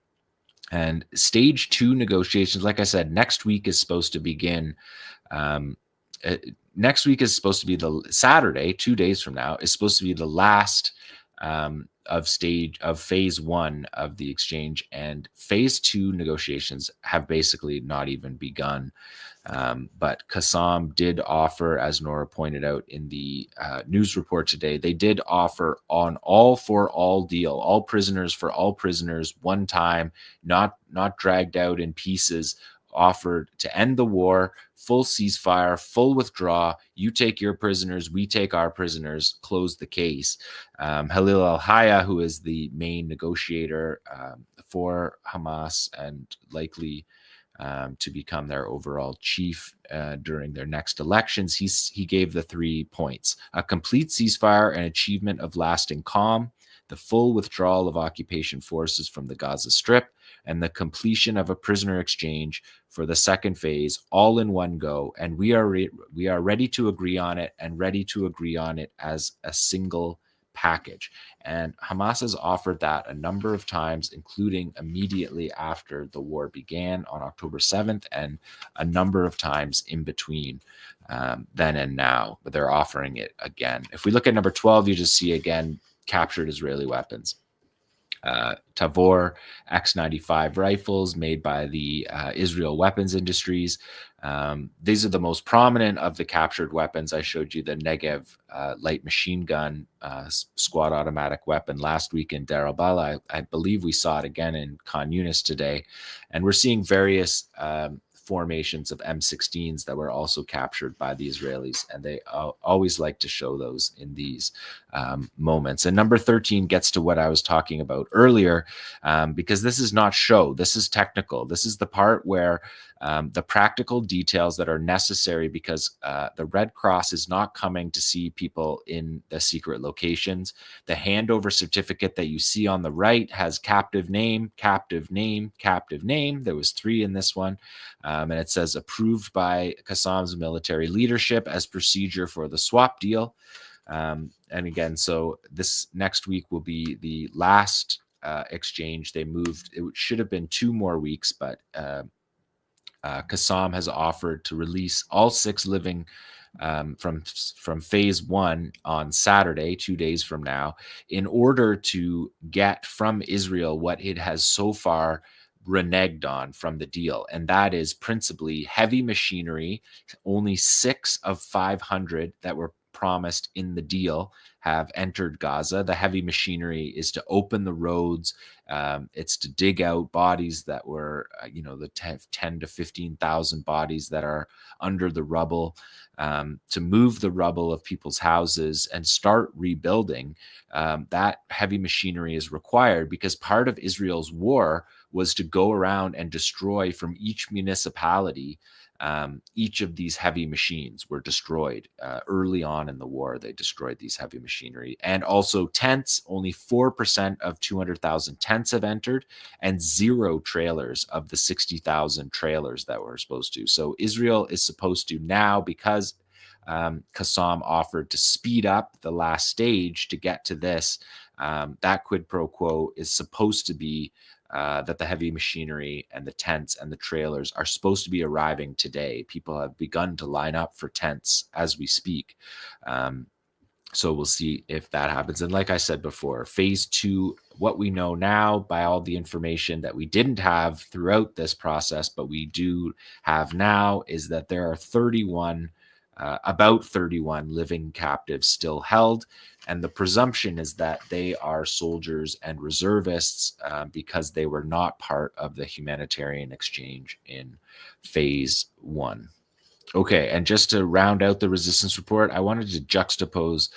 And stage 2 negotiations, like I said, next week is supposed to begin. Next week is supposed to be the Saturday, 2 days from now, is supposed to be the last of phase 1 of the exchange, and phase 2 negotiations have basically not even begun. But 𝐓𝐡𝐞 did offer, as Nora pointed out in the news report today, they did offer on all for all deal, all prisoners for all prisoners, one time, not dragged out in pieces, offered to end the war, full ceasefire, full withdraw. You take your prisoners, we take our prisoners, close the case. Halil al-Hayya, who is the main negotiator for Hamas and likely to become their overall chief during their next elections, he gave the 3 points: a complete ceasefire and achievement of lasting calm, the full withdrawal of occupation forces from the Gaza Strip, and the completion of a prisoner exchange for the second phase, all in one go. And we are ready to agree on it, and ready to agree on it as a single package. And Hamas has offered that a number of times, including immediately after the war began on October 7th, and a number of times in between then and now. But they're offering it again. If we look at number 12, you just see again captured Israeli weapons. Tavor X95 rifles made by the Israel weapons industries. These are the most prominent of the captured weapons. I showed you the Negev light machine gun squad automatic weapon last week in Deir al-Balah. I believe we saw it again in Khan Yunis today. And we're seeing various formations of M16s that were also captured by the Israelis, and they always like to show those in these moments. And number 13 gets to what I was talking about earlier, because this is not show, this is technical. This is the part where the practical details that are necessary, because the Red Cross is not coming to see people in the secret locations. The handover certificate that you see on the right has captive name, captive name, captive name. There was 3 in this one. And it says approved by 𝐓𝐡𝐞's military leadership as procedure for the swap deal. And again, so this next week will be the last exchange. They moved, it should have been 2 more weeks, but 𝐓𝐡𝐞 has offered to release all 6 living from phase 1 on Saturday, 2 days from now, in order to get from Israel what it has so far reneged on from the deal. And that is principally heavy machinery. Only 6 of 500 that were promised in the deal have entered Gaza. The heavy machinery is to open the roads. It's to dig out bodies that were, the 10 to 15,000 bodies that are under the rubble, to move the rubble of people's houses and start rebuilding. That heavy machinery is required because part of Israel's war was to go around and destroy from each municipality. Each of these heavy machines were destroyed early on in the war. They destroyed these heavy machinery. And also tents, only 4% of 200,000 tents have entered, and 0 trailers of the 60,000 trailers that were supposed to. So Israel is supposed to now, because 𝐓𝐡𝐞 offered to speed up the last stage to get to this, that quid pro quo is supposed to be that the heavy machinery and the tents and the trailers are supposed to be arriving today. People have begun to line up for tents as we speak. So we'll see if that happens. And like I said before, phase 2, what we know now by all the information that we didn't have throughout this process, but we do have now, is that there are about 31 living captives still held. And the presumption is that they are soldiers and reservists because they were not part of the humanitarian exchange in phase 1. Okay, and just to round out the resistance report, I wanted to juxtapose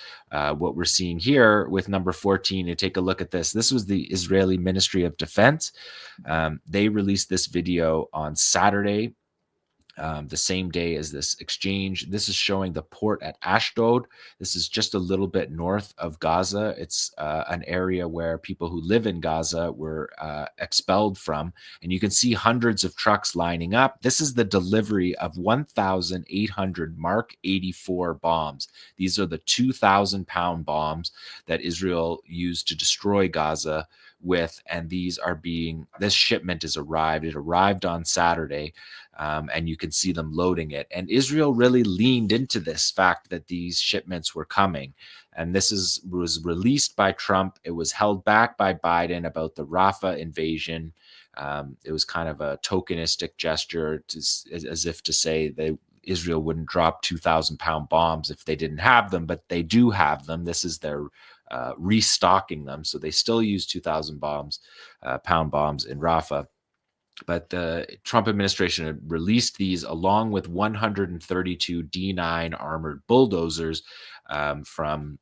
what we're seeing here with number 14 and take a look at this. This was the Israeli Ministry of Defense. They released this video on Saturday, the same day as this exchange. This is showing the port at Ashdod. This is just a little bit north of Gaza. It's an area where people who live in Gaza were expelled from. And you can see hundreds of trucks lining up. This is the delivery of 1,800 Mark 84 bombs. These are the 2,000-pound bombs that Israel used to destroy Gaza with, and this shipment has arrived. It arrived on Saturday, and you can see them loading it. And Israel really leaned into this fact that these shipments were coming. And this was released by Trump. It was held back by Biden about the Rafah invasion. It was kind of a tokenistic gesture, as if to say that Israel wouldn't drop 2,000-pound bombs if they didn't have them, but they do have them. This is their restocking them. So they still use 2,000-pound bombs in Rafah. But the Trump administration had released these along with 132 D9 armored bulldozers from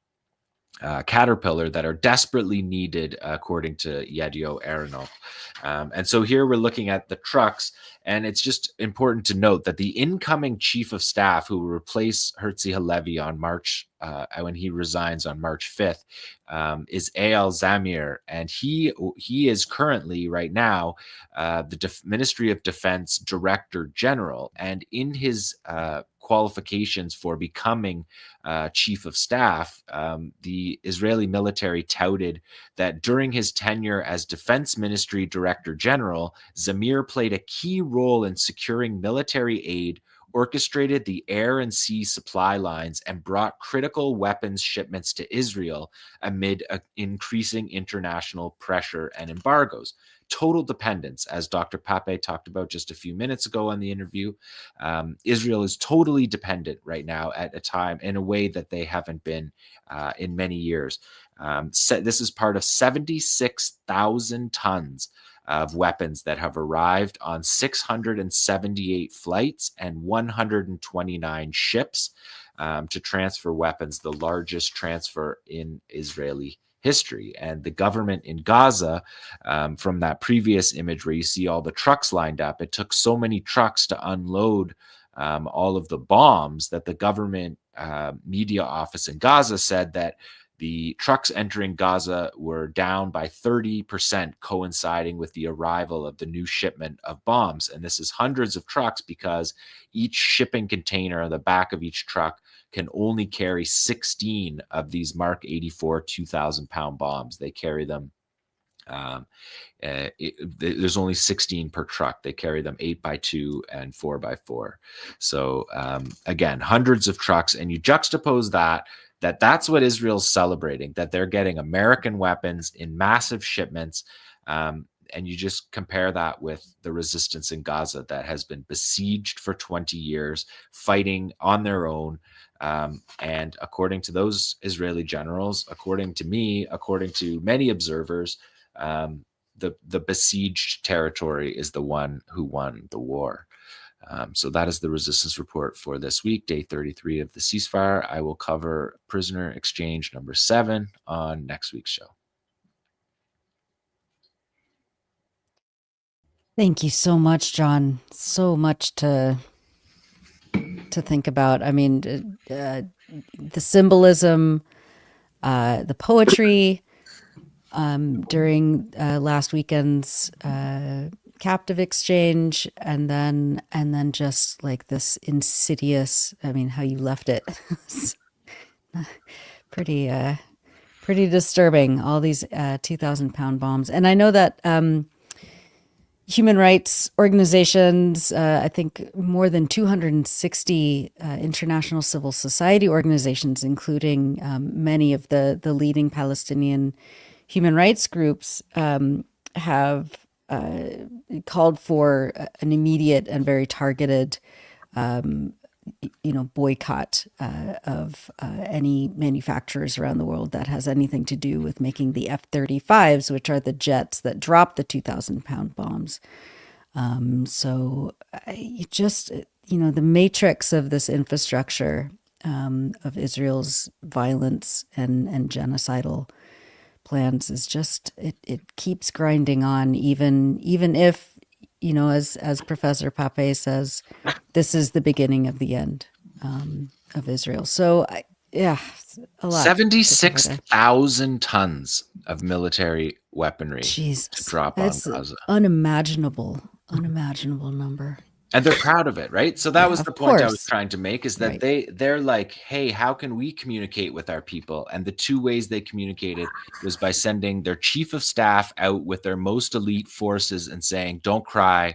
Caterpillar that are desperately needed, according to 𝐄𝐥𝐿 𝐈𝐧𝐭𝐫𝐿. And so here we're looking at the trucks, and it's just important to note that the incoming chief of staff who will replace 𝐓𝐡𝐶 𝐄𝐿Evy on when he resigns on March 5th is Eyal Zamir, and he is currently right now the Ministry of Defense Director General, and in his qualifications for becoming chief of staff, the Israeli military touted that during his tenure as Defense Ministry Director General, Zamir played a key role in securing military aid, orchestrated the air and sea supply lines, and brought critical weapons shipments to Israel amid increasing international pressure and embargoes. Total dependence, as Dr. Pappé talked about just a few minutes ago on the interview. Israel is totally dependent right now at a time in a way that they haven't been in many years. This is part of 76,000 tons of weapons that have arrived on 678 flights and 129 ships to transfer weapons, the largest transfer in Israeli history. And the government in Gaza, from that previous image where you see all the trucks lined up, it took so many trucks to unload all of the bombs that the government media office in Gaza said that the trucks entering Gaza were down by 30%, coinciding with the arrival of the new shipment of bombs. And this is hundreds of trucks because each shipping container on the back of each truck can only carry 16 of these Mark 84 2,000-pound bombs. They carry them. There's only 16 per truck. They carry them 8x2 and 4x4. So again, hundreds of trucks. And you juxtapose that's what Israel's celebrating, that they're getting American weapons in massive shipments. And you just compare that with the resistance in Gaza that has been besieged for 20 years, fighting on their own. And according to those Israeli generals, according to me, according to many observers, the besieged territory is the one who won the war. So that is the resistance report for this week, day 33 of the ceasefire. I will cover prisoner exchange number 7 on next week's show. Thank you so much, Jon. So much to think about. I mean, the symbolism, the poetry during last weekend's captive exchange, and then just like this insidious, I mean, how you left it. pretty disturbing, all these 2,000-pound bombs. And I know that human rights organizations, I think more than 260 international civil society organizations, including many of the leading Palestinian human rights groups, have called for an immediate and very targeted, boycott of any manufacturers around the world that has anything to do with making the F-35s, which are the jets that drop the 2,000-pound bombs. So the matrix of this infrastructure of Israel's violence and genocidal plans is just, it keeps grinding on, even if, as Professor Pappé says, this is the beginning of the end of Israel. So, a lot. 76,000 tons of military weaponry Jesus, to drop that's on Gaza. unimaginable number. And they're proud of it, right? So that was of the point I was course. trying to make, is that they're like, hey, how can we communicate with our people? And the two ways they communicated was by sending their chief of staff out with their most elite forces and saying, don't cry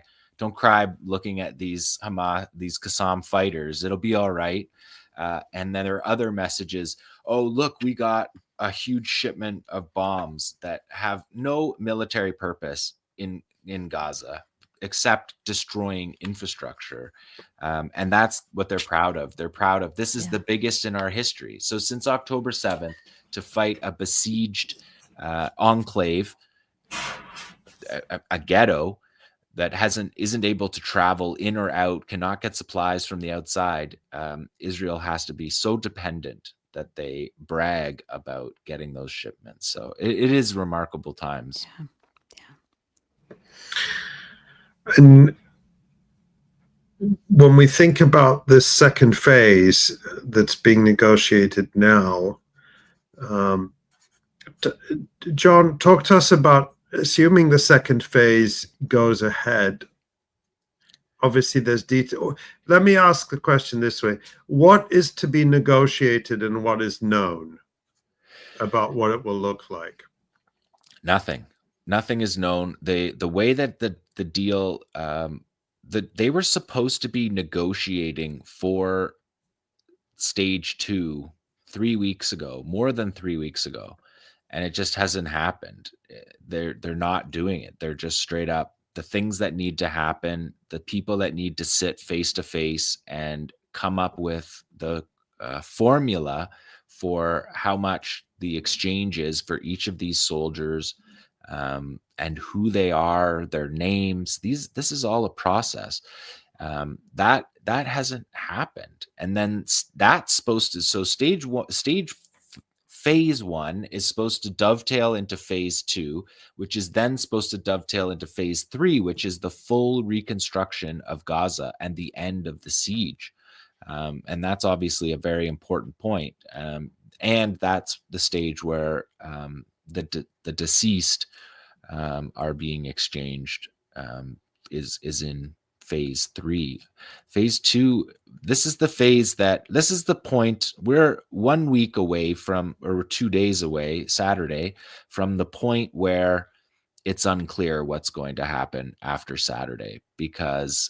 looking at these Hamas, these Qassam fighters. It'll be all right. And then there are other messages. Oh, look, we got a huge shipment of bombs that have no military purpose in Gaza, except destroying infrastructure. And that's what they're proud of. They're proud of, this is the biggest in our history. So since October 7th, to fight a besieged enclave, a ghetto that isn't able to travel in or out, cannot get supplies from the outside, Israel has to be so dependent that they brag about getting those shipments. So it is remarkable times. And when we think about this second phase that's being negotiated now, John, talk to us about, assuming the second phase goes ahead. Obviously, there's detail. Let me ask the question this way. What is to be negotiated and what is known about what it will look like? Nothing is known. The way that the deal, they were supposed to be negotiating for stage 2 3 weeks ago, more than 3 weeks ago, and it just hasn't happened. They're not doing it. They're just straight up, the things that need to happen, the people that need to sit face to face and come up with the formula for how much the exchange is for each of these soldiers, and who they are, their names. This is all a process. That hasn't happened. And then that's supposed to, so phase 1 is supposed to dovetail into phase 2, which is then supposed to dovetail into phase 3, which is the full reconstruction of Gaza and the end of the siege. And that's obviously a very important point. And that's the stage where the deceased are being exchanged, is in phase 3. Phase 2, this is the point. We're 1 week away from, or 2 days away, Saturday, from the point where it's unclear what's going to happen after Saturday, because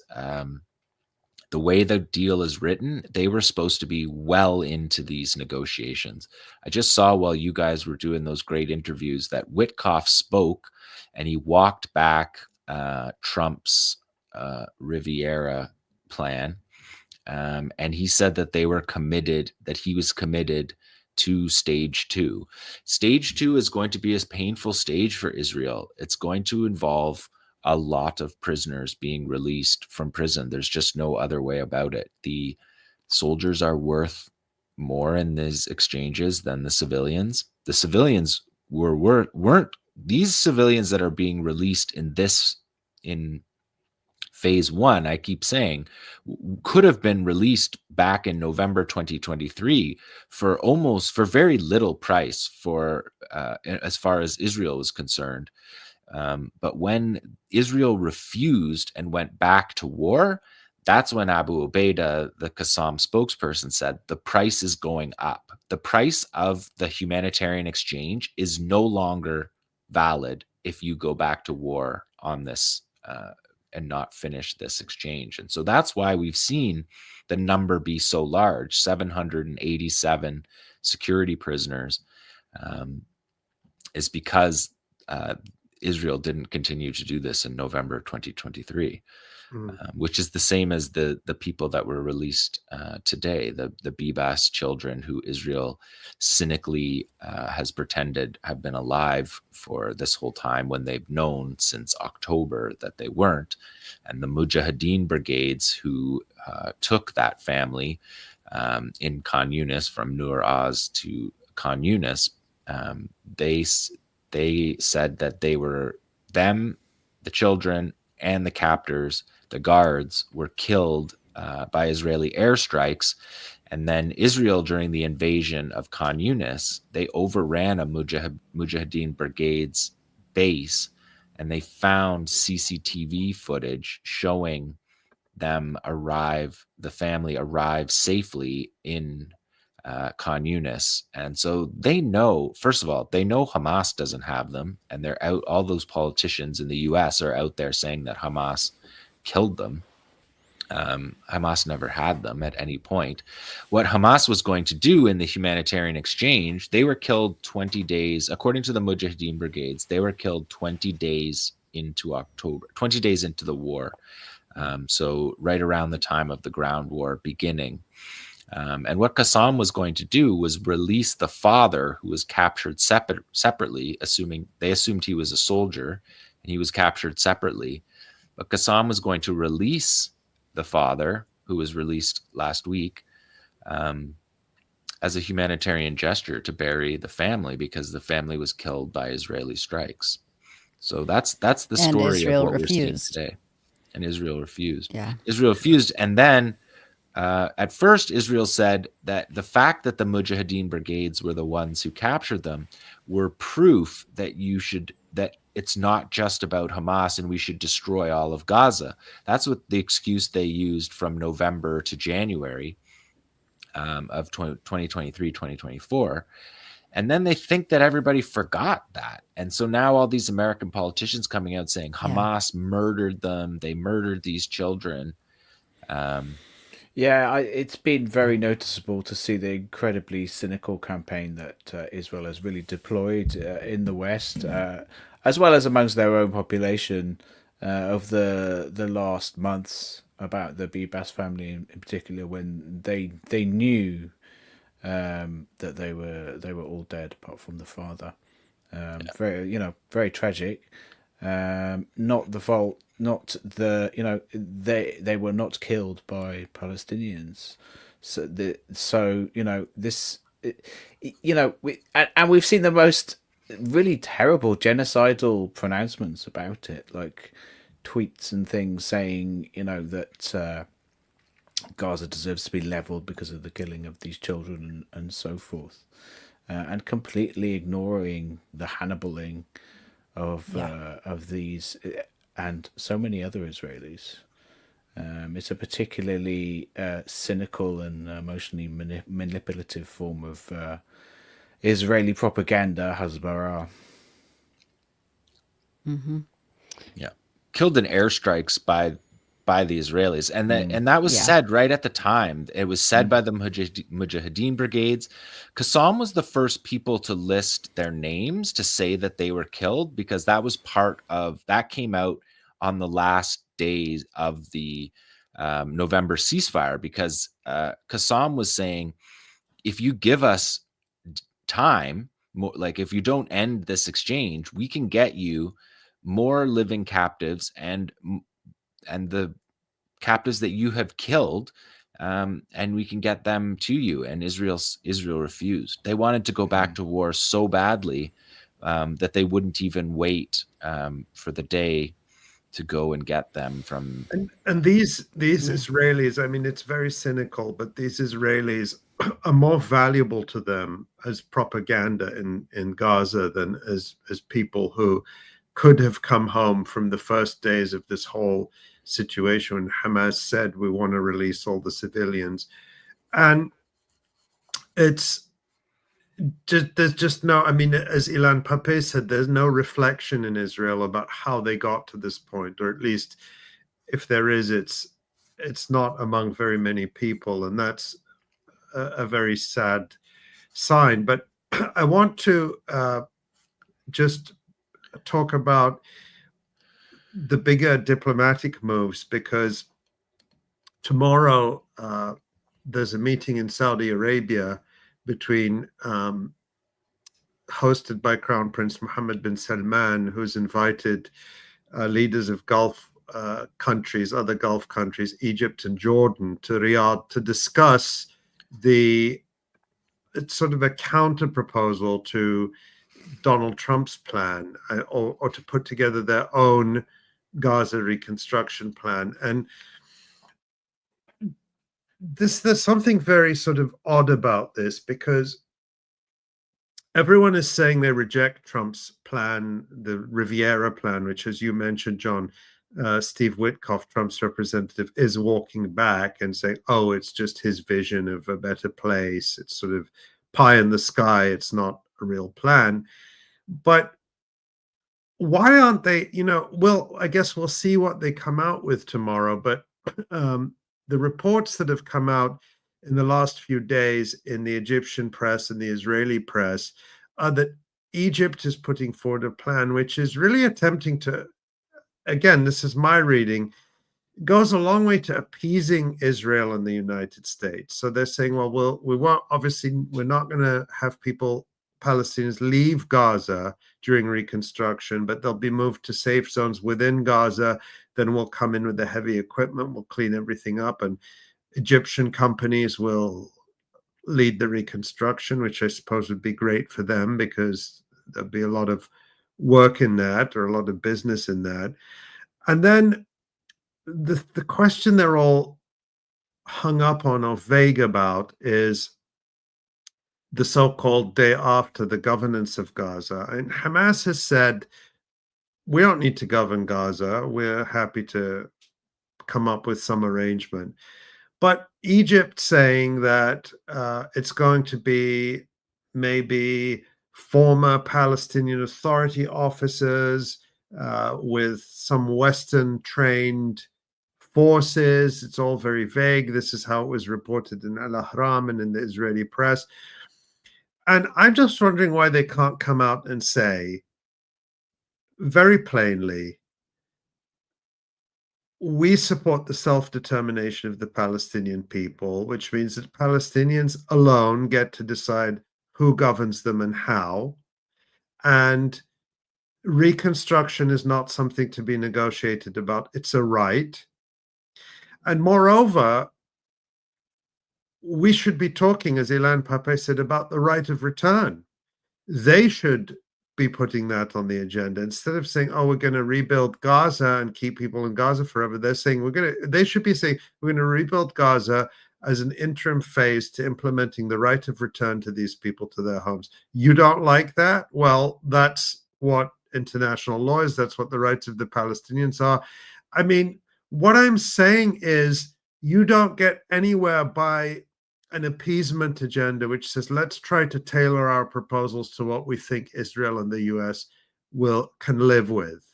the way the deal is written, they were supposed to be well into these negotiations. I just saw, while you guys were doing those great interviews, that Witkoff spoke and he walked back Trump's Riviera plan. And he said that he was committed to stage 2. Stage 2 is going to be a painful stage for Israel. It's going to involve a lot of prisoners being released from prison. There's just no other way about it. The soldiers are worth more in these exchanges than the civilians. The civilians weren't these civilians that are being released in phase 1, I keep saying, could have been released back in November 2023 for very little price for as far as Israel is concerned. But when Israel refused and went back to war, that's when Abu Ubaidah, the Qassam spokesperson, said the price is going up. The price of the humanitarian exchange is no longer valid if you go back to war on this and not finish this exchange. And so that's why we've seen the number be so large, 787 security prisoners, is because Israel didn't continue to do this in November 2023, which is the same as the people that were released today, the Bibas children who Israel cynically has pretended have been alive for this whole time, when they've known since October that they weren't. And the Mujahideen brigades who took that family in Khan Yunis, from Nur Oz to Khan Yunis, they said that they were, the children and the captors, the guards, were killed by Israeli airstrikes. And then Israel, during the invasion of Khan Yunis, they overran a Mujahideen brigade's base, and they found CCTV footage showing them the family arrive safely in Khan Yunis. And so they know, first of all, they know Hamas doesn't have them, and they're out. All those politicians in the US are out there saying that Hamas killed them. Hamas never had them at any point. What Hamas was going to do in the humanitarian exchange, they were killed 20 days, according to the Mujahideen brigades, they were killed 20 days into October, 20 days into the war. So right around the time of the ground war beginning. And what Qassam was going to do was release the father, who was captured separately, they assumed he was a soldier, and he was captured separately. But Qassam was going to release the father, who was released last week, as a humanitarian gesture to bury the family, because the family was killed by Israeli strikes. So that's the story of what we're seeing today. And Israel refused. Yeah. Israel refused. And then at first, Israel said that the fact that the Mujahideen brigades were the ones who captured them were proof that that it's not just about Hamas and we should destroy all of Gaza. That's what the excuse they used from November to January of 2023, 2024. And then they think that everybody forgot that. And so now all these American politicians coming out saying Hamas murdered them. They murdered these children. It's been very noticeable to see the incredibly cynical campaign that Israel has really deployed in the West, as well as amongst their own population of the last months, about the Bibas family in particular, when they knew that they were all dead apart from the father. Very tragic. Not the fault. Not the they were not killed by Palestinians. We've seen the most really terrible genocidal pronouncements about it, like tweets and things saying that Gaza deserves to be leveled because of the killing of these children and so forth, and completely ignoring the Hannibaling of these and so many other Israelis. It's a particularly cynical and emotionally manipulative form of Israeli propaganda, hasbara. Mm-hmm. Yeah, killed in airstrikes by the Israelis, and that was said right at the time. It was said by the Mujahideen brigades. Qassam was the first people to list their names, to say that they were killed, because that was that came out on the last days of the November ceasefire, because Qassam was saying, if you give us time, like if you don't end this exchange, we can get you more living captives and the captives that you have killed, and we can get them to you. And Israel refused. They wanted to go back to war so badly that they wouldn't even wait for the day to go and get them from. And these Israelis, I mean, it's very cynical, but these Israelis are more valuable to them as propaganda in Gaza than as people who could have come home from the first days of this whole situation when Hamas said we want to release all the civilians. And there's just no, I mean, as Ilan Pappé said, there's no reflection in Israel about how they got to this point, or at least if there is, it's not among very many people, and that's a very sad sign. But I want to just talk about the bigger diplomatic moves, because tomorrow there's a meeting in Saudi Arabia between hosted by Crown Prince Mohammed bin Salman, who's invited leaders of Gulf countries, other Gulf countries, Egypt and Jordan, to Riyadh to discuss it's sort of a counter proposal to Donald Trump's plan, or to put together their own Gaza reconstruction plan. And there's something very sort of odd about this, because everyone is saying they reject Trump's plan, the Riviera plan, which, as you mentioned, John, Steve Witkoff, Trump's representative, is walking back and saying, oh, it's just his vision of a better place. It's sort of pie in the sky. It's not a real plan. But why aren't they, well, I guess we'll see what they come out with tomorrow. But the reports that have come out in the last few days in the Egyptian press and the Israeli press are that Egypt is putting forward a plan which is really attempting to, again, this is my reading, goes a long way to appeasing Israel and the United States. So they're saying, well, we won't, obviously, we're not going to have Palestinians leave Gaza during reconstruction, but they'll be moved to safe zones within Gaza. Then we'll come in with the heavy equipment, we'll clean everything up, and Egyptian companies will lead the reconstruction, which I suppose would be great for them because there'll be a lot of work in that, or a lot of business in that. And then the question they're all hung up on or vague about is the so-called day after, the governance of Gaza. And Hamas has said, we don't need to govern Gaza. We're happy to come up with some arrangement. But Egypt saying that it's going to be maybe former Palestinian Authority officers with some Western-trained forces. It's all very vague. This is how it was reported in Al-Ahram and in the Israeli press. And I'm just wondering why they can't come out and say very plainly, we support the self-determination of the Palestinian people, which means that Palestinians alone get to decide who governs them and how. And reconstruction is not something to be negotiated about. It's a right. And moreover, we should be talking, as Ilan Pappé said, about the right of return. They should be putting that on the agenda instead of saying, oh, we're going to rebuild Gaza and keep people in Gaza forever. They're saying they should be saying we're going to rebuild Gaza as an interim phase to implementing the right of return to these people to their homes. You don't like that? Well, that's what international law is. That's what the rights of the Palestinians are. I mean, what I'm saying is you don't get anywhere by an appeasement agenda which says, let's try to tailor our proposals to what we think Israel and the US can live with.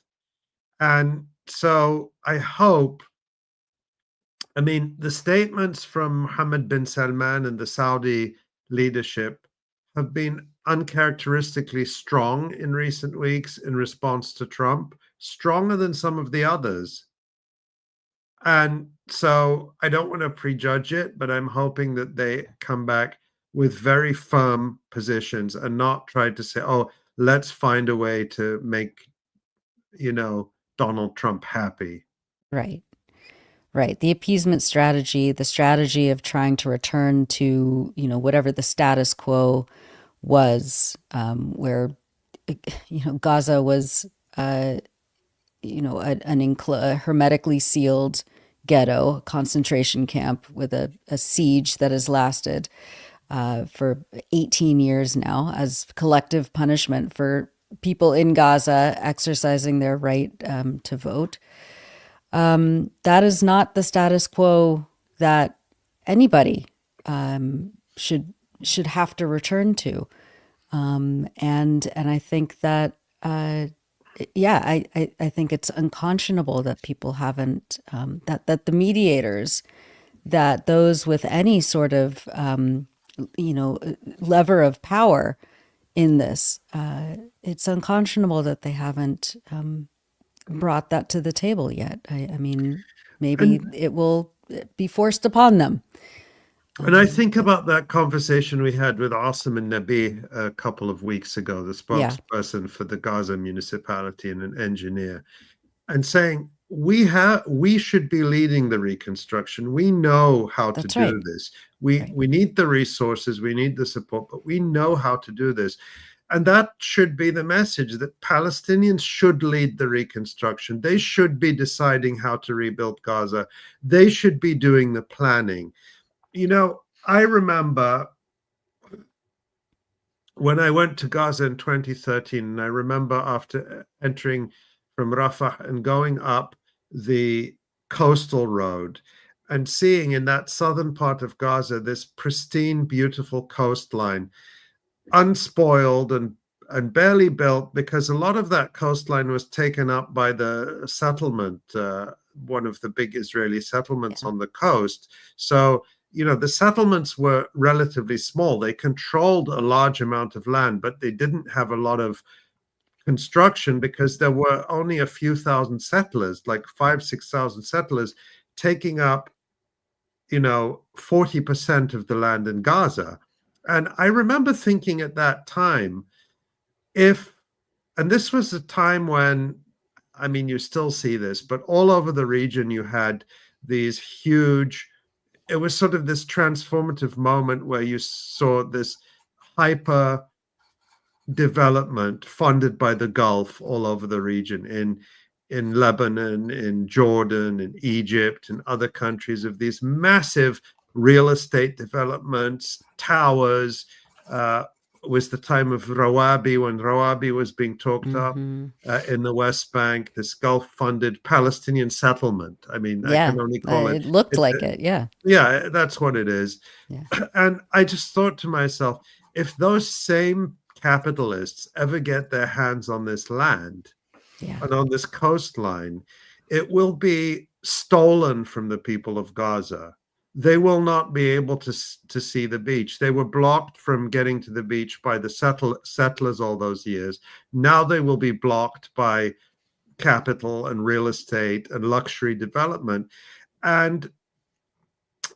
And so I hope, the statements from Mohammed bin Salman and the Saudi leadership have been uncharacteristically strong in recent weeks in response to Trump, stronger than some of the others. And so I don't want to prejudge it, but I'm hoping that they come back with very firm positions and not try to say, oh, let's find a way to make, Donald Trump happy. Right. The appeasement strategy, the strategy of trying to return to, whatever the status quo was, where, Gaza was, a hermetically sealed ghetto, concentration camp with a siege that has lasted for 18 years now as collective punishment for people in Gaza exercising their right to vote. That is not the status quo that anybody should have to return to. And I think that I think it's unconscionable that people haven't, that the mediators, that those with any sort of, lever of power in this, it's unconscionable that they haven't brought that to the table yet. I mean, maybe it will be forced upon them. And I think about that conversation we had with Asim and Nabi a couple of weeks ago, the spokesperson for the Gaza municipality and an engineer, and saying, we should be leading the reconstruction. We know how to do this. We need the resources, we need the support, but we know how to do this. And that should be the message, that Palestinians should lead the reconstruction. They should be deciding how to rebuild Gaza. They should be doing the planning. I remember when I went to Gaza in 2013, and I remember after entering from Rafah and going up the coastal road and seeing in that southern part of Gaza this pristine, beautiful coastline, unspoiled and barely built, because a lot of that coastline was taken up by the settlement, one of the big Israeli settlements on the coast. So, the settlements were relatively small. They controlled a large amount of land, but they didn't have a lot of construction because there were only a few thousand settlers, like 5,000-6,000 settlers, taking up, 40% of the land in Gaza. And I remember thinking at that time, and this was a time when, you still see this, but all over the region, you had these huge, it was sort of this transformative moment where you saw this hyper development funded by the Gulf all over the region, in Lebanon, in Jordan, in Egypt, and other countries, of these massive real estate developments, towers. Was the time of Rawabi, when Rawabi was being talked up in the West Bank, this Gulf-funded Palestinian settlement. I can only call it. It looked like it, yeah. Yeah, that's what it is. Yeah. And I just thought to myself, if those same capitalists ever get their hands on this land and on this coastline, it will be stolen from the people of Gaza. They will not be able to see the beach. They were blocked from getting to the beach by the settlers all those years. Now they will be blocked by capital and real estate and luxury development. And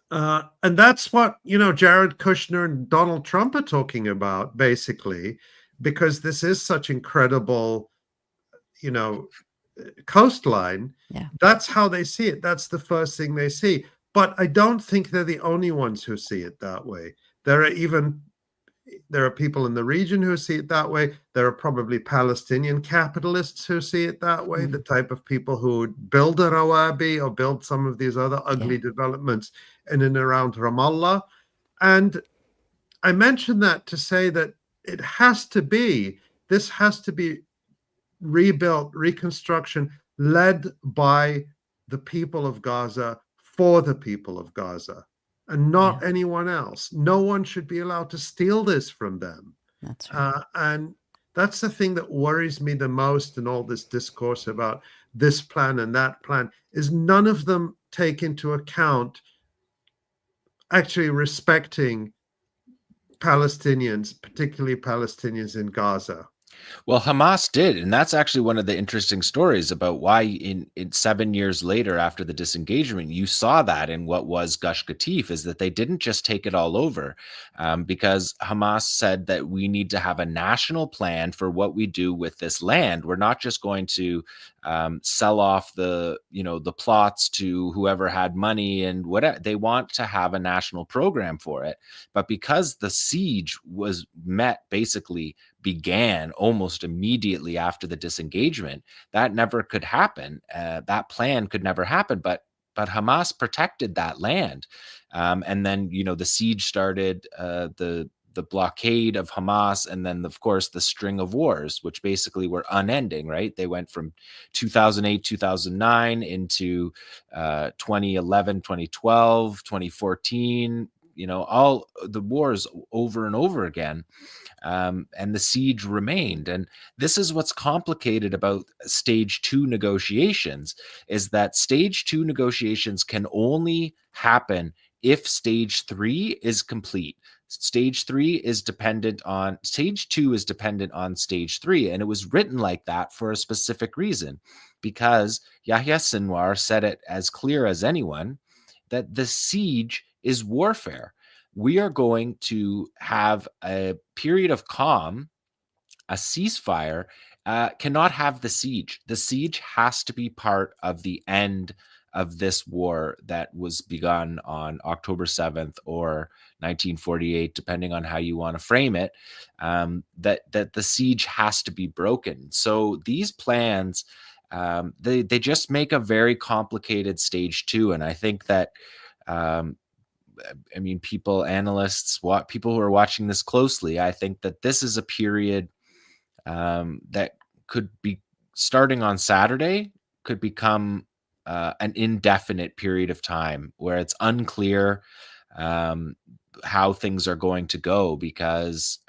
that's what, Jared Kushner and Donald Trump are talking about, basically, because this is such incredible, coastline. Yeah. That's how they see it. That's the first thing they see. But I don't think they're the only ones who see it that way. There are people in the region who see it that way. There are probably Palestinian capitalists who see it that way, the type of people who would build a Rawabi or build some of these other ugly developments in and around Ramallah. And I mention that to say that this has to be rebuilt, reconstruction, led by the people of Gaza, for the people of Gaza, and not anyone else. No one should be allowed to steal this from them. That's right. And that's the thing that worries me the most in all this discourse about this plan and that plan, is none of them take into account actually respecting Palestinians, particularly Palestinians in Gaza. Well, Hamas did, and that's actually one of the interesting stories about why in 7 years later after the disengagement, you saw that in what was Gush Katif, is that they didn't just take it all over, because Hamas said that we need to have a national plan for what we do with this land. We're not just going to sell off the plots to whoever had money and whatever. They want to have a national program for it. But because the siege began almost immediately after the disengagement, that never could happen. That plan could never happen. But Hamas protected that land, and then the siege started, the blockade of Hamas, and then of course the string of wars, which basically were unending. Right? They went from 2008, 2009 into 2011, 2012, 2014. All the wars over and over again. And the siege remained. And this is what's complicated about stage 2 negotiations, is that stage 2 negotiations can only happen if stage 3 is complete. Stage 2 is dependent on stage 3. And it was written like that for a specific reason, because Yahya Sinwar said it as clear as anyone, that the siege is warfare. We are going to have a period of calm. A ceasefire cannot have the siege. The siege has to be part of the end of this war that was begun on October 7th or 1948, depending on how you want to frame it, that the siege has to be broken. So these plans, they just make a very complicated stage 2. And I think that I mean, analysts, people who are watching this closely, I think that this is a period that could be starting on Saturday, could become an indefinite period of time where it's unclear how things are going to go, because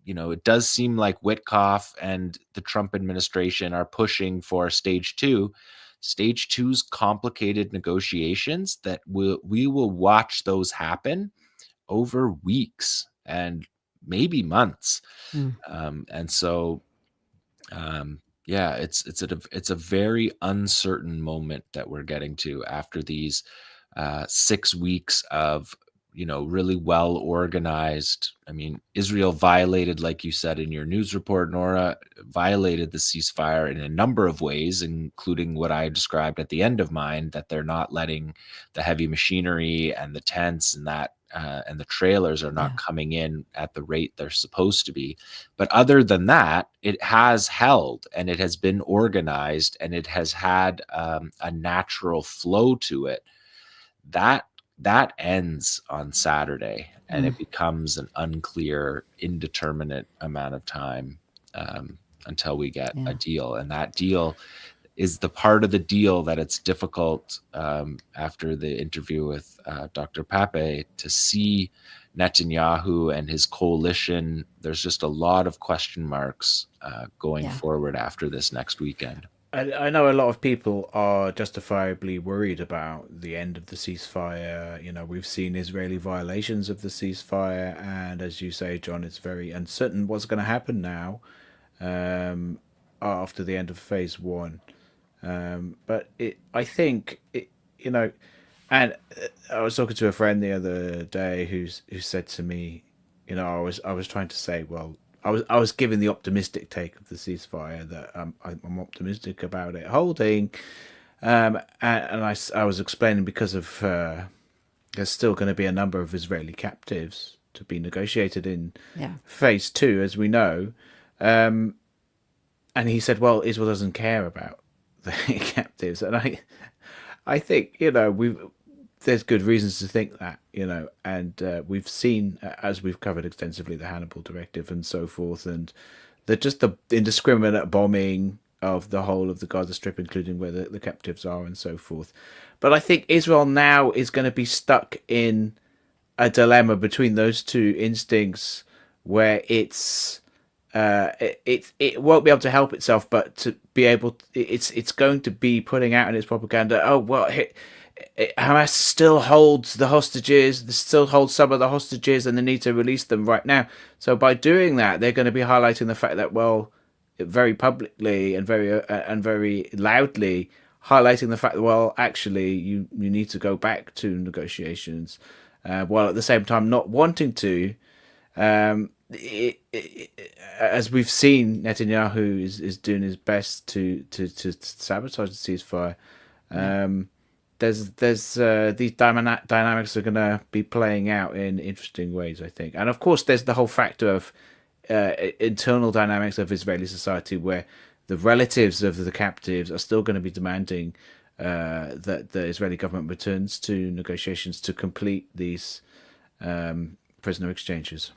it does seem like Witkoff and the Trump administration are pushing for stage 2. Stage 2's complicated negotiations that we will watch those happen over weeks and maybe months. And so, it's a very uncertain moment that we're getting to after these 6 weeks of really well organized. I mean, Israel violated, like you said in your news report, Nora, violated the ceasefire in a number of ways, including what I described at the end of mine, that they're not letting the heavy machinery and the tents and that and the trailers are not coming in at the rate they're supposed to be. But other than that, it has held, and it has been organized, and it has had a natural flow to it. That ends on Saturday, and it becomes an unclear, indeterminate amount of time until we get a deal. And that deal is the part of the deal that it's difficult after the interview with Dr. Pappé to see Netanyahu and his coalition. There's just a lot of question marks going forward after this next weekend. I know a lot of people are justifiably worried about the end of the ceasefire. We've seen Israeli violations of the ceasefire, and as you say, John, it's very uncertain what's going to happen now after the end of phase 1. But I think, and I was talking to a friend the other day who said to me, I was trying to say, well, I was giving the optimistic take of the ceasefire, that I'm optimistic about it holding, and I was explaining because of there's still going to be a number of Israeli captives to be negotiated in phase 2, as we know, and he said, well, Israel doesn't care about the captives, and I think there's good reasons to think that, and we've seen, as we've covered extensively, the Hannibal Directive and so forth, and the indiscriminate bombing of the whole of the Gaza Strip, including where the captives are and so forth. But I think Israel now is going to be stuck in a dilemma between those two instincts, where it won't be able to help itself, but to be able, it's going to be putting out in its propaganda, oh well, Hamas still holds the hostages, still holds some of the hostages, and they need to release them right now. So by doing that, they're going to be highlighting the fact that, well, very publicly and very loudly highlighting the fact that, well, actually, you need to go back to negotiations, while at the same time not wanting to. As we've seen, Netanyahu is doing his best to sabotage the ceasefire. There's these dynamics are going to be playing out in interesting ways, I think. And of course, there's the whole factor of internal dynamics of Israeli society, where the relatives of the captives are still going to be demanding that the Israeli government returns to negotiations to complete these prisoner exchanges.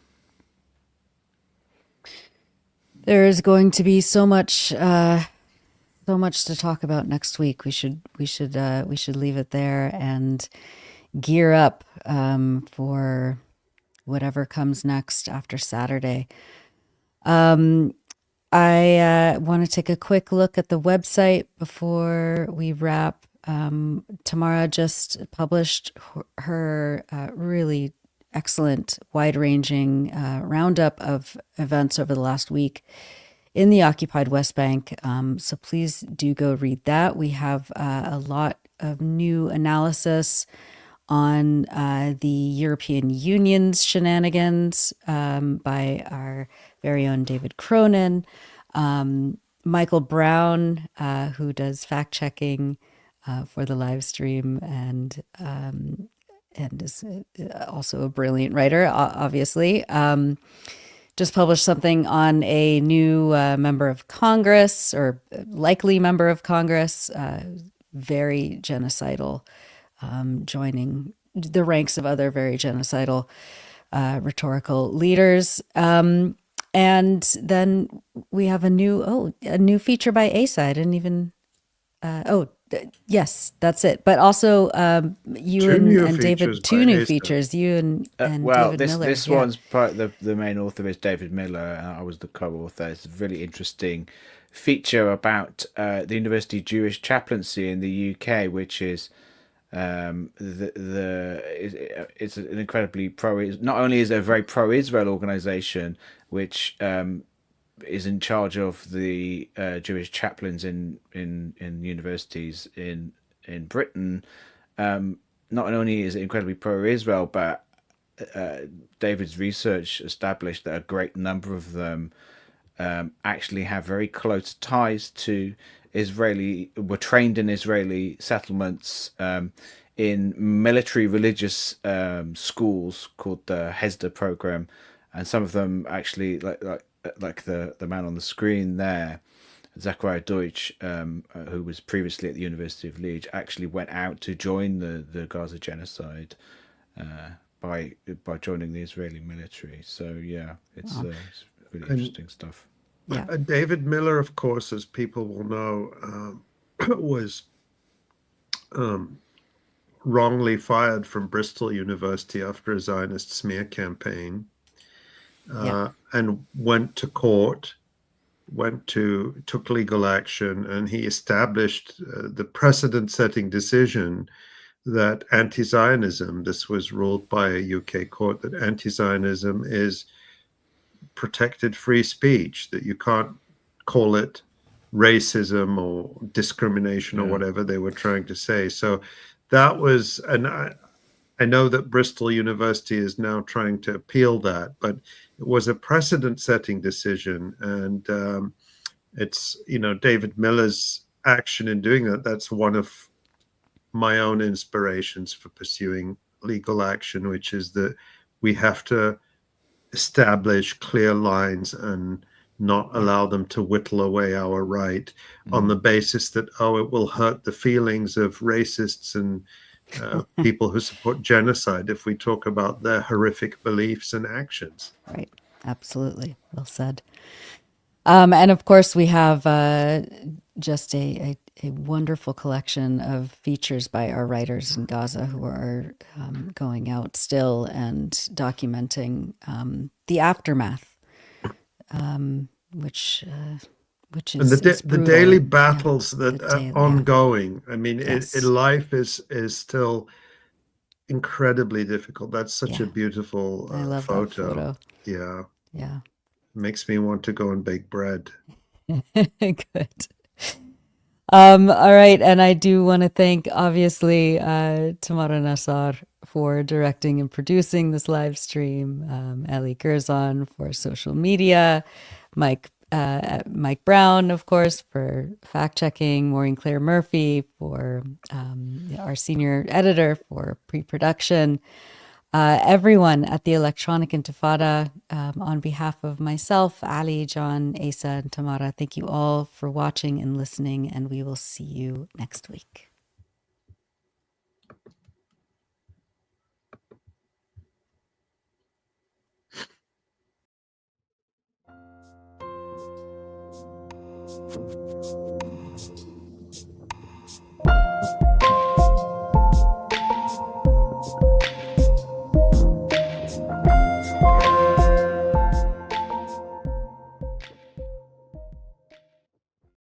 There is going to be so much to talk about next week. We should leave it there and gear up for whatever comes next after Saturday. I want to take a quick look at the website before we wrap. Tamara just published her really excellent, wide-ranging roundup of events over the last week in the occupied West Bank. So please do go read that. We have a lot of new analysis on the European Union's shenanigans by our very own David Cronin, Michael Brown, who does fact-checking for the live stream and is also a brilliant writer, obviously. Just published something on a new member of Congress, or likely member of Congress, very genocidal, joining the ranks of other very genocidal rhetorical leaders. And then we have a new feature by Asa. I didn't even. Yes, that's it. But also you and David, two new features. You and well, David Miller. This one's the main author is David Miller, and I was the co-author. It's a really interesting feature about the University Jewish Chaplaincy in the UK, which is it's an incredibly not only is it a very pro-Israel organization, which is in charge of the Jewish chaplains in universities in Britain. Not only is it incredibly pro-Israel, but David's research established that a great number of them actually have very close ties to were trained in Israeli settlements in military religious schools called the Hesder program, and some of them actually like the man on the screen there, 𝐄𝐥𝐿 𝐈𝐧𝐭𝐫𝐿, who was previously at the University of Leeds, actually went out to join the Gaza genocide by joining the Israeli military. So yeah, it's really interesting stuff. Yeah. David Miller, of course, as people will know, was wrongly fired from Bristol University after a Zionist smear campaign. And went to court, took legal action, and he established the precedent-setting decision that anti-Zionism, this was ruled by a UK court, that anti-Zionism is protected free speech, that you can't call it racism or discrimination or whatever they were trying to say. So that was, and I know that Bristol University is now trying to appeal that, but it was a precedent-setting decision, and it's, David Miller's action in doing that. That's one of my own inspirations for pursuing legal action, which is that we have to establish clear lines and not allow them to whittle away our right on the basis that, it will hurt the feelings of racists and people who support genocide if we talk about their horrific beliefs and actions. Right. Absolutely. Well said. And of course, we have just a wonderful collection of features by our writers in Gaza who are going out still and documenting the aftermath, which is and the daily battles that are ongoing. I mean, Yes. life is still incredibly difficult. That's such a beautiful I love photo. that photo. Yeah. Yeah. Makes me want to go and bake bread. Good. All right. And I do want to thank, obviously, Tamara Nassar for directing and producing this live stream, Ellie Gerzon for social media, Mike Brown, of course, for fact-checking, Maureen Claire Murphy for our senior editor for pre-production. Everyone at the Electronic Intifada, on behalf of myself, Ali, John, Asa, and Tamara, thank you all for watching and listening, and we will see you next week.